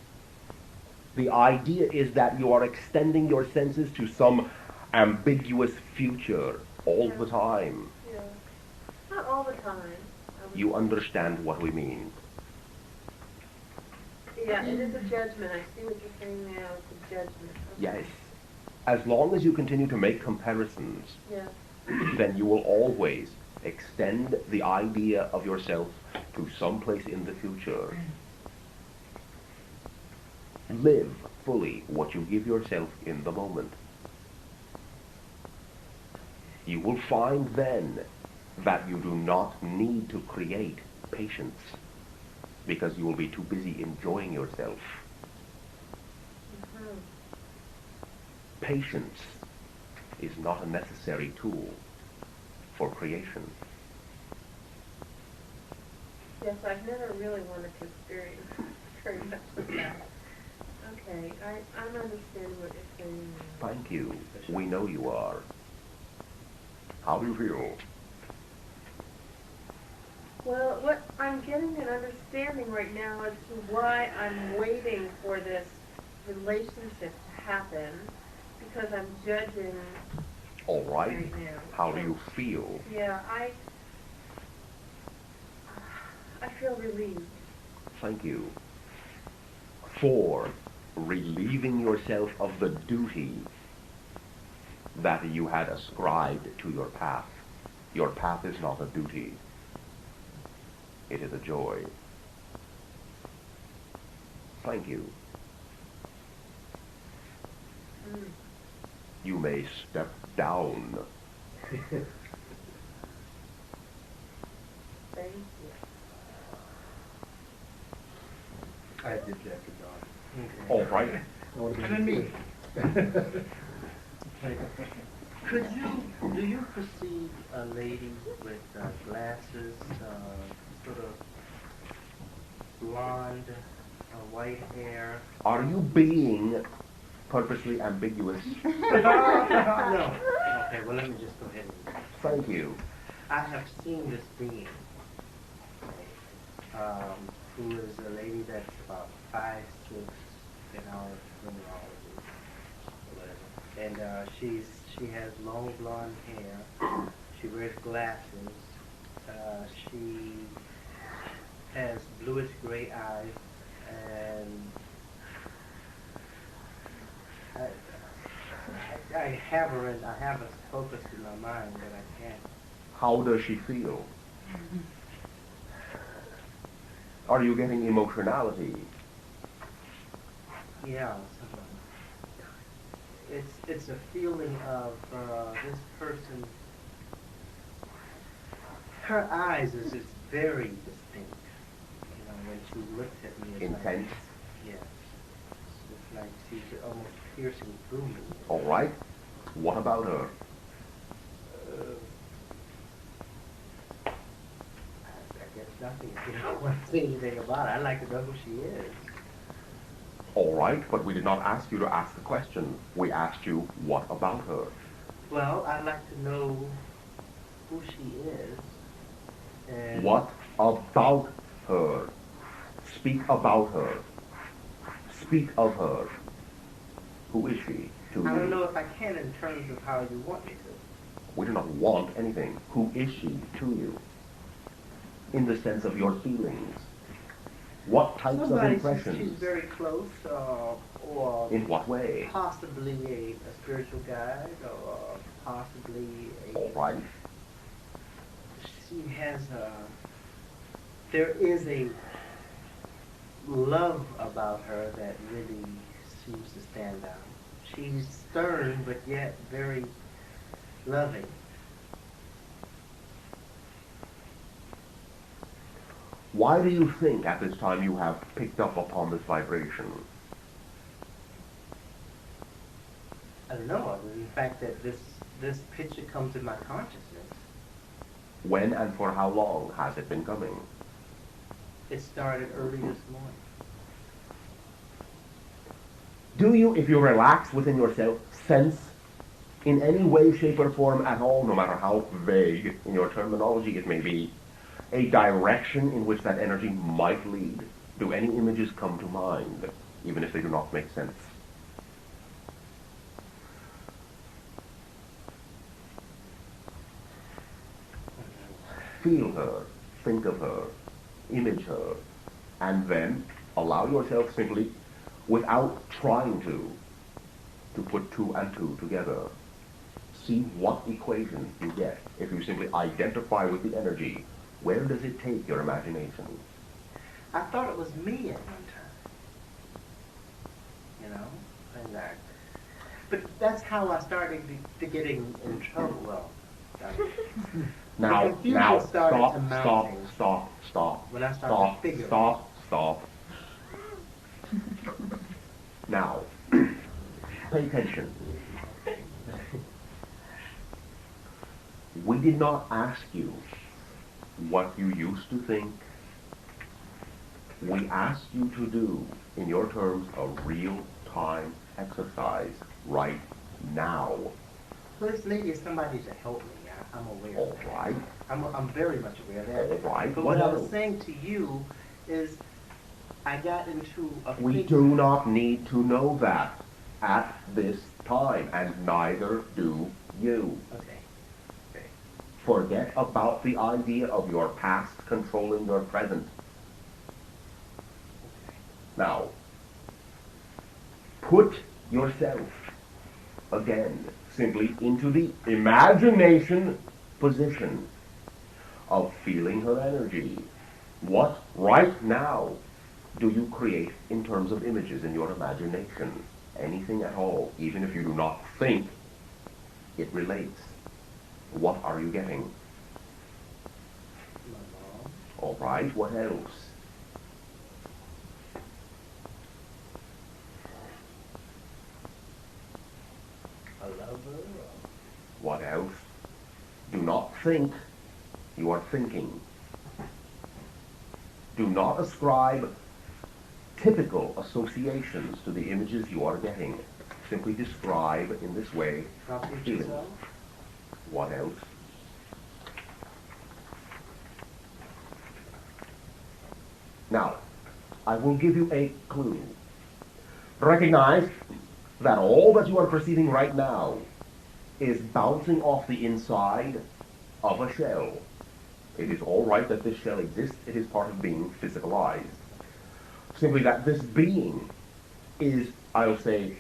[SPEAKER 1] The idea is that you are extending your senses to some ambiguous future all the time.
[SPEAKER 5] Yeah. Not all the time.
[SPEAKER 1] You understand what we mean.
[SPEAKER 5] Yeah, it is a judgment. I see what you're saying now. It's a judgment. Okay.
[SPEAKER 1] Yes. As long as you continue to make comparisons,
[SPEAKER 5] Yeah.
[SPEAKER 1] then you will always extend the idea of yourself to some place in the future. Live fully what you give yourself in the moment. You will find then that you do not need to create patience, because you will be too busy enjoying yourself.
[SPEAKER 5] Mhm.
[SPEAKER 1] Patience is not a necessary tool for creation.
[SPEAKER 5] Yes, I've never really wanted to experience very much of that. Okay, I'm understanding what you're saying now.
[SPEAKER 1] Thank you. We know you are. How do you feel?
[SPEAKER 5] Well, what I'm getting an understanding right now as to why I'm waiting for this relationship to happen, because I'm judging
[SPEAKER 1] All right.
[SPEAKER 5] right now.
[SPEAKER 1] How do you feel?
[SPEAKER 5] Yeah, I feel relieved.
[SPEAKER 1] Thank you for relieving yourself of the duty that you had ascribed to your path. Your path is not a duty. It is a joy. Thank you.
[SPEAKER 5] Mm.
[SPEAKER 1] You may step down.
[SPEAKER 5] Thank you.
[SPEAKER 4] I did that to John.
[SPEAKER 1] All right.
[SPEAKER 4] And then me.
[SPEAKER 7] Do you perceive a lady with glasses, sort of blonde, white hair?
[SPEAKER 1] Are you being purposely ambiguous?
[SPEAKER 7] No. Okay, well let me just go ahead and...
[SPEAKER 1] Thank you.
[SPEAKER 7] I have seen this being, who is a lady that's about 5'6" in our terminology, and she has long blonde hair. She wears glasses. She has bluish gray eyes, and I have her and I have a focus in my mind, but I can't.
[SPEAKER 1] How does she feel? Are you getting emotionality?
[SPEAKER 7] Yeah, it's a feeling of this person Her eyes is just very distinct. You know, when she looks at me, it's
[SPEAKER 1] Intense.
[SPEAKER 7] like, yes. It's like she's almost piercing through me.
[SPEAKER 1] All right. What about her?
[SPEAKER 7] I guess nothing. If you don't want to say anything about it, I'd like to know who she is.
[SPEAKER 1] All right, but we did not ask you to ask the question. We asked you, what about her?
[SPEAKER 7] Well, I'd like to know who she is. And
[SPEAKER 1] What about her? Speak about her. Speak of her. Who is she to you?
[SPEAKER 7] I don't know if I can in terms of how you want me to.
[SPEAKER 1] We do not want anything. Who is she to you? In the sense of your feelings. What types of
[SPEAKER 7] Somebody
[SPEAKER 1] impressions?
[SPEAKER 7] she's very close, or
[SPEAKER 1] In what way?
[SPEAKER 7] possibly a spiritual guide, or possibly
[SPEAKER 1] All right.
[SPEAKER 7] she has there is a love about her that really seems to stand out. She's stern, but yet very loving.
[SPEAKER 1] Why do you think at this time you have picked up upon this vibration?
[SPEAKER 7] I don't know. I mean, the fact that this picture comes in my consciousness.
[SPEAKER 1] When and for how long has it been coming?
[SPEAKER 7] It started early this morning.
[SPEAKER 1] Do you, if you relax within yourself, sense in any way, shape, or form at all, no matter how vague in your terminology it may be, a direction in which that energy might lead? Do any images come to mind, even if they do not make sense? Feel her, think of her, image her, and then allow yourself simply, without trying to put two and two together. See what equations you get. If you simply identify with the energy, where does it take your imagination?
[SPEAKER 7] I thought it was me at one time. You know? And but that's how I started to getting in trouble. Well,
[SPEAKER 1] Now,
[SPEAKER 7] the confusion
[SPEAKER 1] now,
[SPEAKER 7] started
[SPEAKER 1] stop,
[SPEAKER 7] to
[SPEAKER 1] stop,
[SPEAKER 7] mounting
[SPEAKER 1] stop, stop.
[SPEAKER 7] when I started
[SPEAKER 1] Stop,
[SPEAKER 7] figuring.
[SPEAKER 1] stop. Now, pay attention. We did not ask you what you used to think. We asked you to do, in your terms, a real-time exercise right now.
[SPEAKER 7] Well, this lady is somebody to help me. I'm aware
[SPEAKER 1] All
[SPEAKER 7] of that.
[SPEAKER 1] right.
[SPEAKER 7] I'm very much aware of that.
[SPEAKER 1] All right.
[SPEAKER 7] But
[SPEAKER 1] What
[SPEAKER 7] what I
[SPEAKER 1] else?
[SPEAKER 7] was saying to you is I got into a
[SPEAKER 1] We
[SPEAKER 7] fix-
[SPEAKER 1] do not need to know that at this time, and neither do you.
[SPEAKER 7] Okay.
[SPEAKER 1] Forget about the idea of your past controlling your present. Now, put yourself, again, simply into the imagination position of feeling her energy. What right now do you create in terms of images in your imagination? Anything at all, even if you do not think it relates. What are you getting?
[SPEAKER 7] My mom.
[SPEAKER 1] All right, what else?
[SPEAKER 7] A lover.
[SPEAKER 1] What else? Do not think, you are thinking. Do not ascribe typical associations to the images you are getting. Simply describe in this way
[SPEAKER 7] Probably
[SPEAKER 1] feelings.
[SPEAKER 7] yourself.
[SPEAKER 1] What else? Now, I will give you a clue. Recognize that all that you are perceiving right now is bouncing off the inside of a shell. It is all right that this shell exists. It is part of being physicalized. Simply that this being is, I'll say,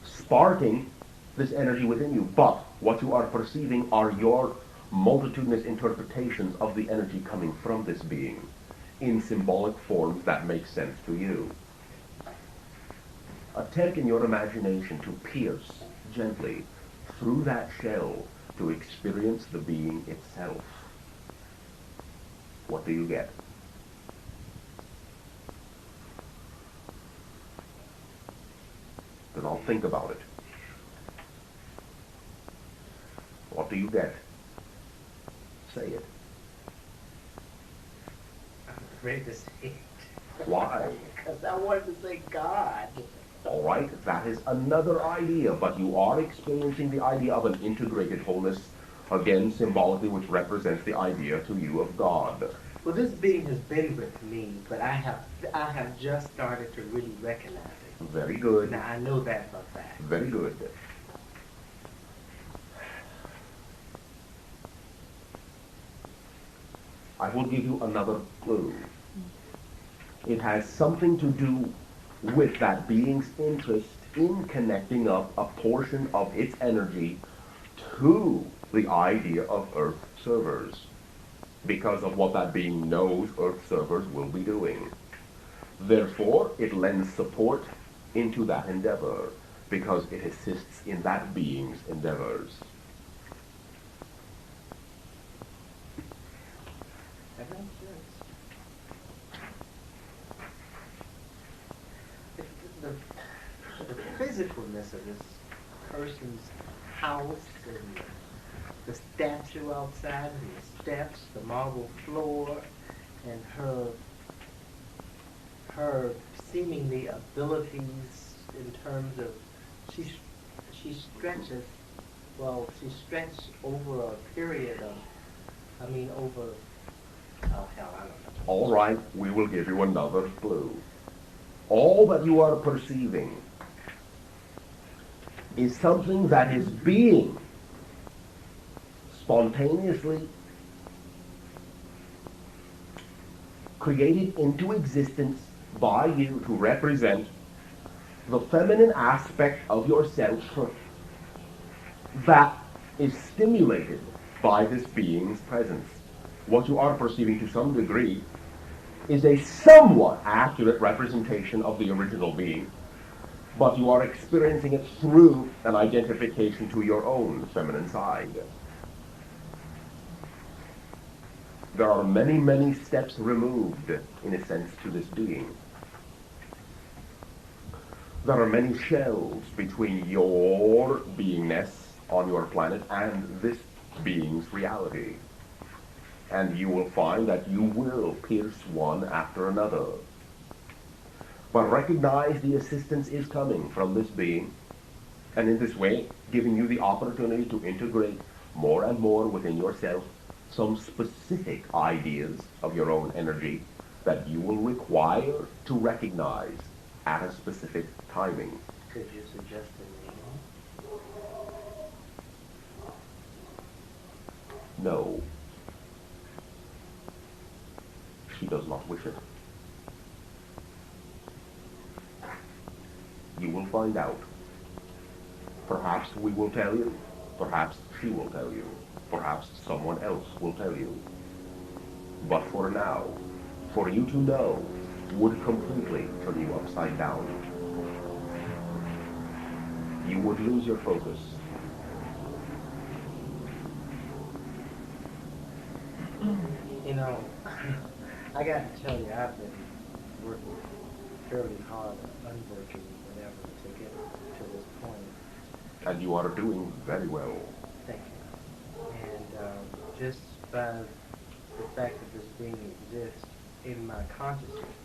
[SPEAKER 1] sparking this energy within you, but what you are perceiving are your multitudinous interpretations of the energy coming from this being in symbolic forms that make sense to you. Attempt in your imagination to pierce gently through that shell to experience the being itself. What do you get? Then I'll think about it. What do you get? Say it.
[SPEAKER 7] I'm afraid to say it.
[SPEAKER 1] Why?
[SPEAKER 7] Because I wanted to say God.
[SPEAKER 1] All right, that is another idea, but you are experiencing the idea of an integrated wholeness, again symbolically, which represents the idea to you of God.
[SPEAKER 7] Well, this being has been with me, but I have just started to really recognize it.
[SPEAKER 1] Very good.
[SPEAKER 7] Now, I know that for a fact.
[SPEAKER 1] Very good. I will give you another clue. It has something to do with that being's interest in connecting up a portion of its energy to the idea of Earth servers, because of what that being knows Earth servers will be doing. Therefore, it lends support into that endeavor, because it assists in that being's endeavors.
[SPEAKER 7] That makes sense. The physicalness of this person's house and the statue outside and the steps, the marble floor, and her seemingly abilities in terms of she stretches, well, she stretched over a period of, over, oh hell, I don't know.
[SPEAKER 1] All right, we will give you another clue. All that you are perceiving is something that is being spontaneously created into existence by you to represent the feminine aspect of yourself that is stimulated by this being's presence. What you are perceiving to some degree is a somewhat accurate representation of the original being, but you are experiencing it through an identification to your own feminine side. There are many, many steps removed, in a sense, to this being. There are many shells between your beingness on your planet and this being's reality. And you will find that you will pierce one after another. But recognize the assistance is coming from this being, and in this way, giving you the opportunity to integrate more and more within yourself some specific ideas of your own energy that you will require to recognize at a specific timing.
[SPEAKER 7] Could you suggest a name?
[SPEAKER 1] No. She does not wish it. You will find out. Perhaps we will tell you. Perhaps she will tell you. Perhaps someone else will tell you. But for now, for you to know would completely turn you upside down. You would lose your focus.
[SPEAKER 7] You know, I got to tell you, I've been working fairly hard, unworking, whatever, to get to this point.
[SPEAKER 1] And you are doing very well.
[SPEAKER 7] Thank you. And just by the fact that this being exists in my consciousness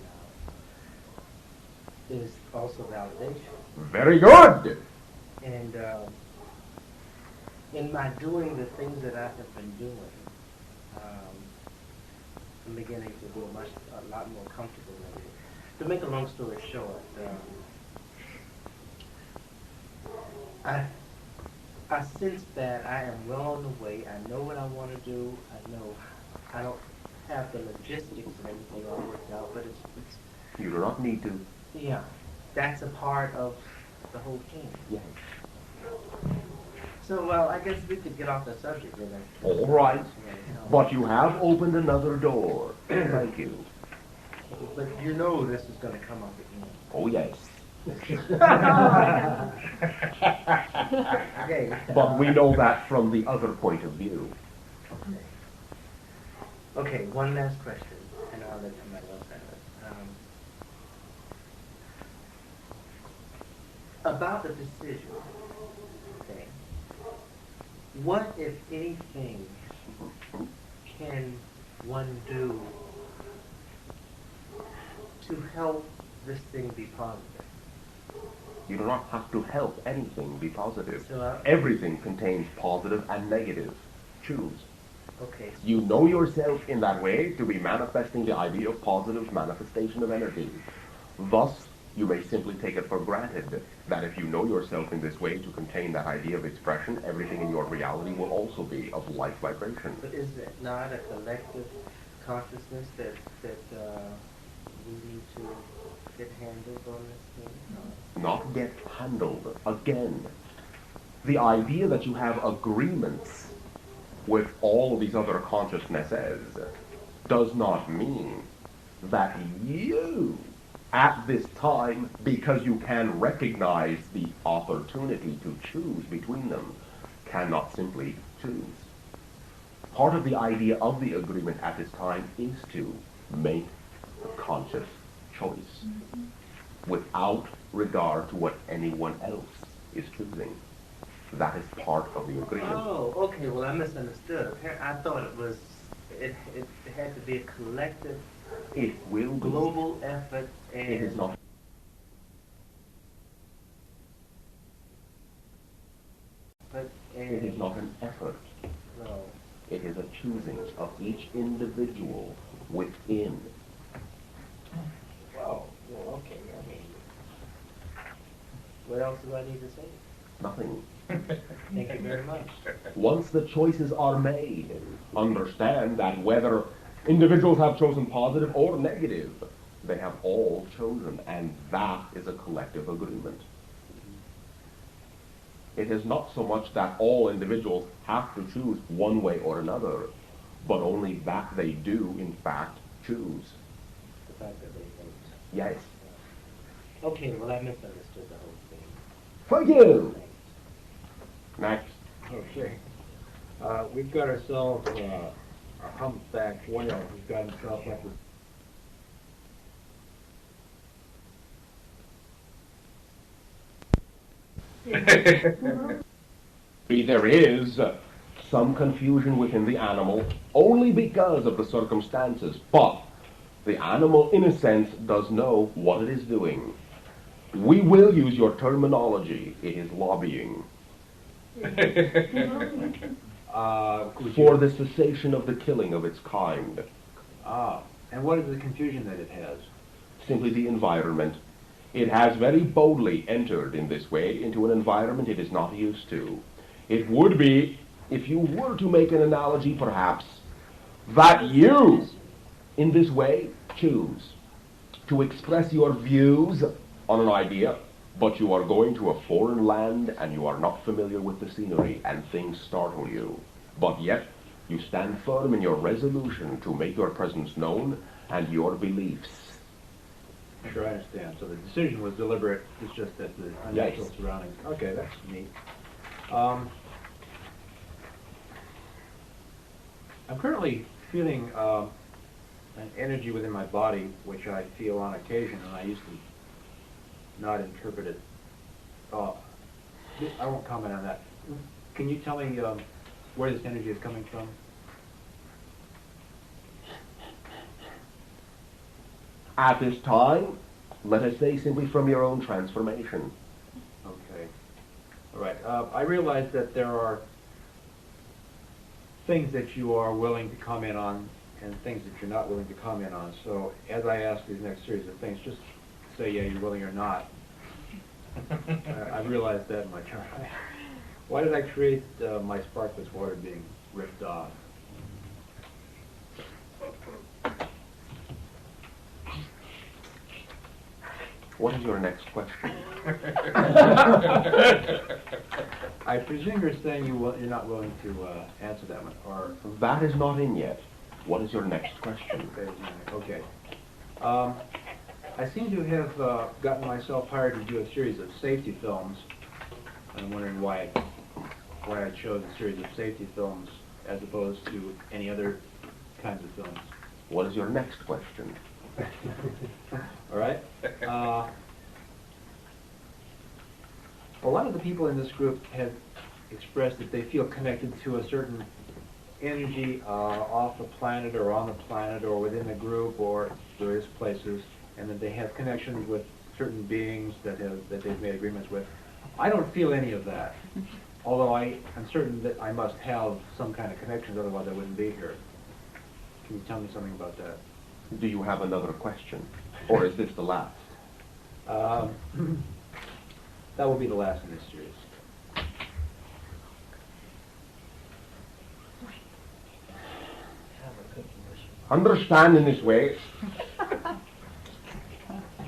[SPEAKER 7] now is also validation.
[SPEAKER 1] Very good!
[SPEAKER 7] And in my doing the things that I have been doing, I'm beginning to feel a lot more comfortable with it. To make a long story short, I sense that I am well on the way. I know what I want to do. I know I don't have the logistics and everything all worked out, but it's
[SPEAKER 1] You do not need to.
[SPEAKER 7] yeah, that's a part of the whole thing.
[SPEAKER 1] Yes.
[SPEAKER 7] So, well, I guess we could get off the subject then.
[SPEAKER 1] All right. But you have opened another door. Thank you.
[SPEAKER 7] But you know this is going to come up again.
[SPEAKER 1] Oh, yes.
[SPEAKER 7] Okay.
[SPEAKER 1] But we know that from the other point of view.
[SPEAKER 7] Okay. Okay, one last question, and I'll let somebody else have it. About the decision thing, what, if anything, can one do to help this thing be positive?
[SPEAKER 1] You do not have to help anything be positive.
[SPEAKER 7] So,
[SPEAKER 1] Everything contains positive and negative. Choose.
[SPEAKER 7] okay.
[SPEAKER 1] You know yourself in that way to be manifesting the idea of positive manifestation of energy. Thus, you may simply take it for granted that if you know yourself in this way to contain that idea of expression, everything in your reality will also be of like vibration.
[SPEAKER 7] But is it not a collective consciousness that we need to get handled on this thing?
[SPEAKER 1] Not get handled. Again, the idea that you have agreements with all of these other consciousnesses does not mean that you, at this time, because you can recognize the opportunity to choose between them, cannot simply choose. Part of the idea of the agreement at this time is to make a conscious choice without regard to what anyone else is choosing. That is part of the agreement.
[SPEAKER 7] Oh, okay. Well, I misunderstood. I thought it had to be a collective,
[SPEAKER 1] It will be.
[SPEAKER 7] global effort, and
[SPEAKER 1] It is not.
[SPEAKER 7] But
[SPEAKER 1] It is not an effort.
[SPEAKER 7] No.
[SPEAKER 1] It is a choosing of each individual within.
[SPEAKER 7] Well, okay. I mean, what else do I need to say?
[SPEAKER 1] Nothing.
[SPEAKER 7] Thank you very much.
[SPEAKER 1] Once the choices are made, understand that whether individuals have chosen positive or negative, they have all chosen, and that is a collective agreement. It is not so much that all individuals have to choose one way or another, but only that they do, in fact, choose.
[SPEAKER 7] The fact that they vote.
[SPEAKER 1] Yes.
[SPEAKER 7] Okay, well, I misunderstood the whole thing.
[SPEAKER 1] Thank you. Next.
[SPEAKER 4] Okay. We've got ourselves a humpback whale who's got himself like
[SPEAKER 1] There is some confusion within the animal only because of the circumstances, but the animal, in a sense, does know what it is doing. We will use your terminology. It is lobbying for the cessation of the killing of its kind.
[SPEAKER 4] And what is the confusion that it has?
[SPEAKER 1] Simply the environment. It has very boldly entered in this way into an environment it is not used to. It would be, if you were to make an analogy perhaps, that you, in this way, choose to express your views on an idea, but you are going to a foreign land and you are not familiar with the scenery and things startle you. But yet, you stand firm in your resolution to make your presence known and your beliefs.
[SPEAKER 4] Sure, I understand. So the decision was deliberate. It's just that the unnatural
[SPEAKER 1] Yes.
[SPEAKER 4] surroundings. Okay, that's neat. I'm currently feeling an energy within my body, which I feel on occasion, and I used to not interpret it. I won't comment on that. Can you tell me where this energy is coming from?
[SPEAKER 1] At this time, let us say simply from your own transformation.
[SPEAKER 4] Okay. All right. I realize that there are things that you are willing to comment on and things that you're not willing to comment on. So as I ask these next series of things, just say, yeah, you're willing or not. I realized that in my chart. Why did I create my sparkless water being ripped off?
[SPEAKER 1] What is your next question?
[SPEAKER 4] I presume you're saying you're not willing to answer that one, or
[SPEAKER 1] That is not in yet. What is your next question?
[SPEAKER 4] okay. I seem to have gotten myself hired to do a series of safety films. I'm wondering why I chose a series of safety films as opposed to any other kinds of films.
[SPEAKER 1] What is your next question?
[SPEAKER 4] All right. A lot of the people in this group have expressed that they feel connected to a certain energy off the planet or on the planet or within a group or various places, and that they have connections with certain beings that they've made agreements with. I don't feel any of that, although I'm certain that I must have some kind of connections, otherwise I wouldn't be here. Can you tell me something about that?
[SPEAKER 1] Do you have another question? Or is this the last?
[SPEAKER 4] That will be the last in this series.
[SPEAKER 1] Understand in this way,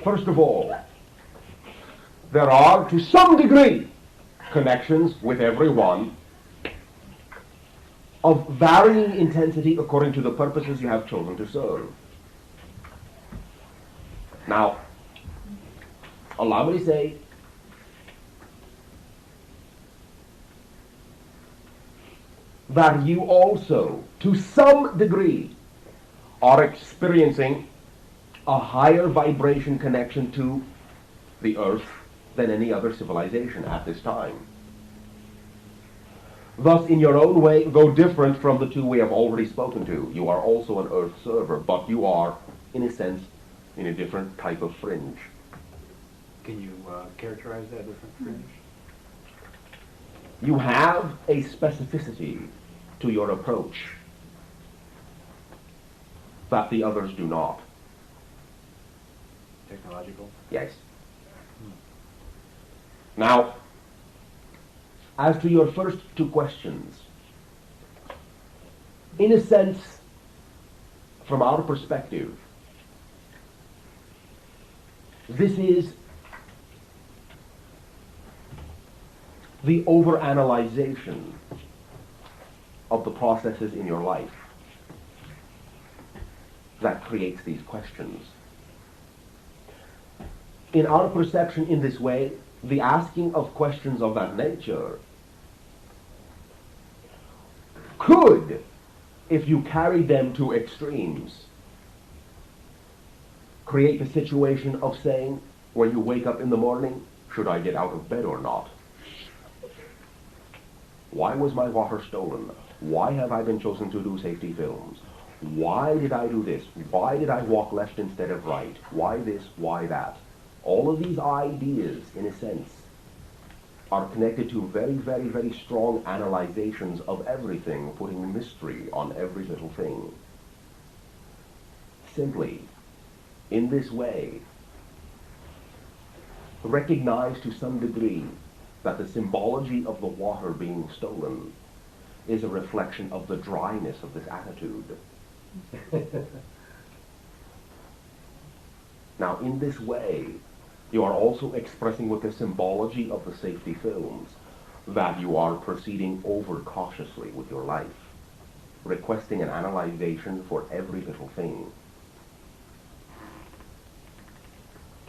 [SPEAKER 1] first of all, there are, to some degree, connections with everyone of varying intensity according to the purposes you have chosen to serve. Now, allow me to say, that you also, to some degree, are experiencing a higher vibration connection to the earth than any other civilization at this time. Thus, in your own way, though different from the two we have already spoken to, you are also an earth server, but you are, in a sense, in a different type of fringe.
[SPEAKER 4] Can you characterize that different fringe?
[SPEAKER 1] You have a specificity to your approach that the others do not.
[SPEAKER 4] Technological?
[SPEAKER 1] Yes. Now, as to your first two questions, in a sense, from our perspective, this is the overanalyzation of the processes in your life that creates these questions. In our perception in this way, the asking of questions of that nature could, if you carry them to extremes, create a situation of saying, when you wake up in the morning, should I get out of bed or not? Why was my water stolen? Why have I been chosen to do safety films? Why did I do this? Why did I walk left instead of right? Why this? Why that? All of these ideas, in a sense, are connected to very, very, very strong analyzations of everything, putting mystery on every little thing. Simply, in this way, recognize to some degree that the symbology of the water being stolen is a reflection of the dryness of this attitude. Now, in this way, you are also expressing with the symbology of the safety films that you are proceeding over cautiously with your life, requesting an analyzation for every little thing.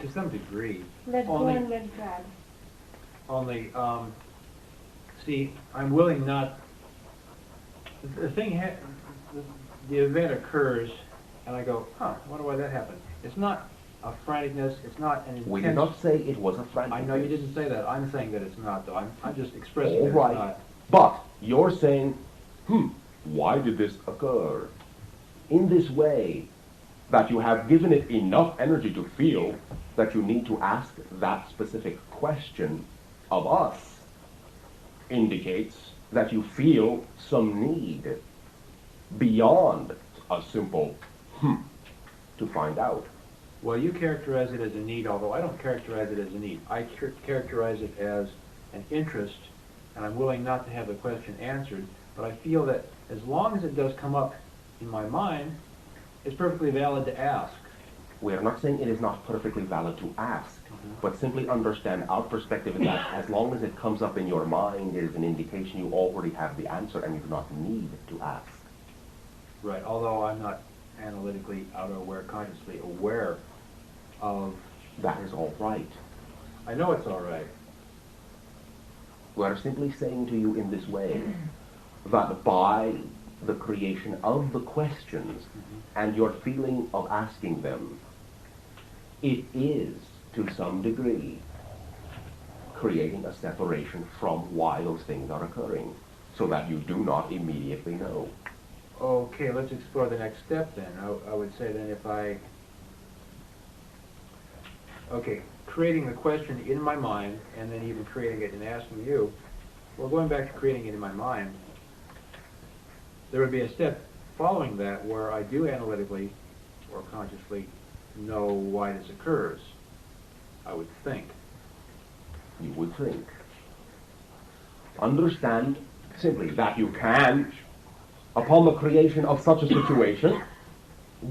[SPEAKER 4] To some degree.
[SPEAKER 3] Red blue, red red.
[SPEAKER 4] Only, see, I'm willing not. The thing, the event occurs, and I go, I wonder why that happened. It's not a franticness. It's not an intense.
[SPEAKER 1] We did not say it was a franticness.
[SPEAKER 4] I know you didn't say that. I'm saying that it's not, though. I'm just expressing
[SPEAKER 1] All
[SPEAKER 4] that
[SPEAKER 1] right.
[SPEAKER 4] it's not.
[SPEAKER 1] But you're saying, why did this occur? In this way, that you have given it enough energy to feel that you need to ask that specific question of us, indicates that you feel some need beyond a simple to find out.
[SPEAKER 4] Well, you characterize it as a need, although I don't characterize it as a need. I characterize it as an interest, and I'm willing not to have the question answered, but I feel that as long as it does come up in my mind, it's perfectly valid to ask.
[SPEAKER 1] We are not saying it is not perfectly valid to ask, but simply understand our perspective is that as long as it comes up in your mind, it is an indication you already have the answer and you do not need to ask.
[SPEAKER 4] Right, although I'm not analytically aware, consciously aware of...
[SPEAKER 1] That is all right.
[SPEAKER 4] I know it's all right.
[SPEAKER 1] We are simply saying to you in this way that by the creation of the questions and your feeling of asking them, it is, to some degree, creating a separation from why those things are occurring, so that you do not immediately know.
[SPEAKER 4] Okay, let's explore the next step then. I would say then okay, creating the question in my mind and then even creating it and asking you, well, going back to creating it in my mind, there would be a step following that where I do analytically or consciously know why this occurs. I would think.
[SPEAKER 1] You would think. Understand simply that you can, upon the creation of such a situation,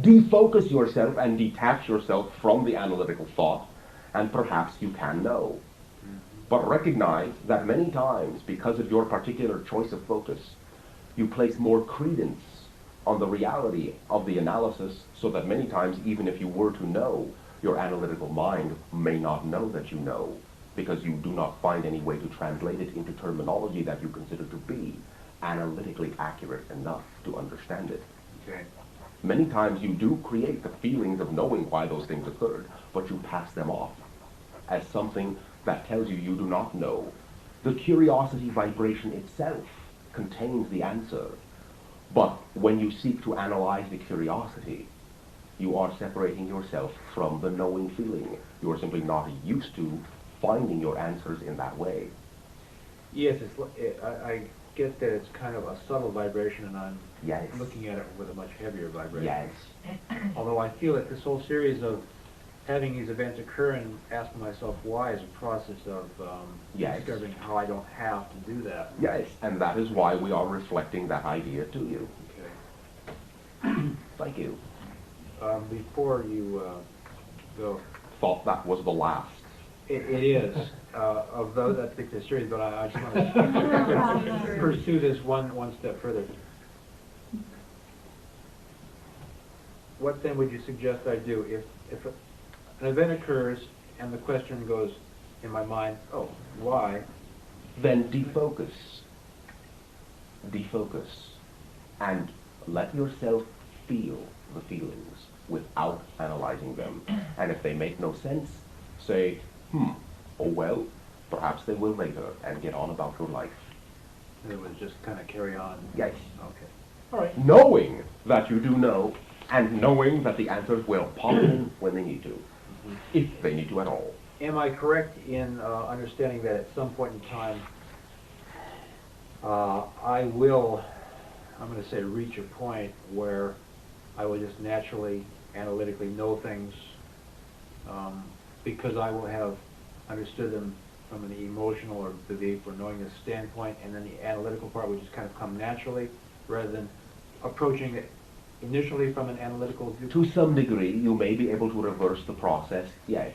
[SPEAKER 1] defocus yourself and detach yourself from the analytical thought, and perhaps you can know. But recognize that many times, because of your particular choice of focus, you place more credence on the reality of the analysis, so that many times, even if you were to know, your analytical mind may not know that you know, because you do not find any way to translate it into terminology that you consider to be analytically accurate enough to understand it.
[SPEAKER 4] Okay.
[SPEAKER 1] Many times you do create the feelings of knowing why those things occurred, but you pass them off as something that tells you do not know. The curiosity vibration itself contains the answer, but when you seek to analyze the curiosity, you are separating yourself from the knowing feeling. You are simply not used to finding your answers in that way.
[SPEAKER 4] Yes, I get that it's kind of a subtle vibration, and I'm
[SPEAKER 1] Yes.
[SPEAKER 4] looking at it with a much heavier vibration.
[SPEAKER 1] Yes.
[SPEAKER 4] Although I feel that this whole series of having these events occur and asking myself why is a process of
[SPEAKER 1] Yes.
[SPEAKER 4] discovering how I don't have to do that.
[SPEAKER 1] Yes, and that is why we are reflecting that idea to you.
[SPEAKER 4] Okay.
[SPEAKER 1] Thank you.
[SPEAKER 4] Before you go,
[SPEAKER 1] Thought that was the last.
[SPEAKER 4] it is of those that particular series, but I just want to pursue this one step further. What then would you suggest I do if an event occurs and the question goes in my mind, oh, why?
[SPEAKER 1] Then defocus. Defocus. And let yourself feel the feelings without analyzing them. And if they make no sense, say, oh well, perhaps they will later, and get on about your life.
[SPEAKER 4] And it would just kind of carry on.
[SPEAKER 1] Yes.
[SPEAKER 4] Okay.
[SPEAKER 1] All right. Knowing that you do know, and knowing that the answers will pop in when they need to, if they need to at all.
[SPEAKER 4] Am I correct in understanding that at some point in time I will, I'm going to say, reach a point where I will just naturally, analytically know things because I will have understood them from an emotional or belief or knowingness standpoint, and then the analytical part would just kind of come naturally rather than approaching it initially from an analytical viewpoint?
[SPEAKER 1] To some degree, you may be able to reverse the process, yes.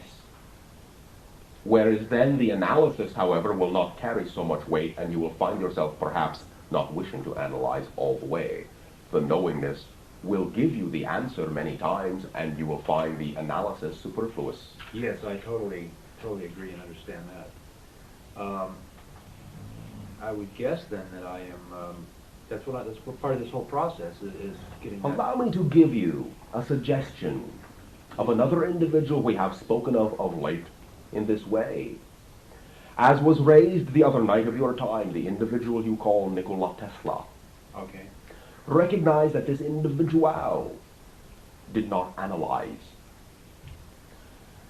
[SPEAKER 1] Whereas then the analysis, however, will not carry so much weight, and you will find yourself perhaps not wishing to analyze all the way. The knowingness will give you the answer many times, and you will find the analysis superfluous.
[SPEAKER 4] Yes, I totally agree and understand that. I would guess then that I am, that's what part of this whole process is getting that.
[SPEAKER 1] Allow me to give you a suggestion of another individual we have spoken of late in this way. As was raised the other night of your time, the individual you call Nikola Tesla.
[SPEAKER 4] Okay.
[SPEAKER 1] Recognize that this individual did not analyze.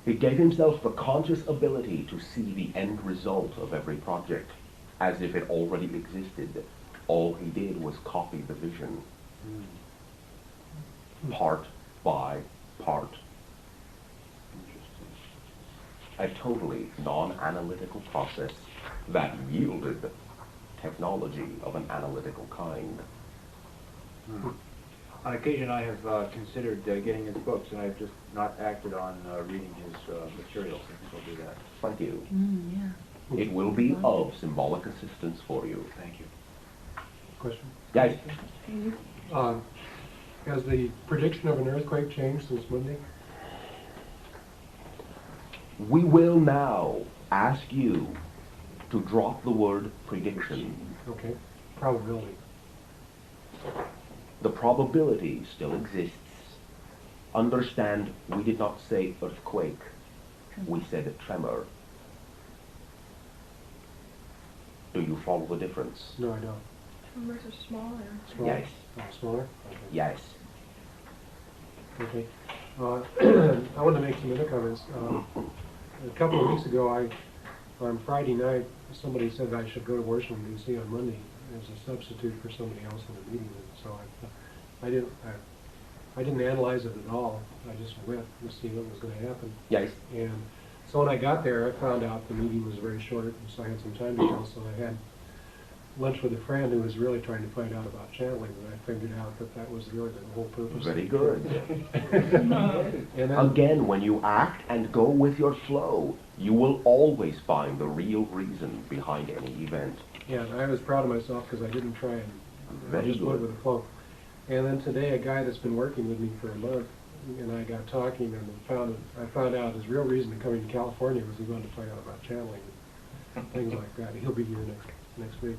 [SPEAKER 1] He gave himself the conscious ability to see the end result of every project as if it already existed. All he did was copy the vision, part by part. A totally non-analytical process that yielded technology of an analytical kind.
[SPEAKER 4] On occasion, I have considered getting his books, and I've just not acted on reading his materials. I think I'll do that.
[SPEAKER 1] Thank you.
[SPEAKER 2] Yeah.
[SPEAKER 1] It will be of symbolic assistance for you.
[SPEAKER 4] Thank you.
[SPEAKER 6] Question?
[SPEAKER 1] Yes.
[SPEAKER 6] Has the prediction of an earthquake changed since Monday?
[SPEAKER 1] We will now ask you to drop the word prediction.
[SPEAKER 6] Okay. Probability.
[SPEAKER 1] The probability still exists. Understand, we did not say earthquake. We said tremor. Do you follow the difference?
[SPEAKER 6] No, I don't.
[SPEAKER 3] Tremors are smaller.
[SPEAKER 6] Smaller?
[SPEAKER 1] Yes.
[SPEAKER 6] Oh, smaller? Okay.
[SPEAKER 1] Yes.
[SPEAKER 6] Okay. I want to make some other comments. A couple of weeks ago, on Friday night, somebody said I should go to Washington, D.C. on Monday as a substitute for somebody else in the meeting. And so I didn't analyze it at all. I just went to see what was going to happen.
[SPEAKER 1] Yes.
[SPEAKER 6] And so when I got there, I found out the meeting was very short, and so I had some time to kill. So I had lunch with a friend who was really trying to find out about channeling, and I figured out that was really the whole purpose.
[SPEAKER 1] Very good.
[SPEAKER 6] And then,
[SPEAKER 1] Again, when you act and go with your flow, you will always find the real reason behind any event.
[SPEAKER 6] yeah, and I was proud of myself because I didn't try and I
[SPEAKER 1] Very
[SPEAKER 6] just went
[SPEAKER 1] good.
[SPEAKER 6] with the flow. And then today, a guy that's been working with me for a month, and I got talking, and I found out his real reason to coming to California was he wanted to find out about channeling and things like that. He'll be here next week.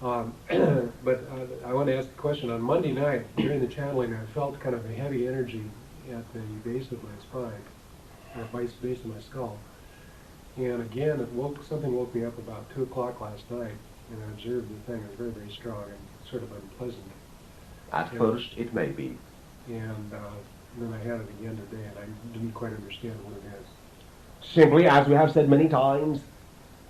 [SPEAKER 6] But I want to ask the question. On Monday night, during the channeling, I felt kind of a heavy energy at the base of my spine, at the base of my skull. And again, something woke me up about 2 o'clock last night, and I observed the thing. It was very, very strong and sort of unpleasant.
[SPEAKER 1] At first, it may be.
[SPEAKER 6] And then I had it again today, and I didn't quite understand what it is.
[SPEAKER 1] Simply, as we have said many times,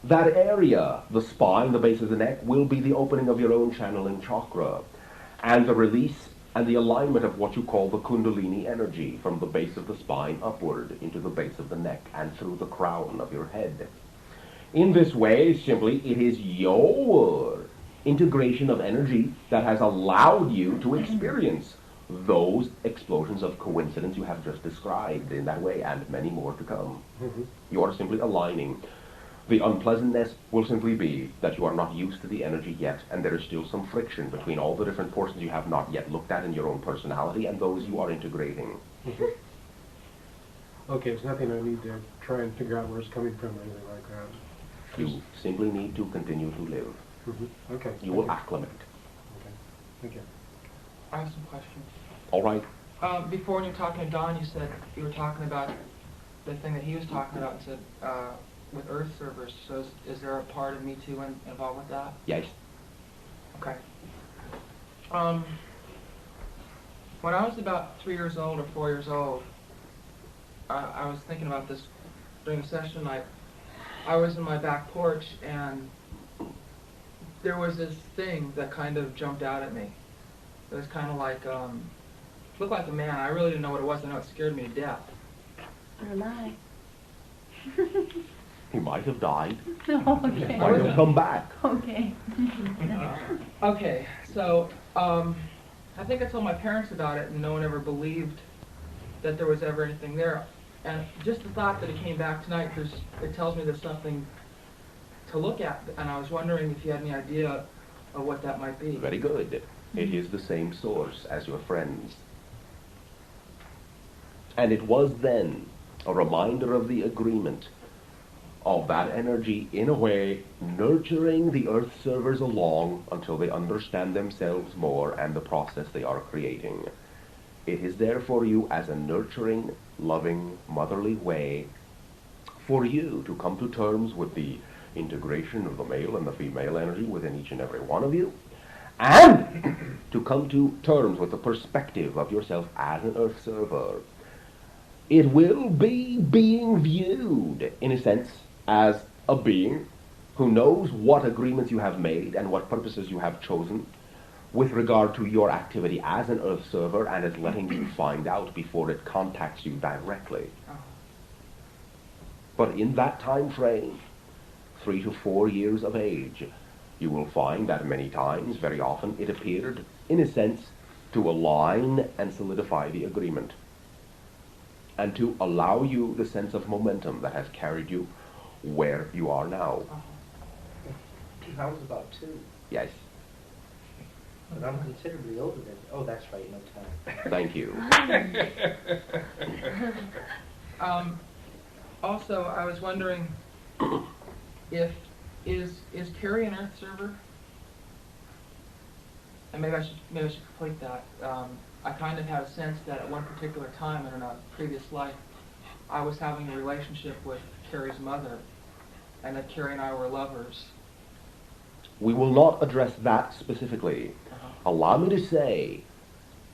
[SPEAKER 1] that area, the spine, the base of the neck, will be the opening of your own channeling chakra, and the release and the alignment of what you call the kundalini energy from the base of the spine upward into the base of the neck and through the crown of your head. In this way, simply, it is your integration of energy that has allowed you to experience those explosions of coincidence you have just described in that way, and many more to come.
[SPEAKER 6] Mm-hmm.
[SPEAKER 1] You are simply aligning. The unpleasantness will simply be that you are not used to the energy yet, and there is still some friction between all the different portions you have not yet looked at in your own personality and those you are integrating.
[SPEAKER 6] Mm-hmm. Okay, it's nothing I need to try and figure out where it's coming from or anything like that.
[SPEAKER 1] You simply need to continue to live.
[SPEAKER 6] Mm-hmm. Okay.
[SPEAKER 1] You will acclimate.
[SPEAKER 6] Okay. Thank you.
[SPEAKER 10] I have some questions.
[SPEAKER 1] All right.
[SPEAKER 10] Before when you were talking to Don, you said you were talking about the thing that he was talking about and said with Earth servers. So is there a part of me too involved with that?
[SPEAKER 1] Yes.
[SPEAKER 10] Okay. When I was about 3 years old or 4 years old, I was thinking about this during a session. I was in my back porch and there was this thing that kind of jumped out at me. It was kind of like, looked like a man. I really didn't know what it was. I know it scared me to death.
[SPEAKER 2] Or lie.
[SPEAKER 1] He might have died.
[SPEAKER 2] Okay.
[SPEAKER 1] Might have come back.
[SPEAKER 2] Okay.
[SPEAKER 10] Okay, so I think I told my parents about it and no one ever believed that there was ever anything there. And just the thought that it came back tonight, it tells me there's something to look at. And I was wondering if you had any idea of what that might be.
[SPEAKER 1] Very good. It is the same source as your friends. And it was then a reminder of the agreement of that energy, in a way, nurturing the Earth servers along until they understand themselves more and the process they are creating. It is there for you as a nurturing, loving, motherly way for you to come to terms with the integration of the male and the female energy within each and every one of you, and to come to terms with the perspective of yourself as an Earth server. It will be being viewed, in a sense, as a being who knows what agreements you have made and what purposes you have chosen with regard to your activity as an Earth server, and is letting you find out before it contacts you directly. But in that time frame, 3 to 4 years of age, you will find that many times, very often, it appeared, in a sense, to align and solidify the agreement, and to allow you the sense of momentum that has carried you where you are now.
[SPEAKER 7] I was about 2.
[SPEAKER 1] Yes.
[SPEAKER 7] But I'm considerably older than you. Oh, that's right, no time.
[SPEAKER 1] Thank you.
[SPEAKER 10] Also, I was wondering if is Carrie an Earth server? and maybe I should complete that. I kind of had a sense that at one particular time in a previous life, I was having a relationship with Carrie's mother, and that Carrie and I were lovers.
[SPEAKER 1] We will not address that specifically. Allow me to say,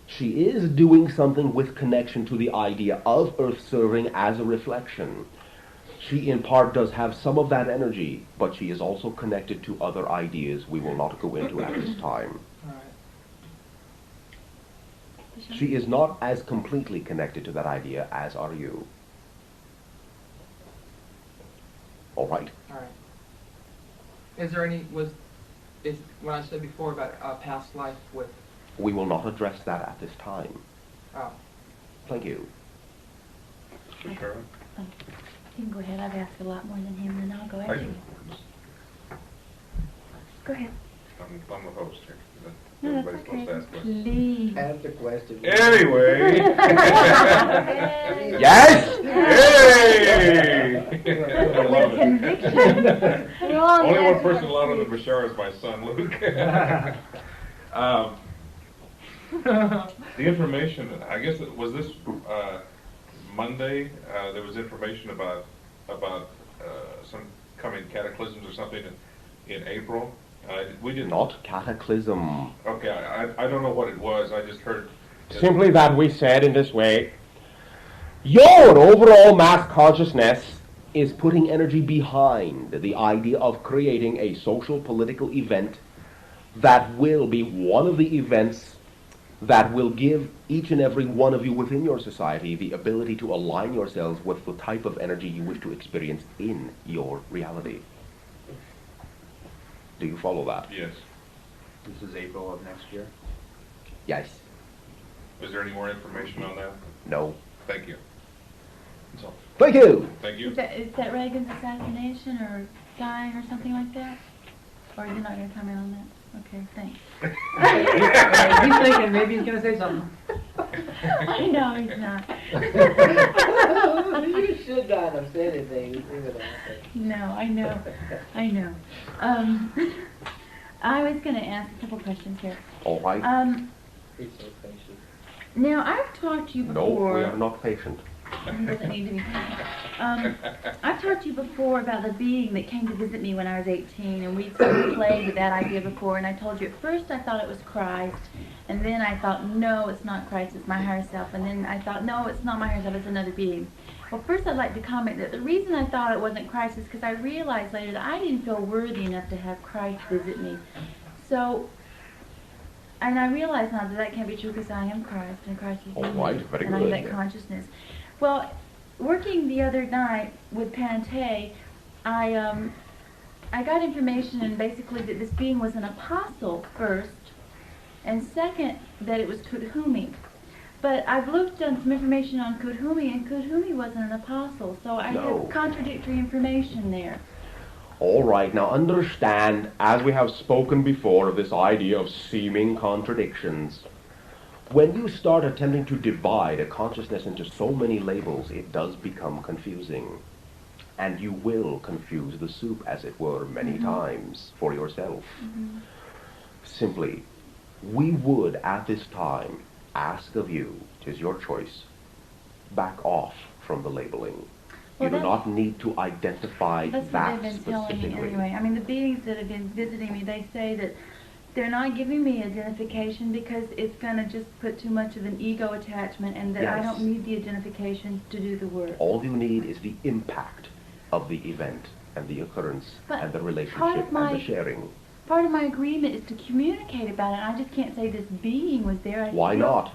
[SPEAKER 1] she is doing something with connection to the idea of Earth serving as a reflection. She in part does have some of that energy, but she is also connected to other ideas we will not go into at this time.
[SPEAKER 10] All right.
[SPEAKER 1] She is not as completely connected to that idea as are you. All right.
[SPEAKER 10] All right. Is there any, is what I said before about past life with...
[SPEAKER 1] We will not address that at this time.
[SPEAKER 10] Oh.
[SPEAKER 1] Thank you.
[SPEAKER 2] You can go ahead. I've asked a lot more than him, and I'll go after you. Go ahead.
[SPEAKER 11] I'm the host here.
[SPEAKER 2] No, that's
[SPEAKER 11] Everybody's supposed to
[SPEAKER 2] okay.
[SPEAKER 11] ask questions.
[SPEAKER 2] Please.
[SPEAKER 7] Ask the question.
[SPEAKER 11] Anyway.
[SPEAKER 1] Yes!
[SPEAKER 11] Hey! I love it.
[SPEAKER 2] Conviction.
[SPEAKER 11] Only one person louder than Bashar is my son, Luke. The information, I guess, was this Monday? There was information about some coming cataclysms or something in April. We did
[SPEAKER 1] Not cataclysm.
[SPEAKER 11] Okay, I don't know what it was. I just heard.
[SPEAKER 1] Simply that we said in this way, your overall mass consciousness is putting energy behind the idea of creating a social political event that will be one of the events that will give each and every one of you within your society the ability to align yourselves with the type of energy you wish to experience in your reality. Do you follow that?
[SPEAKER 11] Yes.
[SPEAKER 4] This is April of next year.
[SPEAKER 1] Yes.
[SPEAKER 11] Is there any more information on that?
[SPEAKER 1] No.
[SPEAKER 11] Thank you. That's all.
[SPEAKER 1] Thank you.
[SPEAKER 11] Thank you.
[SPEAKER 2] Is that Reagan's assassination or dying or something like that? Or you're not going to comment on that? Okay, thanks.
[SPEAKER 4] He's thinking maybe he's going to say something.
[SPEAKER 2] I know he's not.
[SPEAKER 7] You should not have said anything.
[SPEAKER 2] No, I know. I know. I was going to ask a couple questions here.
[SPEAKER 1] All right.
[SPEAKER 7] He's so patient.
[SPEAKER 2] Now, I've talked to you
[SPEAKER 1] No,
[SPEAKER 2] before.
[SPEAKER 1] we are not patient.
[SPEAKER 2] He doesn't need to be patient. I've talked to you before about the being that came to visit me when I was 18, and we'd sort of played with that idea before, and I told you at first I thought it was Christ, and then I thought, no, it's not Christ, it's my higher self, and then I thought, no, it's not my higher self, it's another being. Well, first I'd like to comment that the reason I thought it wasn't Christ is because I realized later that I didn't feel worthy enough to have Christ visit me. So, and I realize now that that can't be true because I am Christ, and Christ is in me,
[SPEAKER 1] All right, very
[SPEAKER 2] and I have
[SPEAKER 1] good.
[SPEAKER 2] that consciousness. Well, working the other night with Pante, I got information, and basically that this being was an apostle first, and second that it was Kudhumi. But I've looked on some information on Kudhumi, and Kudhumi wasn't an apostle, so I
[SPEAKER 1] No.
[SPEAKER 2] have contradictory information there.
[SPEAKER 1] All right, now understand, as we have spoken before, of this idea of seeming contradictions. When you start attempting to divide a consciousness into so many labels, it does become confusing. And you will confuse the soup, as it were, many times for yourself. Simply, we would, at this time, ask of you, 'tis your choice, back off from the labeling.
[SPEAKER 2] Well,
[SPEAKER 1] you do
[SPEAKER 2] that-
[SPEAKER 1] not need to identify
[SPEAKER 2] That's what
[SPEAKER 1] that
[SPEAKER 2] they've been telling me
[SPEAKER 1] specifically.
[SPEAKER 2] anyway. I mean, the beings that have been visiting me, they say that they're not giving me identification because it's going to just put too much of an ego attachment, and that I
[SPEAKER 1] Yes.
[SPEAKER 2] don't need the identification to do the work.
[SPEAKER 1] All you need is the impact of the event and the occurrence
[SPEAKER 2] But
[SPEAKER 1] and the
[SPEAKER 2] part
[SPEAKER 1] relationship
[SPEAKER 2] of my-
[SPEAKER 1] and the sharing.
[SPEAKER 2] Part of my agreement is to communicate about it. I just can't say this being was there. I
[SPEAKER 1] Why
[SPEAKER 2] feel-
[SPEAKER 1] not?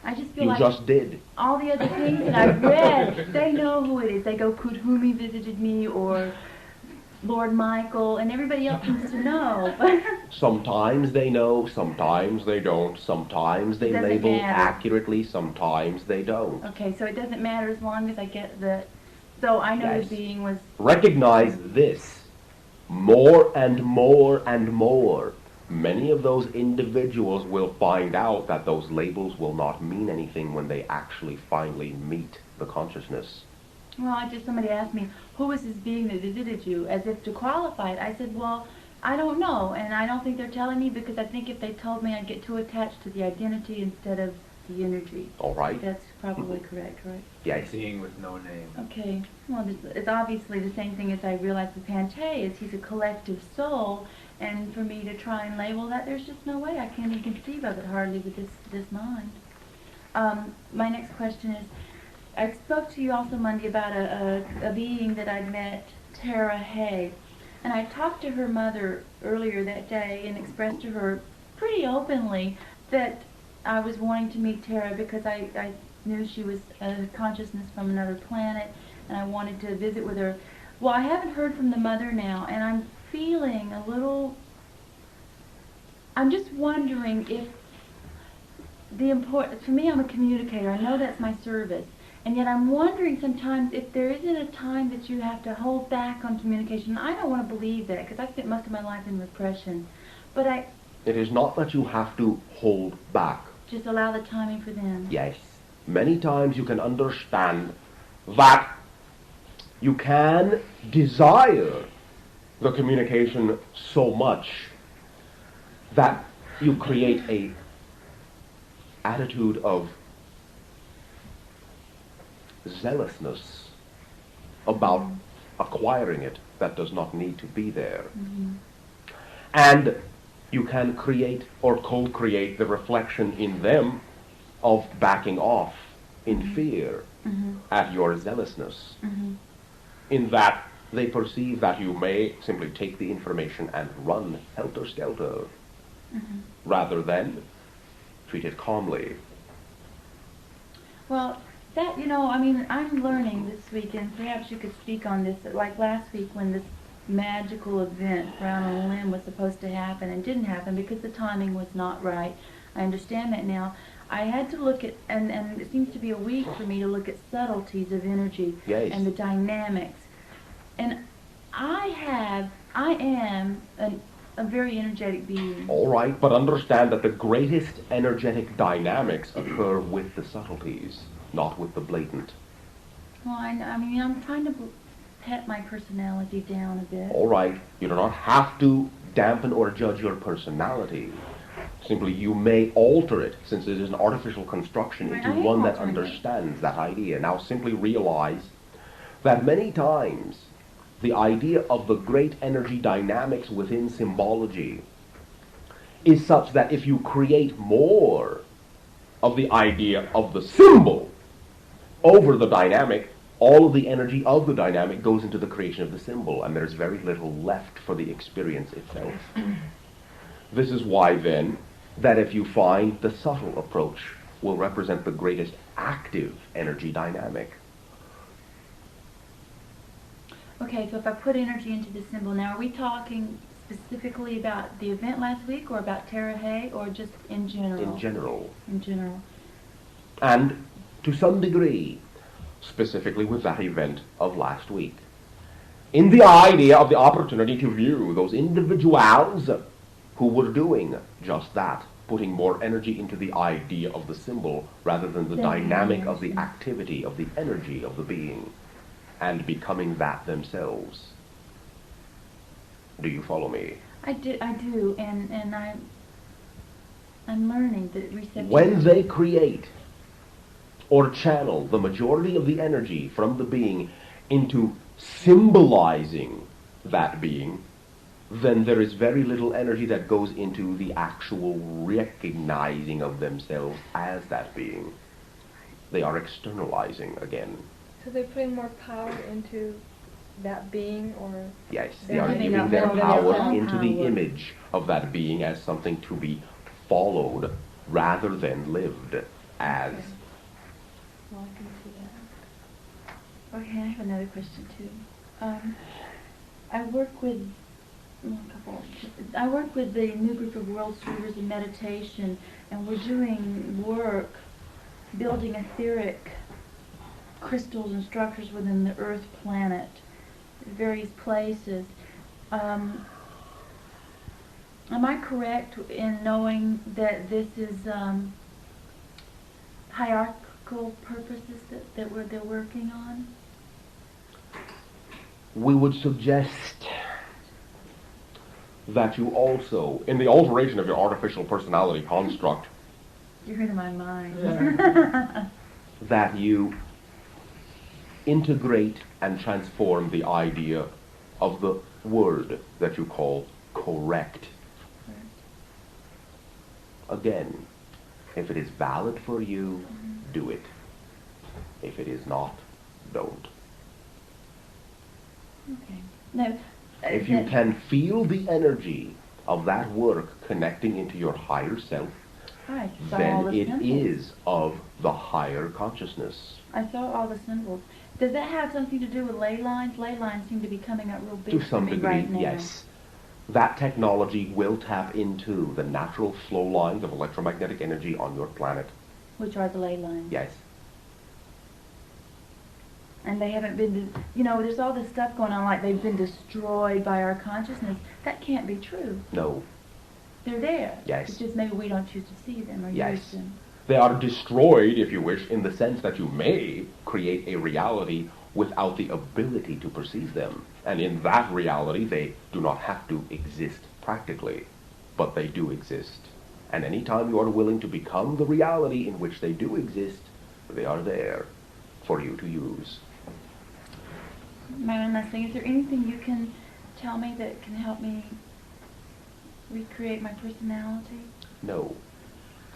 [SPEAKER 2] I just feel
[SPEAKER 1] You
[SPEAKER 2] like
[SPEAKER 1] just did.
[SPEAKER 2] all the other things that I've read, they know who it is. They go, Kudhumi visited me, or Lord Michael, and everybody else seems to know.
[SPEAKER 1] Sometimes they know, sometimes they don't. Sometimes they
[SPEAKER 2] Doesn't
[SPEAKER 1] label
[SPEAKER 2] matter.
[SPEAKER 1] accurately, sometimes they don't.
[SPEAKER 2] Okay, so it doesn't matter as long as I get the... So I know
[SPEAKER 1] Yes.
[SPEAKER 2] the being was...
[SPEAKER 1] Recognize this. More and more and more. Many of those individuals will find out that those labels will not mean anything when they actually finally meet the consciousness.
[SPEAKER 2] Well, somebody asked me, who was this being that visited you, as if to qualify it. I said, well, I don't know, and I don't think they're telling me because I think if they told me, I'd get too attached to the identity instead of the energy.
[SPEAKER 1] All right.
[SPEAKER 2] That's probably correct, right?
[SPEAKER 1] Yes.
[SPEAKER 4] Seeing with no name.
[SPEAKER 2] Okay. Well, it's obviously the same thing as I realized with Panche, is he's a collective soul, and for me to try and label that, there's just no way. I can't even conceive of it hardly with this mind. My next question is, I spoke to you also Monday about a being that I'd met, Tara Hay, and I talked to her mother earlier that day and expressed to her pretty openly that I was wanting to meet Tara because I knew she was a consciousness from another planet, and I wanted to visit with her. Well, I haven't heard from the mother now, and I'm feeling a little, I'm just wondering if for me, I'm a communicator. I know that's my service. And yet I'm wondering sometimes if there isn't a time that you have to hold back on communication. I don't want to believe that because I spent most of my life in repression. But
[SPEAKER 1] It is not that you have to hold back.
[SPEAKER 2] Just allow the timing for them.
[SPEAKER 1] Yes. Many times you can understand that you can desire the communication so much that you create a attitude of zealousness about acquiring it that does not need to be there.
[SPEAKER 2] Mm-hmm.
[SPEAKER 1] And you can create or co-create the reflection in them of backing off in fear at your zealousness, in that they perceive that you may simply take the information and run helter-skelter rather than treat it calmly.
[SPEAKER 2] Well, that, I mean, I'm learning this week, and perhaps you could speak on this, like last week when this magical event, Brown on a Limb, was supposed to happen and didn't happen because the timing was not right. I understand that now. I had to look at, and it seems to be a week for me to look at subtleties of energy and the dynamics. And I am a very energetic being.
[SPEAKER 1] All right, but understand that the greatest energetic dynamics occur with the subtleties, not with the blatant.
[SPEAKER 2] Well, I mean, I'm trying to pet my personality down a bit.
[SPEAKER 1] All right, you do not have to dampen or judge your personality. Simply, you may alter it, since it is an artificial construction, into one that understands that idea. Now, simply realize that many times the idea of the great energy dynamics within symbology is such that if you create more of the idea of the symbol over the dynamic, all of the energy of the dynamic goes into the creation of the symbol, and there's very little left for the experience itself. This is why, then, that if you find the subtle approach will represent the greatest active energy dynamic.
[SPEAKER 2] Okay, so if I put energy into the symbol, now are we talking specifically about the event last week, or about Tara Hay, or just in general?
[SPEAKER 1] In general.
[SPEAKER 2] In general.
[SPEAKER 1] And to some degree, specifically with that event of last week. In the idea of the opportunity to view those individuals who were doing just that, putting more energy into the idea of the symbol rather than the dynamic of the activity of the energy of the being, and becoming that themselves. Do you follow me?
[SPEAKER 2] I do, and I'm learning the reception.
[SPEAKER 1] When they create or channel the majority of the energy from the being into symbolizing that being, then there is very little energy that goes into the actual recognizing of themselves as that being. They are externalizing again.
[SPEAKER 3] So they're putting more power into that being, or?
[SPEAKER 1] Yes, they are giving their power into the image of that being as something to be followed rather than lived as.
[SPEAKER 2] Okay. Well, I can see that. Okay, I have another question too. I work with the new group of world servers in meditation, and we're doing work building etheric crystals and structures within the Earth planet, various places. Am I correct in knowing that this is hierarchical purposes that they're working on?
[SPEAKER 1] We would suggest that you also, in the alteration of your artificial personality construct,
[SPEAKER 2] You're in my mind.
[SPEAKER 1] that you integrate and transform the idea of the word that you call correct. Again, if it is valid for you, do it. If it is not, don't.
[SPEAKER 2] Okay. No.
[SPEAKER 1] If you can feel the energy of that work connecting into your higher self,
[SPEAKER 2] I saw all
[SPEAKER 1] then
[SPEAKER 2] the
[SPEAKER 1] it
[SPEAKER 2] symbols.
[SPEAKER 1] is of the higher consciousness.
[SPEAKER 2] I saw all the symbols. Does that have something to do with ley lines? Ley lines seem to be coming up real big
[SPEAKER 1] To
[SPEAKER 2] for
[SPEAKER 1] some
[SPEAKER 2] me
[SPEAKER 1] degree,
[SPEAKER 2] right now.
[SPEAKER 1] yes. That technology will tap into the natural flow lines of electromagnetic energy on your planet.
[SPEAKER 2] Which are the ley lines.
[SPEAKER 1] Yes.
[SPEAKER 2] And they haven't been, there's all this stuff going on like they've been destroyed by our consciousness. That can't be true.
[SPEAKER 1] No.
[SPEAKER 2] They're there.
[SPEAKER 1] Yes.
[SPEAKER 2] It's just maybe we don't choose to see them or
[SPEAKER 1] Yes.
[SPEAKER 2] use them.
[SPEAKER 1] They are destroyed, if you wish, in the sense that you may create a reality without the ability to perceive them. And in that reality, they do not have to exist practically, but they do exist. And any time you are willing to become the reality in which they do exist, they are there for you to use.
[SPEAKER 2] My one last thing, is there anything you can tell me that can help me recreate my personality?
[SPEAKER 1] No.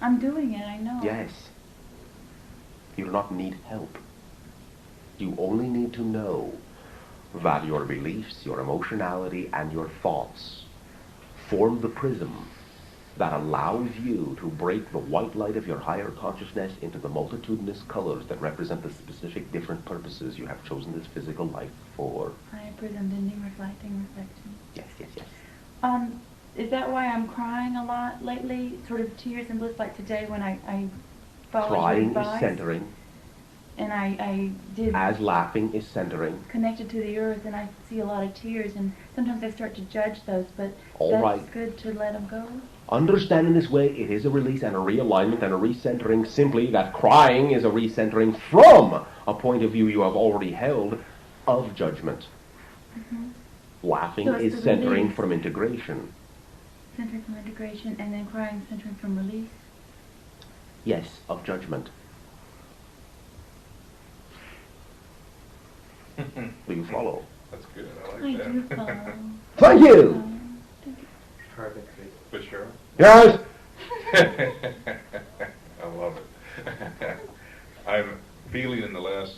[SPEAKER 2] I'm doing it, I know.
[SPEAKER 1] Yes. You do not need help. You only need to know that your beliefs, your emotionality, and your thoughts form the prism that allows you to break the white light of your higher consciousness into the multitudinous colors that represent the specific different purposes you have chosen this physical life for.
[SPEAKER 2] Higher prism, bending, reflecting, reflection.
[SPEAKER 1] Yes, yes, yes.
[SPEAKER 2] Is that why I'm crying a lot lately? Sort of tears and bliss, like today when I followed your
[SPEAKER 1] Crying
[SPEAKER 2] advice.
[SPEAKER 1] is centering,
[SPEAKER 2] And I did
[SPEAKER 1] as laughing is centering.
[SPEAKER 2] connected to the earth, and I see a lot of tears, and sometimes I start to judge those, but
[SPEAKER 1] All
[SPEAKER 2] that's
[SPEAKER 1] right.
[SPEAKER 2] good to let them go.
[SPEAKER 1] Understand in this way, it is a release and a realignment and a recentering, simply that crying is a recentering from a point of view you have already held of judgment. Laughing
[SPEAKER 2] So it's
[SPEAKER 1] is
[SPEAKER 2] the
[SPEAKER 1] centering
[SPEAKER 2] release.
[SPEAKER 1] from integration.
[SPEAKER 2] Centering from integration, and then crying centering from release.
[SPEAKER 1] Yes, of judgment. Do you follow?
[SPEAKER 11] That's good. I
[SPEAKER 2] I
[SPEAKER 11] like that.
[SPEAKER 2] do follow.
[SPEAKER 1] Thank you!
[SPEAKER 4] Perfect.
[SPEAKER 11] Bashar?
[SPEAKER 1] Yes!
[SPEAKER 11] I love it. I'm feeling in the last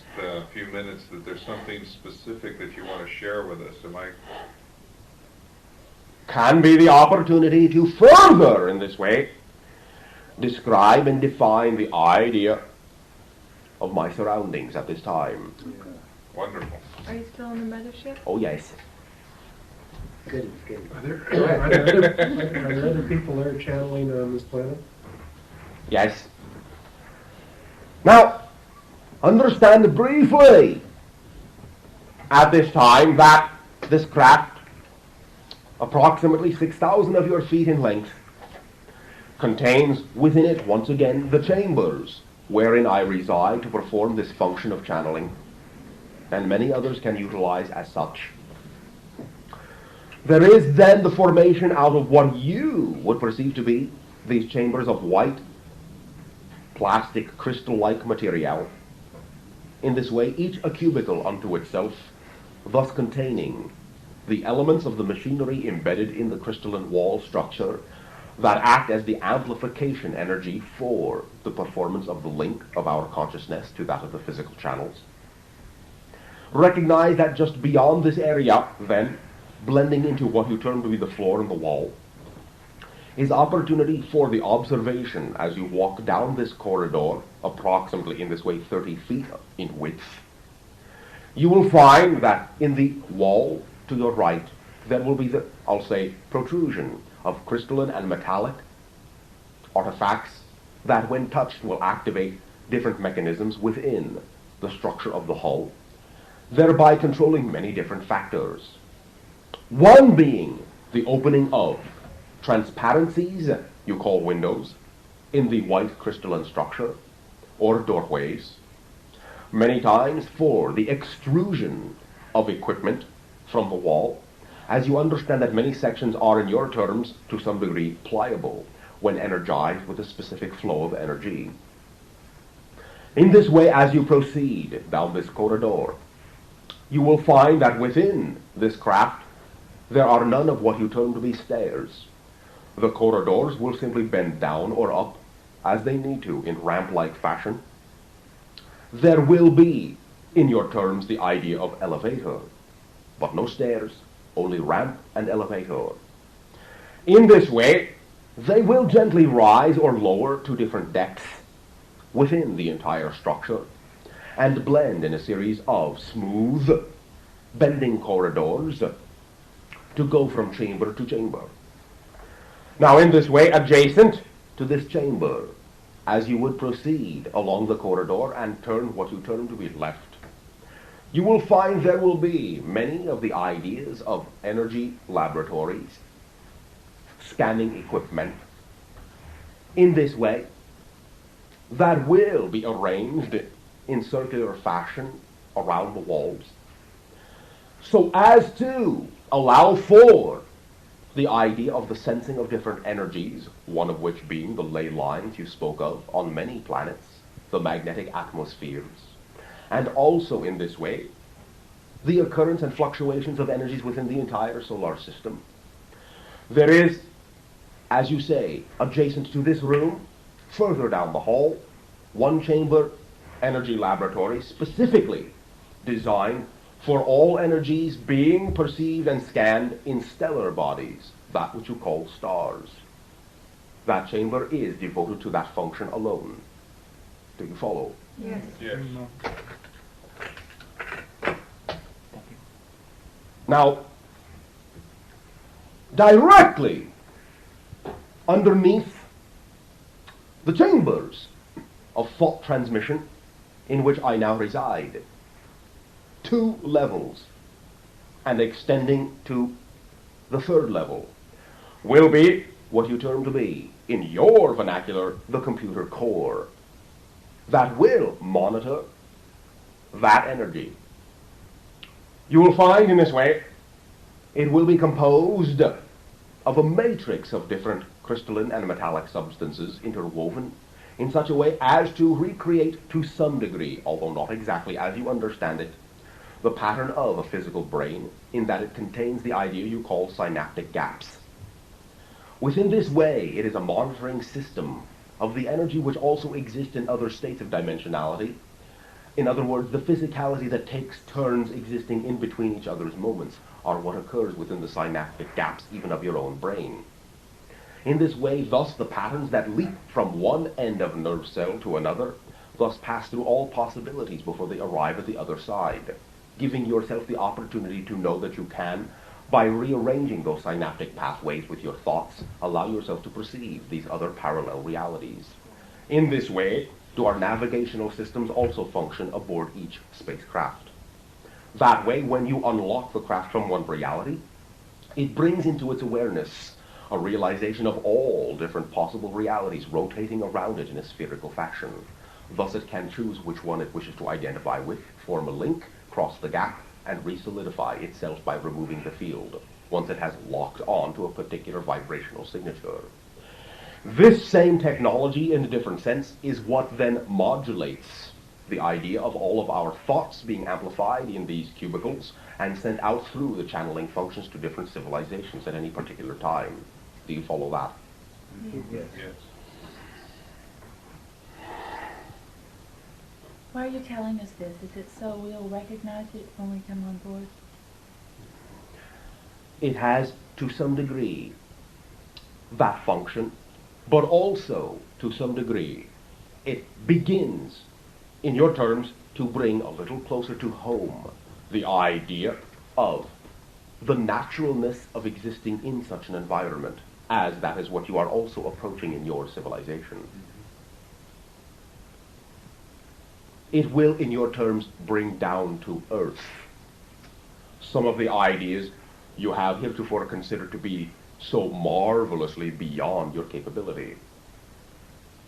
[SPEAKER 11] few minutes that there's something specific that you want to share with us. Am I?
[SPEAKER 1] Can be the opportunity to further, in this way, describe and define the idea of my surroundings at this time.
[SPEAKER 11] Wonderful.
[SPEAKER 3] Are you still in the mothership?
[SPEAKER 1] Oh, yes.
[SPEAKER 7] Good, good.
[SPEAKER 6] Are there other people there channeling on this planet?
[SPEAKER 1] Yes. Now, understand briefly at this time that this craft, approximately 6,000 of your feet in length, contains within it, once again, the chambers wherein I reside to perform this function of channeling, and many others can utilize as such. There is then the formation out of what you would perceive to be these chambers of white, plastic, crystal-like material. In this way, each a cubicle unto itself, thus containing the elements of the machinery embedded in the crystalline wall structure that act as the amplification energy for the performance of the link of our consciousness to that of the physical channels. Recognize that just beyond this area, then, blending into what you term to be the floor and the wall, is opportunity for the observation as you walk down this corridor, approximately in this way 30 feet in width. You will find that in the wall to your right, there will be the, I'll say, protrusion of crystalline and metallic artifacts that, when touched, will activate different mechanisms within the structure of the hull, thereby controlling many different factors. One being the opening of transparencies, you call windows, in the white crystalline structure, or doorways, many times for the extrusion of equipment from the wall, as you understand that many sections are, in your terms, to some degree, pliable when energized with a specific flow of energy. In this way, as you proceed down this corridor, you will find that within this craft, there are none of what you term to be stairs. The corridors will simply bend down or up as they need to in ramp-like fashion. There will be, in your terms, the idea of elevator, but no stairs, only ramp and elevator. In this way, they will gently rise or lower to different depths within the entire structure and blend in a series of smooth, bending corridors to go from chamber to chamber. Now, in this way, adjacent to this chamber, as you would proceed along the corridor and turn what you term to be left, you will find there will be many of the ideas of energy laboratories, scanning equipment, in this way, that will be arranged in circular fashion around the walls, so as to allow for the idea of the sensing of different energies, one of which being the ley lines you spoke of on many planets, the magnetic atmospheres, and also in this way, the occurrence and fluctuations of energies within the entire solar system. There is, as you say, adjacent to this room, further down the hall, one chamber energy laboratory specifically designed for all energies being perceived and scanned in stellar bodies, that which you call stars. That chamber is devoted to that function alone. Do you follow?
[SPEAKER 3] Yes.
[SPEAKER 11] Yes.
[SPEAKER 1] Now, directly underneath the chambers of thought transmission in which I now reside, 2 levels, and extending to the 3rd level, will be what you term to be, in your vernacular, the computer core, that will monitor that energy. You will find in this way, it will be composed of a matrix of different crystalline and metallic substances interwoven in such a way as to recreate to some degree, although not exactly as you understand it, the pattern of a physical brain, in that it contains the idea you call synaptic gaps. Within this way, it is a monitoring system of the energy which also exists in other states of dimensionality. In other words, the physicality that takes turns existing in between each other's moments are what occurs within the synaptic gaps even of your own brain. In this way, thus, the patterns that leap from one end of a nerve cell to another thus pass through all possibilities before they arrive at the other side, giving yourself the opportunity to know that you can, by rearranging those synaptic pathways with your thoughts, allow yourself to perceive these other parallel realities. In this way, do our navigational systems also function aboard each spacecraft. That way, when you unlock the craft from one reality, it brings into its awareness a realization of all different possible realities rotating around it in a spherical fashion. Thus it can choose which one it wishes to identify with, form a link, cross the gap, and re-solidify itself by removing the field, once it has locked on to a particular vibrational signature. This same technology, in a different sense, is what then modulates the idea of all of our thoughts being amplified in these cubicles and sent out through the channeling functions to different civilizations at any particular time. Do you follow that?
[SPEAKER 11] Yes.
[SPEAKER 2] Why are you telling us this? Is it so we'll recognize it when we come on board?
[SPEAKER 1] It has, to some degree, that function, but also, to some degree, it begins, in your terms, to bring a little closer to home the idea of the naturalness of existing in such an environment, as that is what you are also approaching in your civilization. It will, in your terms, bring down to earth some of the ideas you have heretofore considered to be so marvelously beyond your capability.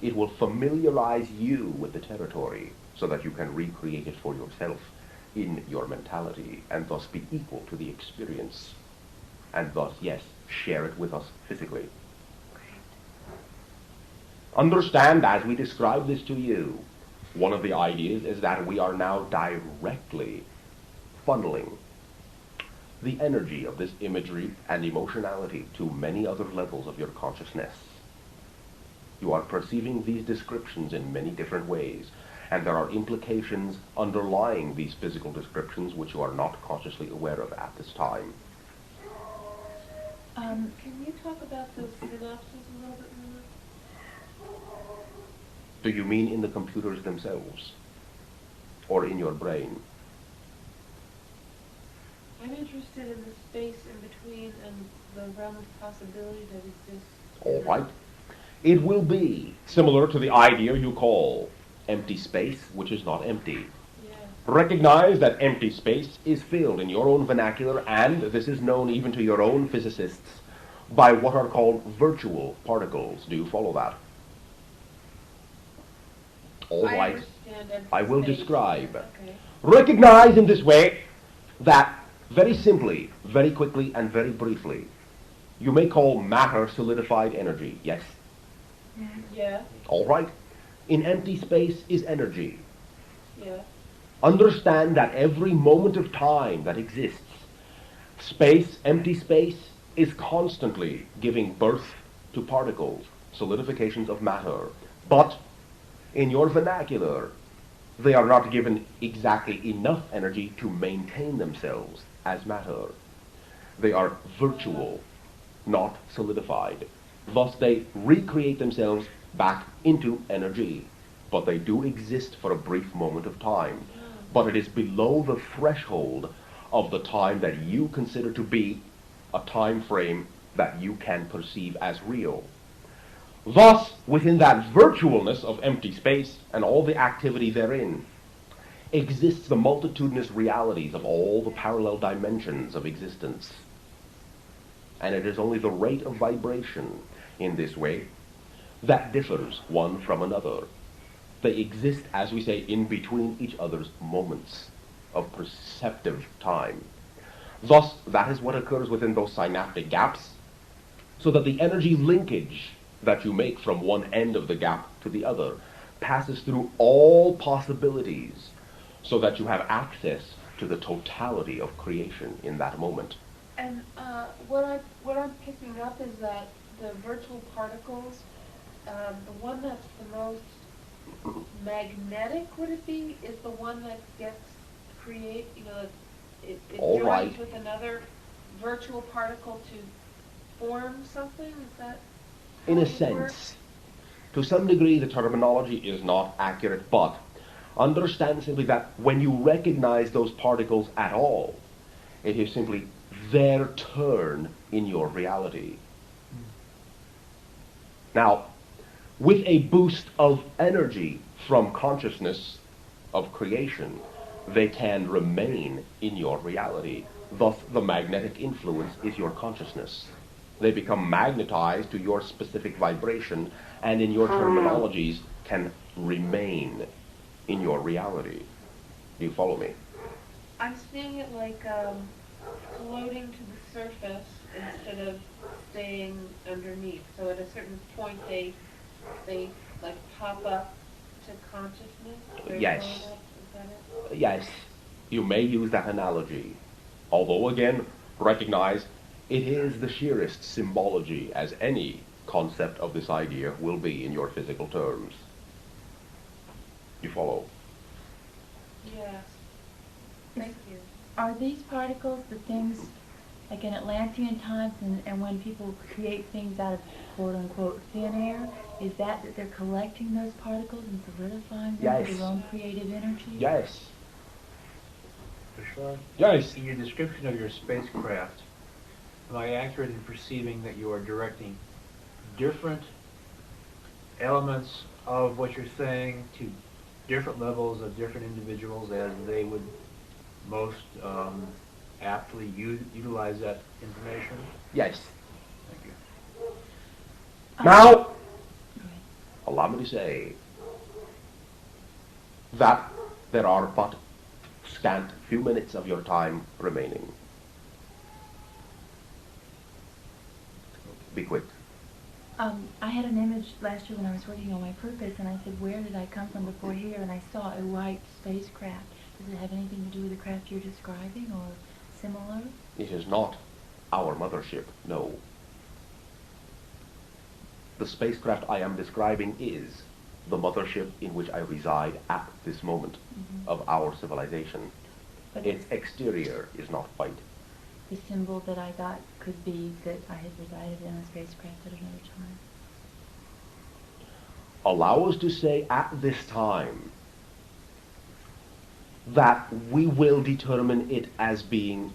[SPEAKER 1] It will familiarize you with the territory so that you can recreate it for yourself in your mentality and thus be equal to the experience. and thus, yes, share it with us physically. Understand, as we describe this to you, one of the ideas is that we are now directly funneling the energy of this imagery and emotionality to many other levels of your consciousness. You are perceiving these descriptions in many different ways, and there are implications underlying these physical descriptions which you are not consciously aware of at this time.
[SPEAKER 5] Can you talk about those synapses a little bit more?
[SPEAKER 1] Do you mean in the computers themselves, or in your brain?
[SPEAKER 5] I'm interested in the space in between and the realm of possibility that exists.
[SPEAKER 1] All right. It will be similar to the idea you call empty space, which is not empty.
[SPEAKER 5] Yeah.
[SPEAKER 1] Recognize that empty space is filled in your own vernacular, and this is known even to your own physicists, by what are called virtual particles. Do you follow that? All right. I will describe.
[SPEAKER 5] Okay.
[SPEAKER 1] Recognize in this way that very simply, very quickly, and very briefly, you may call matter solidified energy. Yes?
[SPEAKER 5] Yeah.
[SPEAKER 1] All right. In empty space is energy.
[SPEAKER 5] Yeah.
[SPEAKER 1] Understand that every moment of time that exists, space, empty space, is constantly giving birth to particles, solidifications of matter. But in your vernacular, they are not given exactly enough energy to maintain themselves as matter. They are virtual, not solidified. Thus they recreate themselves back into energy. But they do exist for a brief moment of time. But it is below the threshold of the time that you consider to be a time frame that you can perceive as real. Thus, within that virtualness of empty space and all the activity therein, exists the multitudinous realities of all the parallel dimensions of existence. And it is only the rate of vibration in this way that differs one from another. They exist, as we say, in between each other's moments of perceptive time. Thus, that is what occurs within those synaptic gaps, so that the energy linkage that you make from one end of the gap to the other passes through all possibilities, so that you have access to the totality of creation in that moment.
[SPEAKER 5] And what I'm picking up is that the virtual particles, the one that's the most magnetic, would it be, is the one that gets it
[SPEAKER 1] All
[SPEAKER 5] joins
[SPEAKER 1] right.
[SPEAKER 5] with another virtual particle to form something? Is that
[SPEAKER 1] In a
[SPEAKER 5] how it
[SPEAKER 1] sense,
[SPEAKER 5] works?
[SPEAKER 1] to some degree the terminology is not accurate, but understand simply that when you recognize those particles at all, it is simply their turn in your reality. Now, with a boost of energy from consciousness of creation, they can remain in your reality. Thus, the magnetic influence is your consciousness. They become magnetized to your specific vibration, and in your terminologies can remain in your reality. Do you follow me?
[SPEAKER 5] I'm seeing it like floating to the surface instead of staying underneath. So at a certain point they like pop up to consciousness? They're
[SPEAKER 1] Yes.
[SPEAKER 5] blown up, is that it?
[SPEAKER 1] Yes, you may use that analogy. Although, again, recognize it is the sheerest symbology, as any concept of this idea will be in your physical terms. You follow?
[SPEAKER 5] Yes. Thank you.
[SPEAKER 2] Are these particles the things, like in Atlantean times, and when people create things out of quote-unquote thin air, is that they're collecting those particles and solidifying them
[SPEAKER 1] Yes.
[SPEAKER 2] for their own creative energy?
[SPEAKER 1] Yes.
[SPEAKER 4] Bashar,
[SPEAKER 1] Yes.
[SPEAKER 4] in your description of your spacecraft, am I accurate in perceiving that you are directing different elements of what you're saying to different levels of different individuals as they would most aptly utilize that information?
[SPEAKER 1] Yes.
[SPEAKER 4] Thank you.
[SPEAKER 1] Now, allow me to say that there are but scant few minutes of your time remaining. Be quick.
[SPEAKER 2] I had an image last year when I was working on my purpose, and I said, where did I come from before here? And I saw a white spacecraft. Does it have anything to do with the craft you're describing, or similar?
[SPEAKER 1] It is not our mothership, no. The spacecraft I am describing is the mothership in which I reside at this moment of our civilization.
[SPEAKER 2] But
[SPEAKER 1] Its exterior is not white.
[SPEAKER 2] the symbol that I got could be that I had resided in a spacecraft at another time.
[SPEAKER 1] Allow us to say at this time that we will determine it as being,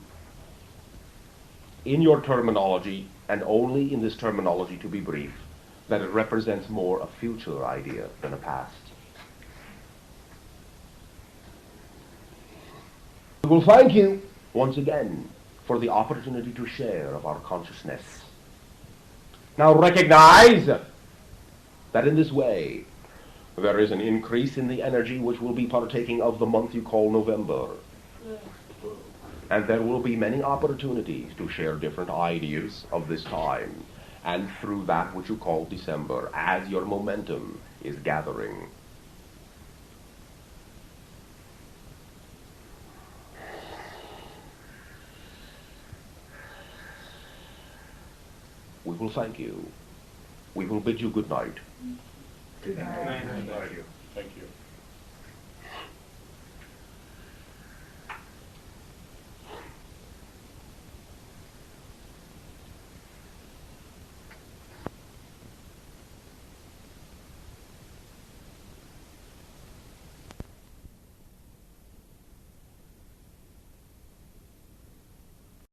[SPEAKER 1] in your terminology, and only in this terminology to be brief, that it represents more a future idea than a past. We will thank you once again for the opportunity to share of our consciousness. Now recognize that in this way there is an increase in the energy which will be partaking of the month you call November. And there will be many opportunities to share different ideas of this time, and through that which you call December, as your momentum is gathering. We will thank you. We will bid you good night.
[SPEAKER 11] Thank you. Thank you.